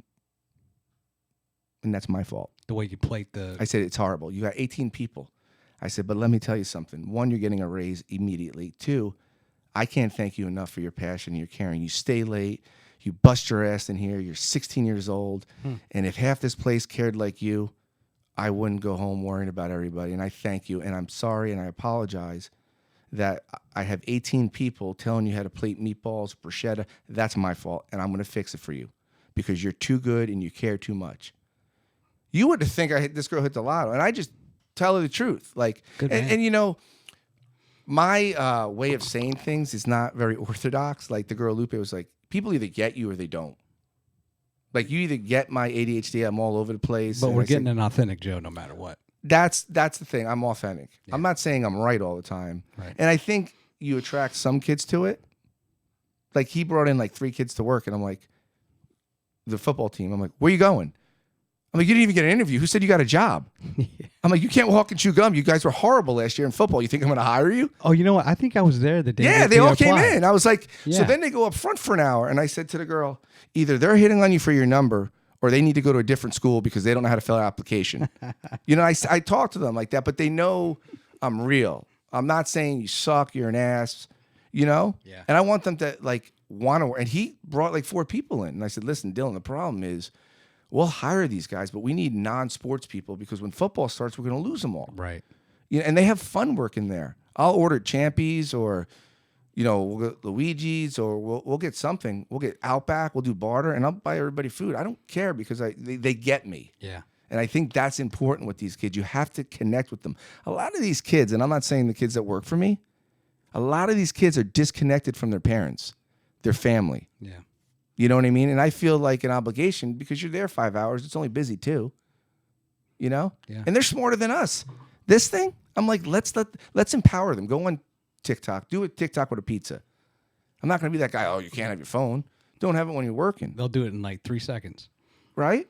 And that's my fault. The way you plate I said, it's horrible. You got 18 people. I said, but let me tell you something. One, you're getting a raise immediately. Two, I can't thank you enough for your passion and your caring. You stay late. You bust your ass in here. You're 16 years old. And if half this place cared like you, I wouldn't go home worrying about everybody. And I thank you. And I'm sorry and I apologize that I have 18 people telling you how to plate meatballs, bruschetta. That's my fault. And I'm going to fix it for you because you're too good and you care too much. You would think this girl hit the lotto. And I just tell her the truth. Like, and my way of saying things is not very orthodox. Like the girl Lupe was like, people either get you or they don't. Like you either get my ADHD, I'm all over the place. But we're getting an authentic Joe no matter what. That's the thing. I'm authentic. Yeah. I'm not saying I'm right all the time. Right. And I think you attract some kids to it. Like he brought in like 3 kids to work, and I'm like, the football team. I'm like, where you going? I'm like, you didn't even get an interview. Who said you got a job? I'm like, you can't walk and chew gum. You guys were horrible last year in football. You think I'm going to hire you? Oh, you know what? I think I was there the day. Yeah, they all came in. I was like, Yeah. So then they go up front for an hour, and I said to the girl, either they're hitting on you for your number, or they need to go to a different school because they don't know how to fill out an application. I talk to them like that, but they know I'm real. I'm not saying you suck, you're an ass, Yeah. And I want them to like want to. And he brought like 4 people in, and I said, listen, Dylan, the problem is we'll hire these guys, but we need non-sports people because when football starts, we're going to lose them all. Right. And they have fun working there. I'll order Champies or. We'll get Luigi's or we'll get something. We'll get Outback. We'll do barter, and I'll buy everybody food. I don't care because they get me. Yeah. And I think that's important with these kids. You have to connect with them. A lot of these kids, and I'm not saying the kids that work for me, a lot of these kids are disconnected from their parents, their family. Yeah. You know what I mean? And I feel like an obligation because you're there 5 hours. It's only busy too. Yeah. And they're smarter than us. This thing, I'm like, let's empower them. Go on TikTok. Do a TikTok with a pizza. I'm not going to be that guy, oh, you can't have your phone. Don't have it when you're working. They'll do it in like 3 seconds. Right?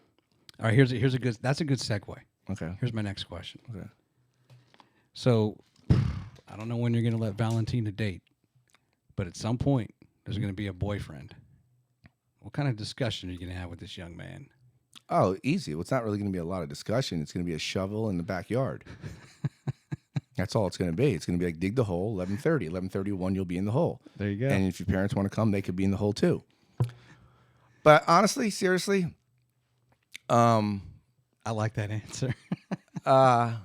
All right, that's a good segue. Okay. Here's my next question. Okay. So, I don't know when you're going to let Valentina date, but at some point, there's going to be a boyfriend. What kind of discussion are you going to have with this young man? Oh, easy. Well, it's not really going to be a lot of discussion. It's going to be a shovel in the backyard. That's all it's going to be. It's going to be like dig the hole, 11:30. 11:31, you'll be in the hole. There you go. And if your parents want to come, they could be in the hole too. But honestly, seriously, I like that answer. I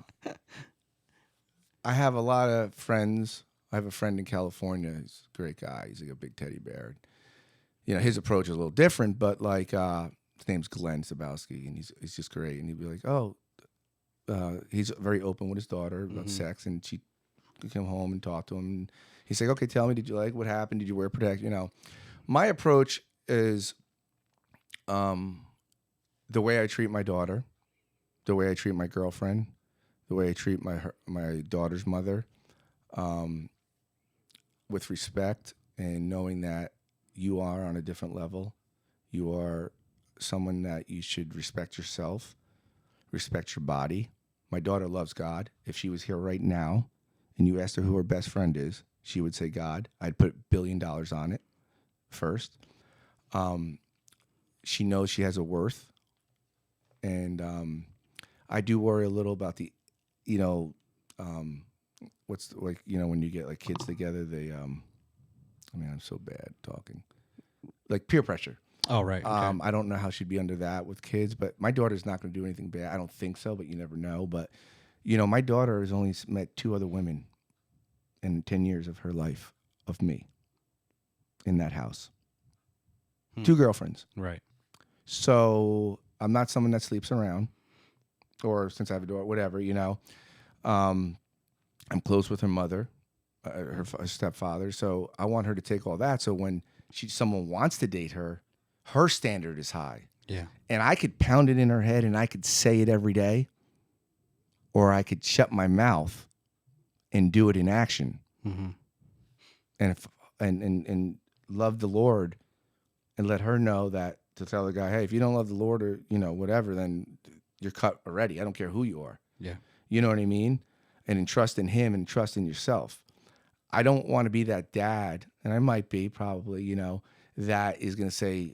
have a lot of friends. I have a friend in California. He's a great guy. He's like a big teddy bear. His approach is a little different, but like his name's Glenn Sabowski, and he's just great. And he'd be like, oh, he's very open with his daughter about sex, and she could come home and talk to him. And he's like, okay, tell me, did you like what happened? Did you wear protection? My approach is the way I treat my daughter, the way I treat my girlfriend, the way I treat my daughter's mother, with respect and knowing that you are on a different level. You are someone that you should respect yourself, respect your body. My daughter loves God. If she was here right now and you asked her who her best friend is, she would say God. I'd put $1 billion on it first. She knows she has a worth. And I do worry a little about the, what's like, when you get like kids together, they, I'm so bad talking. Like peer pressure. Oh, right. Okay. I don't know how she'd be under that with kids, but my daughter's not going to do anything bad. I don't think so, but you never know. But, my daughter has only met 2 other women in 10 years of her life, of me, in that house. 2 girlfriends. Right. So I'm not someone that sleeps around, or since I have a daughter, whatever, I'm close with her mother, her stepfather. So I want her to take all that. So when someone wants to date her, her standard is high. Yeah. And I could pound it in her head and I could say it every day, or I could shut my mouth and do it in action. Mm-hmm. And love the Lord and let her know that, to tell the guy, hey, if you don't love the Lord or, whatever, then you're cut already. I don't care who you are. Yeah. You know what I mean? And trust in him and trust in yourself. I don't want to be that dad, and I might be probably, that is going to say,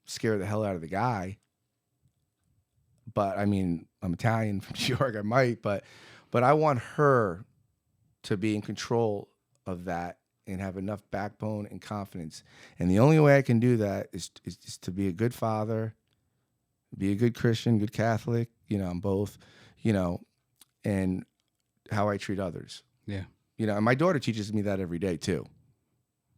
scare the hell out of the guy. But I mean, I'm Italian from New York. I might, but I want her to be in control of that and have enough backbone and confidence. And the only way I can do that is to be a good father, be a good Christian, good Catholic. I'm both, and how I treat others. Yeah. And my daughter teaches me that every day too.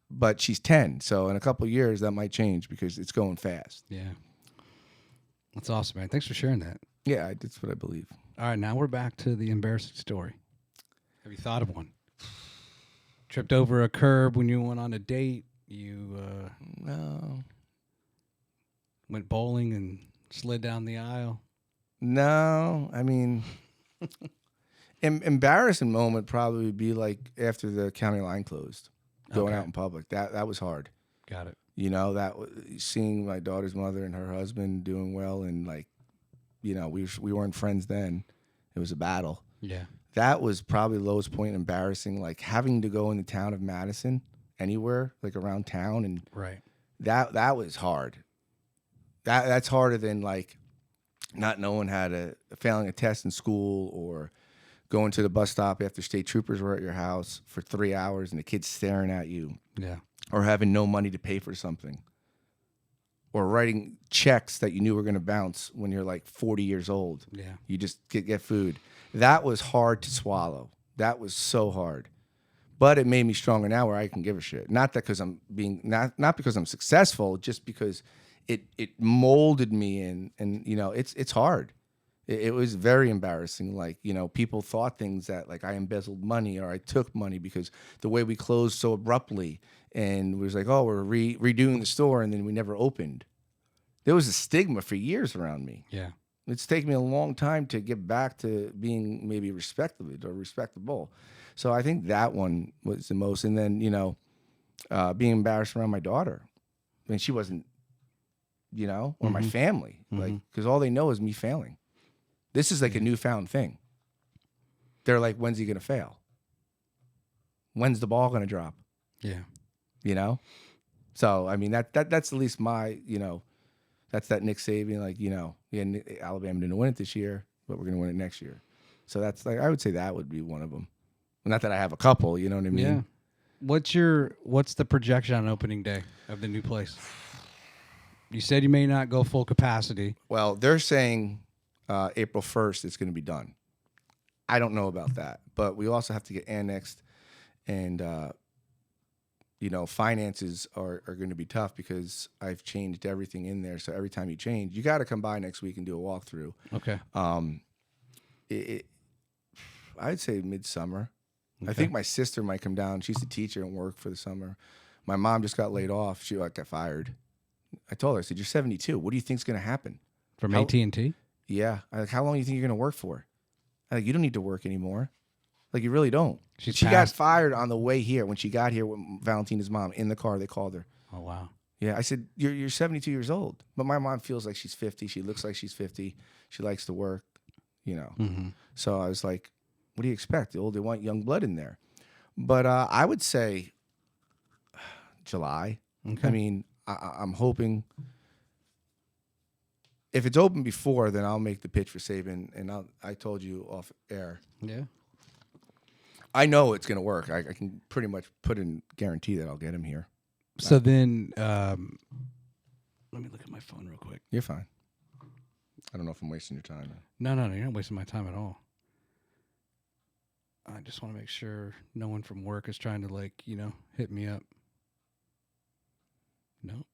But she's 10, so in a couple of years that might change because it's going fast. Yeah. That's awesome, man. Thanks for sharing that. Yeah, that's what I believe. All right, now we're back to the embarrassing story. Have you thought of one? Tripped over a curb when you went on a date? You No. Went bowling and slid down the aisle. No, I mean, embarrassing moment probably would be like after the county line closed, going Okay. out in public. That was hard. Got it. You know, seeing my daughter's mother and her husband doing well, and like, you know, we weren't friends then. It was a battle. Yeah. That was probably the lowest point, embarrassing. Like having to go in the town of Madison, anywhere like around town, and Right. that was hard. That's harder than like not knowing how to failing a test in school or going to the bus stop after state troopers were at your house for 3 hours and the kids staring at you, Yeah. or having no money to pay for something, or writing checks that you knew were going to bounce when you're like 40 years old. Yeah. You just get food. That was hard to swallow. That was so hard. But it made me stronger now where I can give a shit. Not that because I'm being not because I'm successful, just because it molded me in, and you know, it's hard. It was very embarrassing. Like, you know, people thought things that like I embezzled money or I took money because the way we closed so abruptly, and it was like, oh, we're redoing the store, and then we never opened. There was a stigma for years around me. Yeah. It's taken me a long time to get back to being maybe respectable. So I think that one was the most. And then, you know, being embarrassed around my daughter. I mean, she wasn't, you know, or my family, like, because all they know is me failing. This is like a newfound thing. They're like, when's he going to fail? When's the ball going to drop? Yeah. You know? So, I mean, that's at least my, you know, that's that Nick Saban, like, you know, yeah, Alabama didn't win it this year, but we're going to win it next year. So that's like, I would say that would be one of them. Not that I have a couple, you know what I mean? Yeah. What's the projection on opening day of the new place? You said you may not go full capacity. Well, they're saying April 1st it's going to be done. I don't know about that, but we also have to get annexed, and you know, finances are going to be tough because I've changed everything in there. So every time you change, you got to come by next week and do a walkthrough. Okay. I'd say midsummer. Okay. I think my sister might come down. She's a teacher and work for the summer. My mom just got laid off. She got fired. I told her, I said, you're 72. What do you think's going to happen? From AT&T? Yeah. I like, how long do you think you're going to work for? I like, you don't need to work anymore. Like, you really don't. She got fired on the way here. When she got here with Valentina's mom in the car, they called her. Oh, wow. Yeah. I said, you're 72 years old. But my mom feels like she's 50. She looks like she's 50. She likes to work, you know. Mm-hmm. So I was like, what do you expect? They want young blood in there. But I would say July. Okay. I mean, I'm hoping if it's open before, then I'll make the pitch for Saban. And I told you off air. Yeah. I know it's going to work. I can pretty much put in guarantee that I'll get him here. So then, let me look at my phone real quick. You're fine. I don't know if I'm wasting your time. No, you're not wasting my time at all. I just want to make sure no one from work is trying to, like, you know, hit me up. Nope.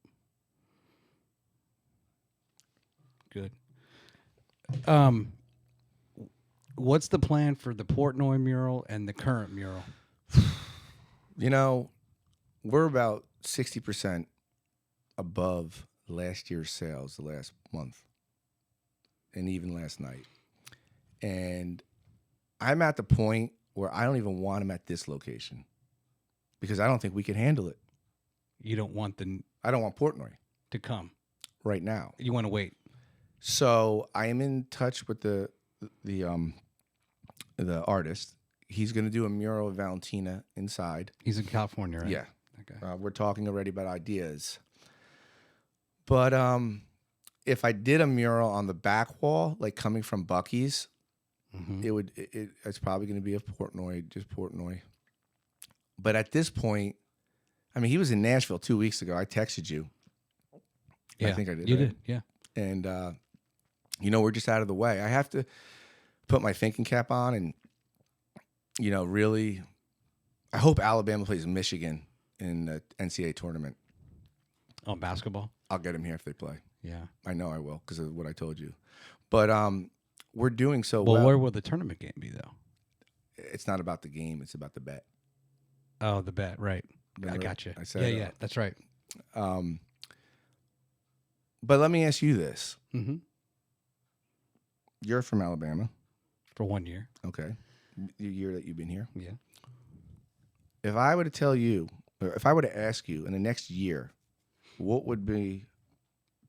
Good. What's the plan for the Portnoy mural and the current mural? You know, we're about 60% above last year's sales the last month and even last night. And I'm at the point where I don't even want them at this location because I don't think we can handle it. You don't want I don't want Portnoy to come right now. You want to wait. So I am in touch with the artist. He's going to do a mural of Valentina inside. He's in California, right? Yeah. Okay. We're talking already about ideas. But if I did a mural on the back wall, like coming from Bucky's, it's probably going to be a Portnoy, just Portnoy. But at this point, I mean, he was in Nashville 2 weeks ago. I texted you. Yeah, I think I did. You right? did, yeah. And, you know, we're just out of the way. I have to put my thinking cap on and, you know, really, I hope Alabama plays Michigan in the NCAA tournament. Oh, basketball? I'll get him here if they play. Yeah. I know I will because of what I told you. But we're doing so well. Well, where will the tournament game be, though? It's not about the game. It's about the bet. Oh, the bet, right. Remember I got you. I said, yeah, that's right. But let me ask you this. Mm-hmm. You're from Alabama. For 1 year. Okay. The year that you've been here. Yeah. If I were to tell you, or if I were to ask you in the next year, what would be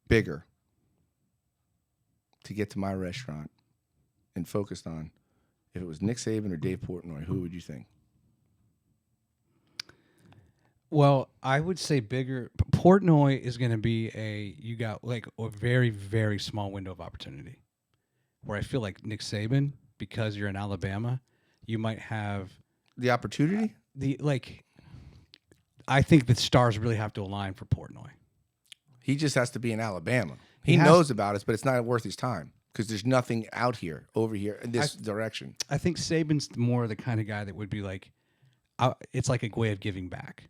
bigger to get to my restaurant and focused on, if it was Nick Saban or Dave Portnoy, who would you think? Well, I would say bigger. Portnoy is going to be you got like a very, very small window of opportunity. Where I feel like Nick Saban, because you're in Alabama, you might have The opportunity? I think the stars really have to align for Portnoy. He just has to be in Alabama. He He has knows about us, but it's not worth his time because there's nothing out here, over here, in this direction. I think Saban's more the kind of guy that would be like, it's like a way of giving back.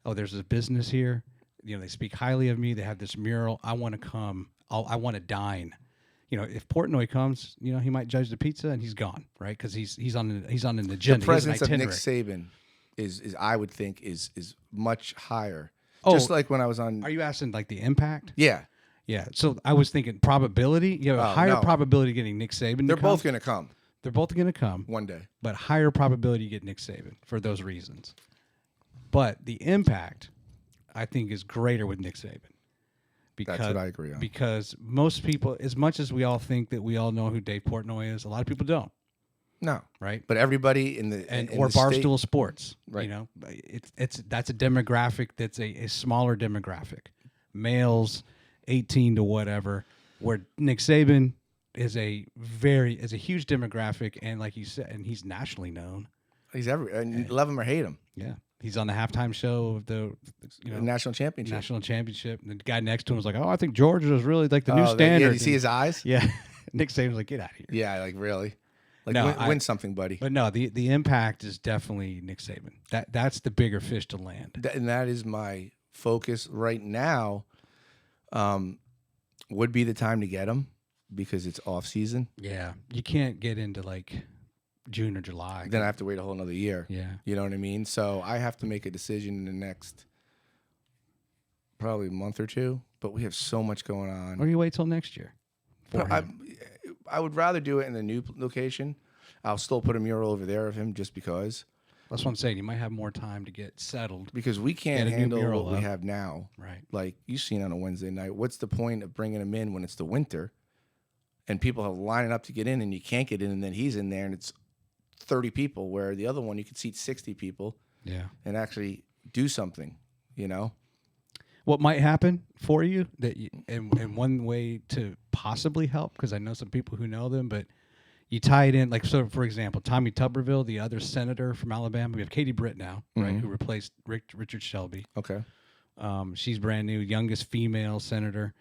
Oh, there's this business here. They speak highly of me. They have this mural. I want to come. I want to dine. If Portnoy comes, he might judge the pizza and he's gone, right? Because he's on an agenda. The presence of Nick Saban is I would think is much higher. Oh, just like when I was on. Are you asking like the impact? Yeah. Yeah. So I was thinking probability. You have a higher probability of getting Nick Saban. They're both going to come. They're both going to come one day, but higher probability you get Nick Saban for those reasons. But the impact, I think, is greater with Nick Saban. That's what I agree on. Because most people, as much as we all think that we all know who Dave Portnoy is, a lot of people don't. No, right? But everybody in the or the Barstool Sports, right? That's a demographic that's a smaller demographic, males 18 to whatever. Where Nick Saban is a huge demographic, and like you said, and he's nationally known. He's and love him or hate him. Yeah. He's on the halftime show of the national championship. National championship. And the guy next to him was like, "Oh, I think Georgia is really like the new standard." Yeah, did you see his eyes? Yeah. Nick Saban's like, "Get out of here." Yeah, like really. Like no, win something, buddy. But no, the impact is definitely Nick Saban. That's the bigger fish to land. And that is my focus right now. Would be the time to get him because it's off season. Yeah, you can't get into like June or July. Then I have to wait a whole another year. Yeah. You know what I mean? So I have to make a decision in the next probably month or two, but we have so much going on. Or you wait till next year. I would rather do it in the new location. I'll still put a mural over there of him just because. That's what I'm saying. You might have more time to get settled. Because we can't handle what we have now. Right. Like you've seen on a Wednesday night. What's the point of bringing him in when it's the winter and people are lining up to get in and you can't get in and then he's in there and it's 30 people, where the other one you could seat 60 people, and actually do something, What might happen for you and one way to possibly help, because I know some people who know them, but you tie it in, like, so for example, Tommy Tuberville, the other senator from Alabama, we have Katie Britt now, right, who replaced Richard Shelby. Okay. She's brand new, youngest female senator,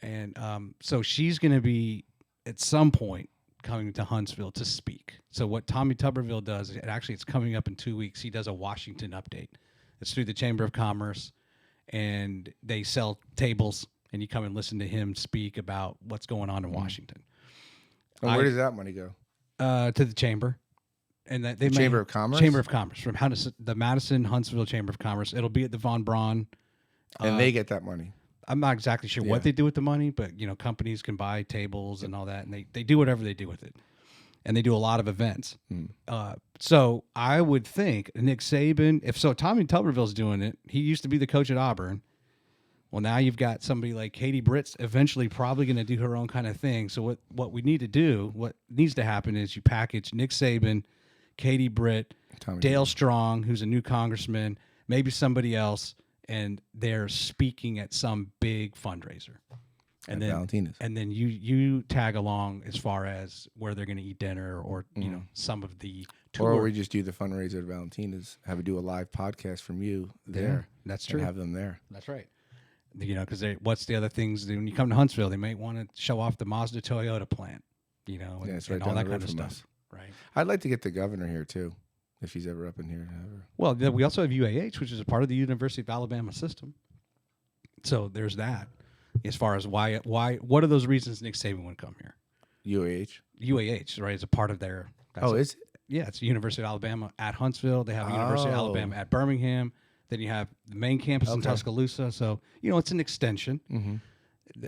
and so she's going to be at some point coming to Huntsville to speak. So what Tommy Tuberville does, it's coming up in 2 weeks. He does a Washington update. It's through the Chamber of Commerce, and they sell tables, and you come and listen to him speak about what's going on in Washington. And where does that money go? To the chamber, and that they Chamber of Commerce. Chamber of Commerce from the Madison Huntsville Chamber of Commerce. It'll be at the Von Braun, and they get that money. I'm not exactly sure what they do with the money, but companies can buy tables and all that, and they do whatever they do with it, and they do a lot of events. So I would think Nick Saban, Tommy Tuberville's doing it. He used to be the coach at Auburn. Well, now you've got somebody like Katie Britt's eventually probably going to do her own kind of thing. So what we need to do, what needs to happen is you package Nick Saban, Katie Britt, Dale Strong, who's a new congressman, maybe somebody else, and they're speaking at some big fundraiser. And then Valentina's. And then you tag along as far as where they're going to eat dinner or some of the tour. Or we just do the fundraiser at Valentina's, do a live podcast from you there. That's true. And have them there. That's right. Because what's the other things when you come to Huntsville? They might want to show off the Mazda Toyota plant, and all that kind of stuff. Right. I'd like to get the governor here too, if he's ever up in here. Well, we also have UAH, which is a part of the University of Alabama system. So there's that. As far as why, what are those reasons Nick Saban would come here? UAH, right, is a part of their. Is it? Yeah, it's the University of Alabama at Huntsville. They have a University of Alabama at Birmingham. Then you have the main campus in Tuscaloosa. So, it's an extension.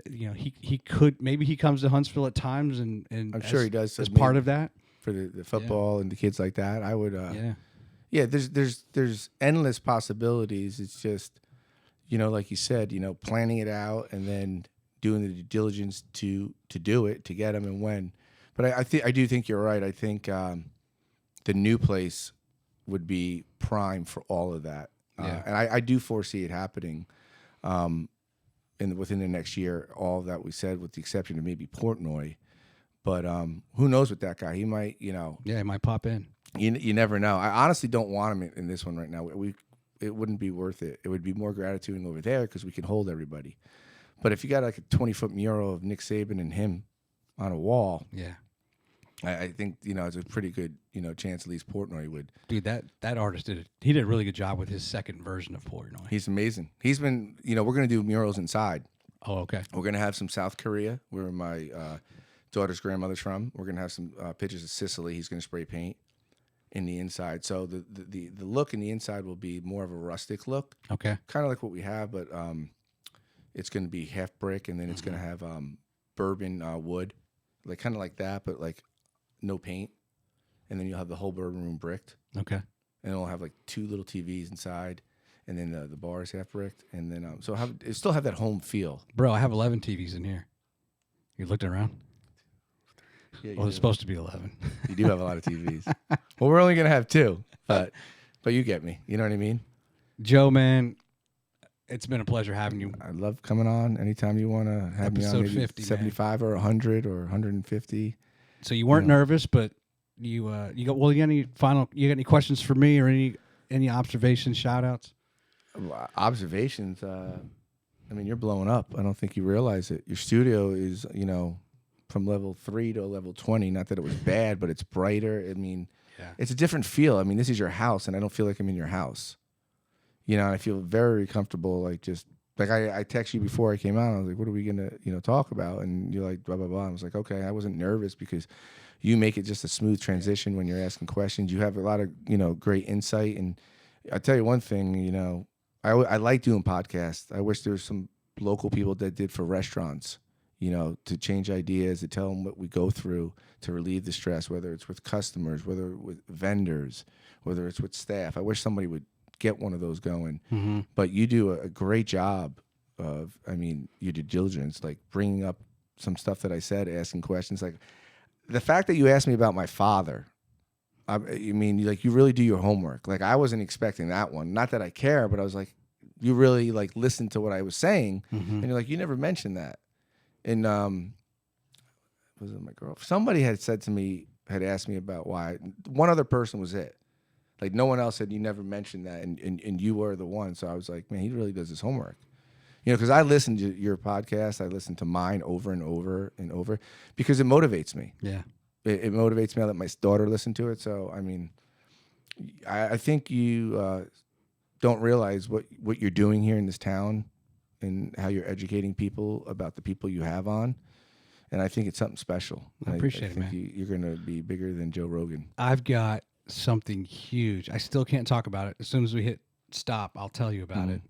he could, maybe he comes to Huntsville at times, and I'm sure he does as part of that for the football and the kids like that. I would yeah. There's endless possibilities. It's just, like you said, planning it out and then doing the due diligence to do it, to get them and when. But I do think you're right. I think the new place would be prime for all of that. Yeah. And I do foresee it happening within the next year, all that we said, with the exception of maybe Portnoy. But who knows with that guy? He might, Yeah, he might pop in. You never know. I honestly don't want him in this one right now. It wouldn't be worth it. It would be more gratitude over there because we can hold everybody. But if you got like a 20-foot mural of Nick Saban and him on a wall, yeah, I think it's a pretty good chance at least Portnoy would. Dude, that artist did a really good job with his second version of Portnoy. He's amazing. He's been we're gonna do murals inside. Oh, okay. We're gonna have some South Korea, where my daughter's grandmother's from. We're gonna have some pictures of Sicily. He's gonna spray paint in the inside. So the look in the inside will be more of a rustic look. Okay. Kind of like what we have, but it's going to be half brick, and then it's going to have bourbon wood, like kind of like that, but like no paint. And then you'll have the whole bourbon room bricked. Okay. And it'll have like 2 little TVs inside, and then the bar is half bricked, and then it still have that home feel. Bro, I have 11 TVs in here. You looked around? Yeah, well, it's supposed to be 11. You do have a lot of TVs. Well, we're only going to have 2, but you get me. You know what I mean? Joe, man, it's been a pleasure having you. I love coming on anytime you want to have me on. Episode Maybe 50, 75 man. Or 100 or 150. So you weren't nervous, but you got any questions for me or any observations, shout outs? Observations. I mean, you're blowing up. I don't think you realize it. Your studio is, from level 3 to level 20. Not that it was bad, but it's brighter. I mean, It's a different feel. I mean, this is your house, and I don't feel like I'm in your house. I feel very comfortable. Like, just like I text you before I came out. I was like, "What are we gonna, talk about?" And you're like, "Blah blah blah." I was like, "Okay." I wasn't nervous because you make it just a smooth transition when you're asking questions. You have a lot of, great insight. And I'll tell you one thing. I like doing podcasts. I wish there was some local people that did for restaurants. To change ideas, to tell them what we go through to relieve the stress, whether it's with customers, whether with vendors, whether it's with staff. I wish somebody would get one of those going. Mm-hmm. But you do a great job of, your due diligence, like bringing up some stuff that I said, asking questions. Like the fact that you asked me about my father, you really do your homework. Like I wasn't expecting that one. Not that I care, but I was like, you really like listened to what I was saying. Mm-hmm. And you're like, you never mentioned that. And was it my girl? Somebody had asked me about why. One other person was it. Like no one else said you never mentioned that, and you were the one. So I was like, man, he really does his homework. Because I listen to your podcast, I listen to mine over and over and over because it motivates me. Yeah, it motivates me. I let my daughter listen to it. So I think you don't realize what you're doing here in this town and how you're educating people about the people you have on. And I think it's something special. I appreciate it, man. You're going to be bigger than Joe Rogan. I've got something huge. I still can't talk about it. As soon as we hit stop, I'll tell you about it.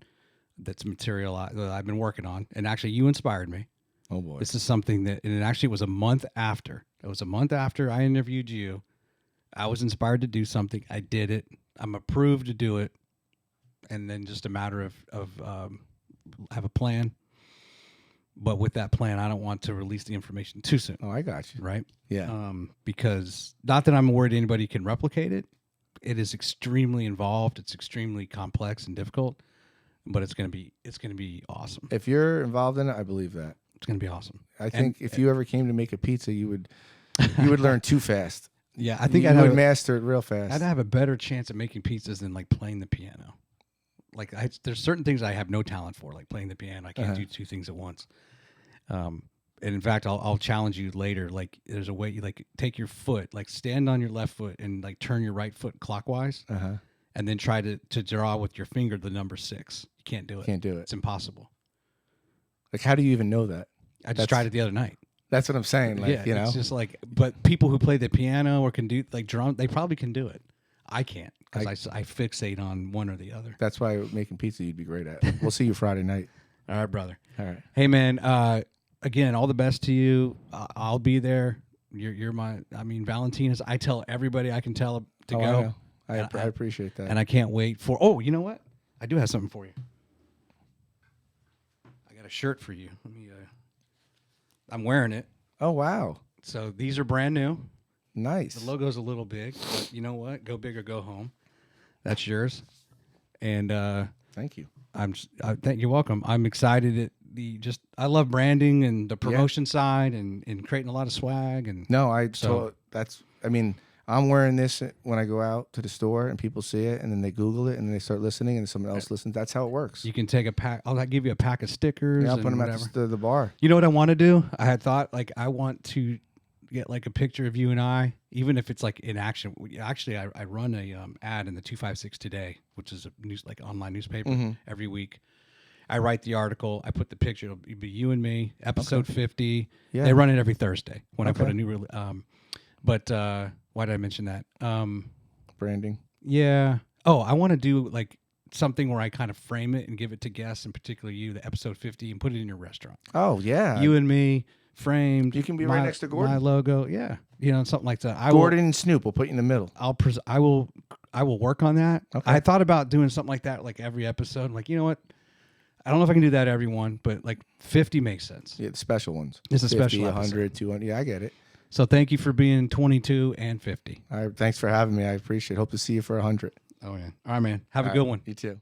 That's material that I've been working on. And actually, you inspired me. Oh, boy. This is something and it actually was a month after. It was a month after I interviewed you. I was inspired to do something. I did it. I'm approved to do it. And then just a matter of have a plan. But with that plan, I don't want to release the information too soon. Oh, I got you. Right? Yeah. Because not that I'm worried anybody can replicate it. It is extremely involved. It's extremely complex and difficult. But it's gonna be awesome. If you're involved in it, I believe that. It's gonna be awesome. I think if you ever came to make a pizza, you would learn too fast. Yeah, I think you would master it real fast. I'd have a better chance at making pizzas than like playing the piano. Like there's certain things I have no talent for, like playing the piano. I can't do 2 things at once. And in fact, I'll challenge you later. Like there's a way you like take your foot, like stand on your left foot and like turn your right foot clockwise, and then try to draw with your finger the number 6. You can't do it. Can't do it. It's impossible. Like how do you even know that? I just tried it the other night. That's what I'm saying. Like it's just like, but people who play the piano or can do like drum, they probably can do it. I can't because I fixate on one or the other. That's why making pizza you'd be great at. We'll see you Friday night. All right, brother. All right. Hey, man. Again, all the best to you. I'll be there. You're my. I mean, Valentina's. I tell everybody I can tell to Oh, go. I know. I appreciate that. And I can't wait for. Oh, you know what? I do have something for you. I got a shirt for you. Let me. I'm wearing it. Oh, wow. So these are brand new. Nice. The logo's a little big, but you know what? Go big or go home. That's yours. And thank you. You're welcome. I'm excited. I love branding and the promotion side and creating a lot of swag and I'm wearing this when I go out to the store and people see it and then they Google it and then they start listening and someone else listens. That's how it works. You can take a pack. I'll give you a pack of stickers. Yeah, I'll put them whatever. at the bar. You know what I want to do? I had thought I want to get like a picture of you and I, even if it's like in action. Actually, I run a ad in the 256 Today, which is a online newspaper every week. I write the article. I put the picture. It'll be you and me. Episode 50. Yeah. They run it every Thursday when I put a new. But why did I mention that? Branding. Yeah. Oh, I want to do like something where I kind of frame it and give it to guests, in particular you, the episode 50, and put it in your restaurant. Oh yeah. You and me framed. You can be right next to Gordon. My logo. Yeah. Something like that. Gordon and Snoop. We'll put you in the middle. I will work on that. Okay. I thought about doing something like that, like every episode. I'm like, you know what? I don't know if I can do that every one, but like 50 makes sense. Yeah, the special ones. It's a 50, special 100, episode. 200. Yeah, I get it. So thank you for being 22 and 50. All right, thanks for having me. I appreciate it. Hope to see you for 100. Oh, yeah. All right, man. Have a good one. You too.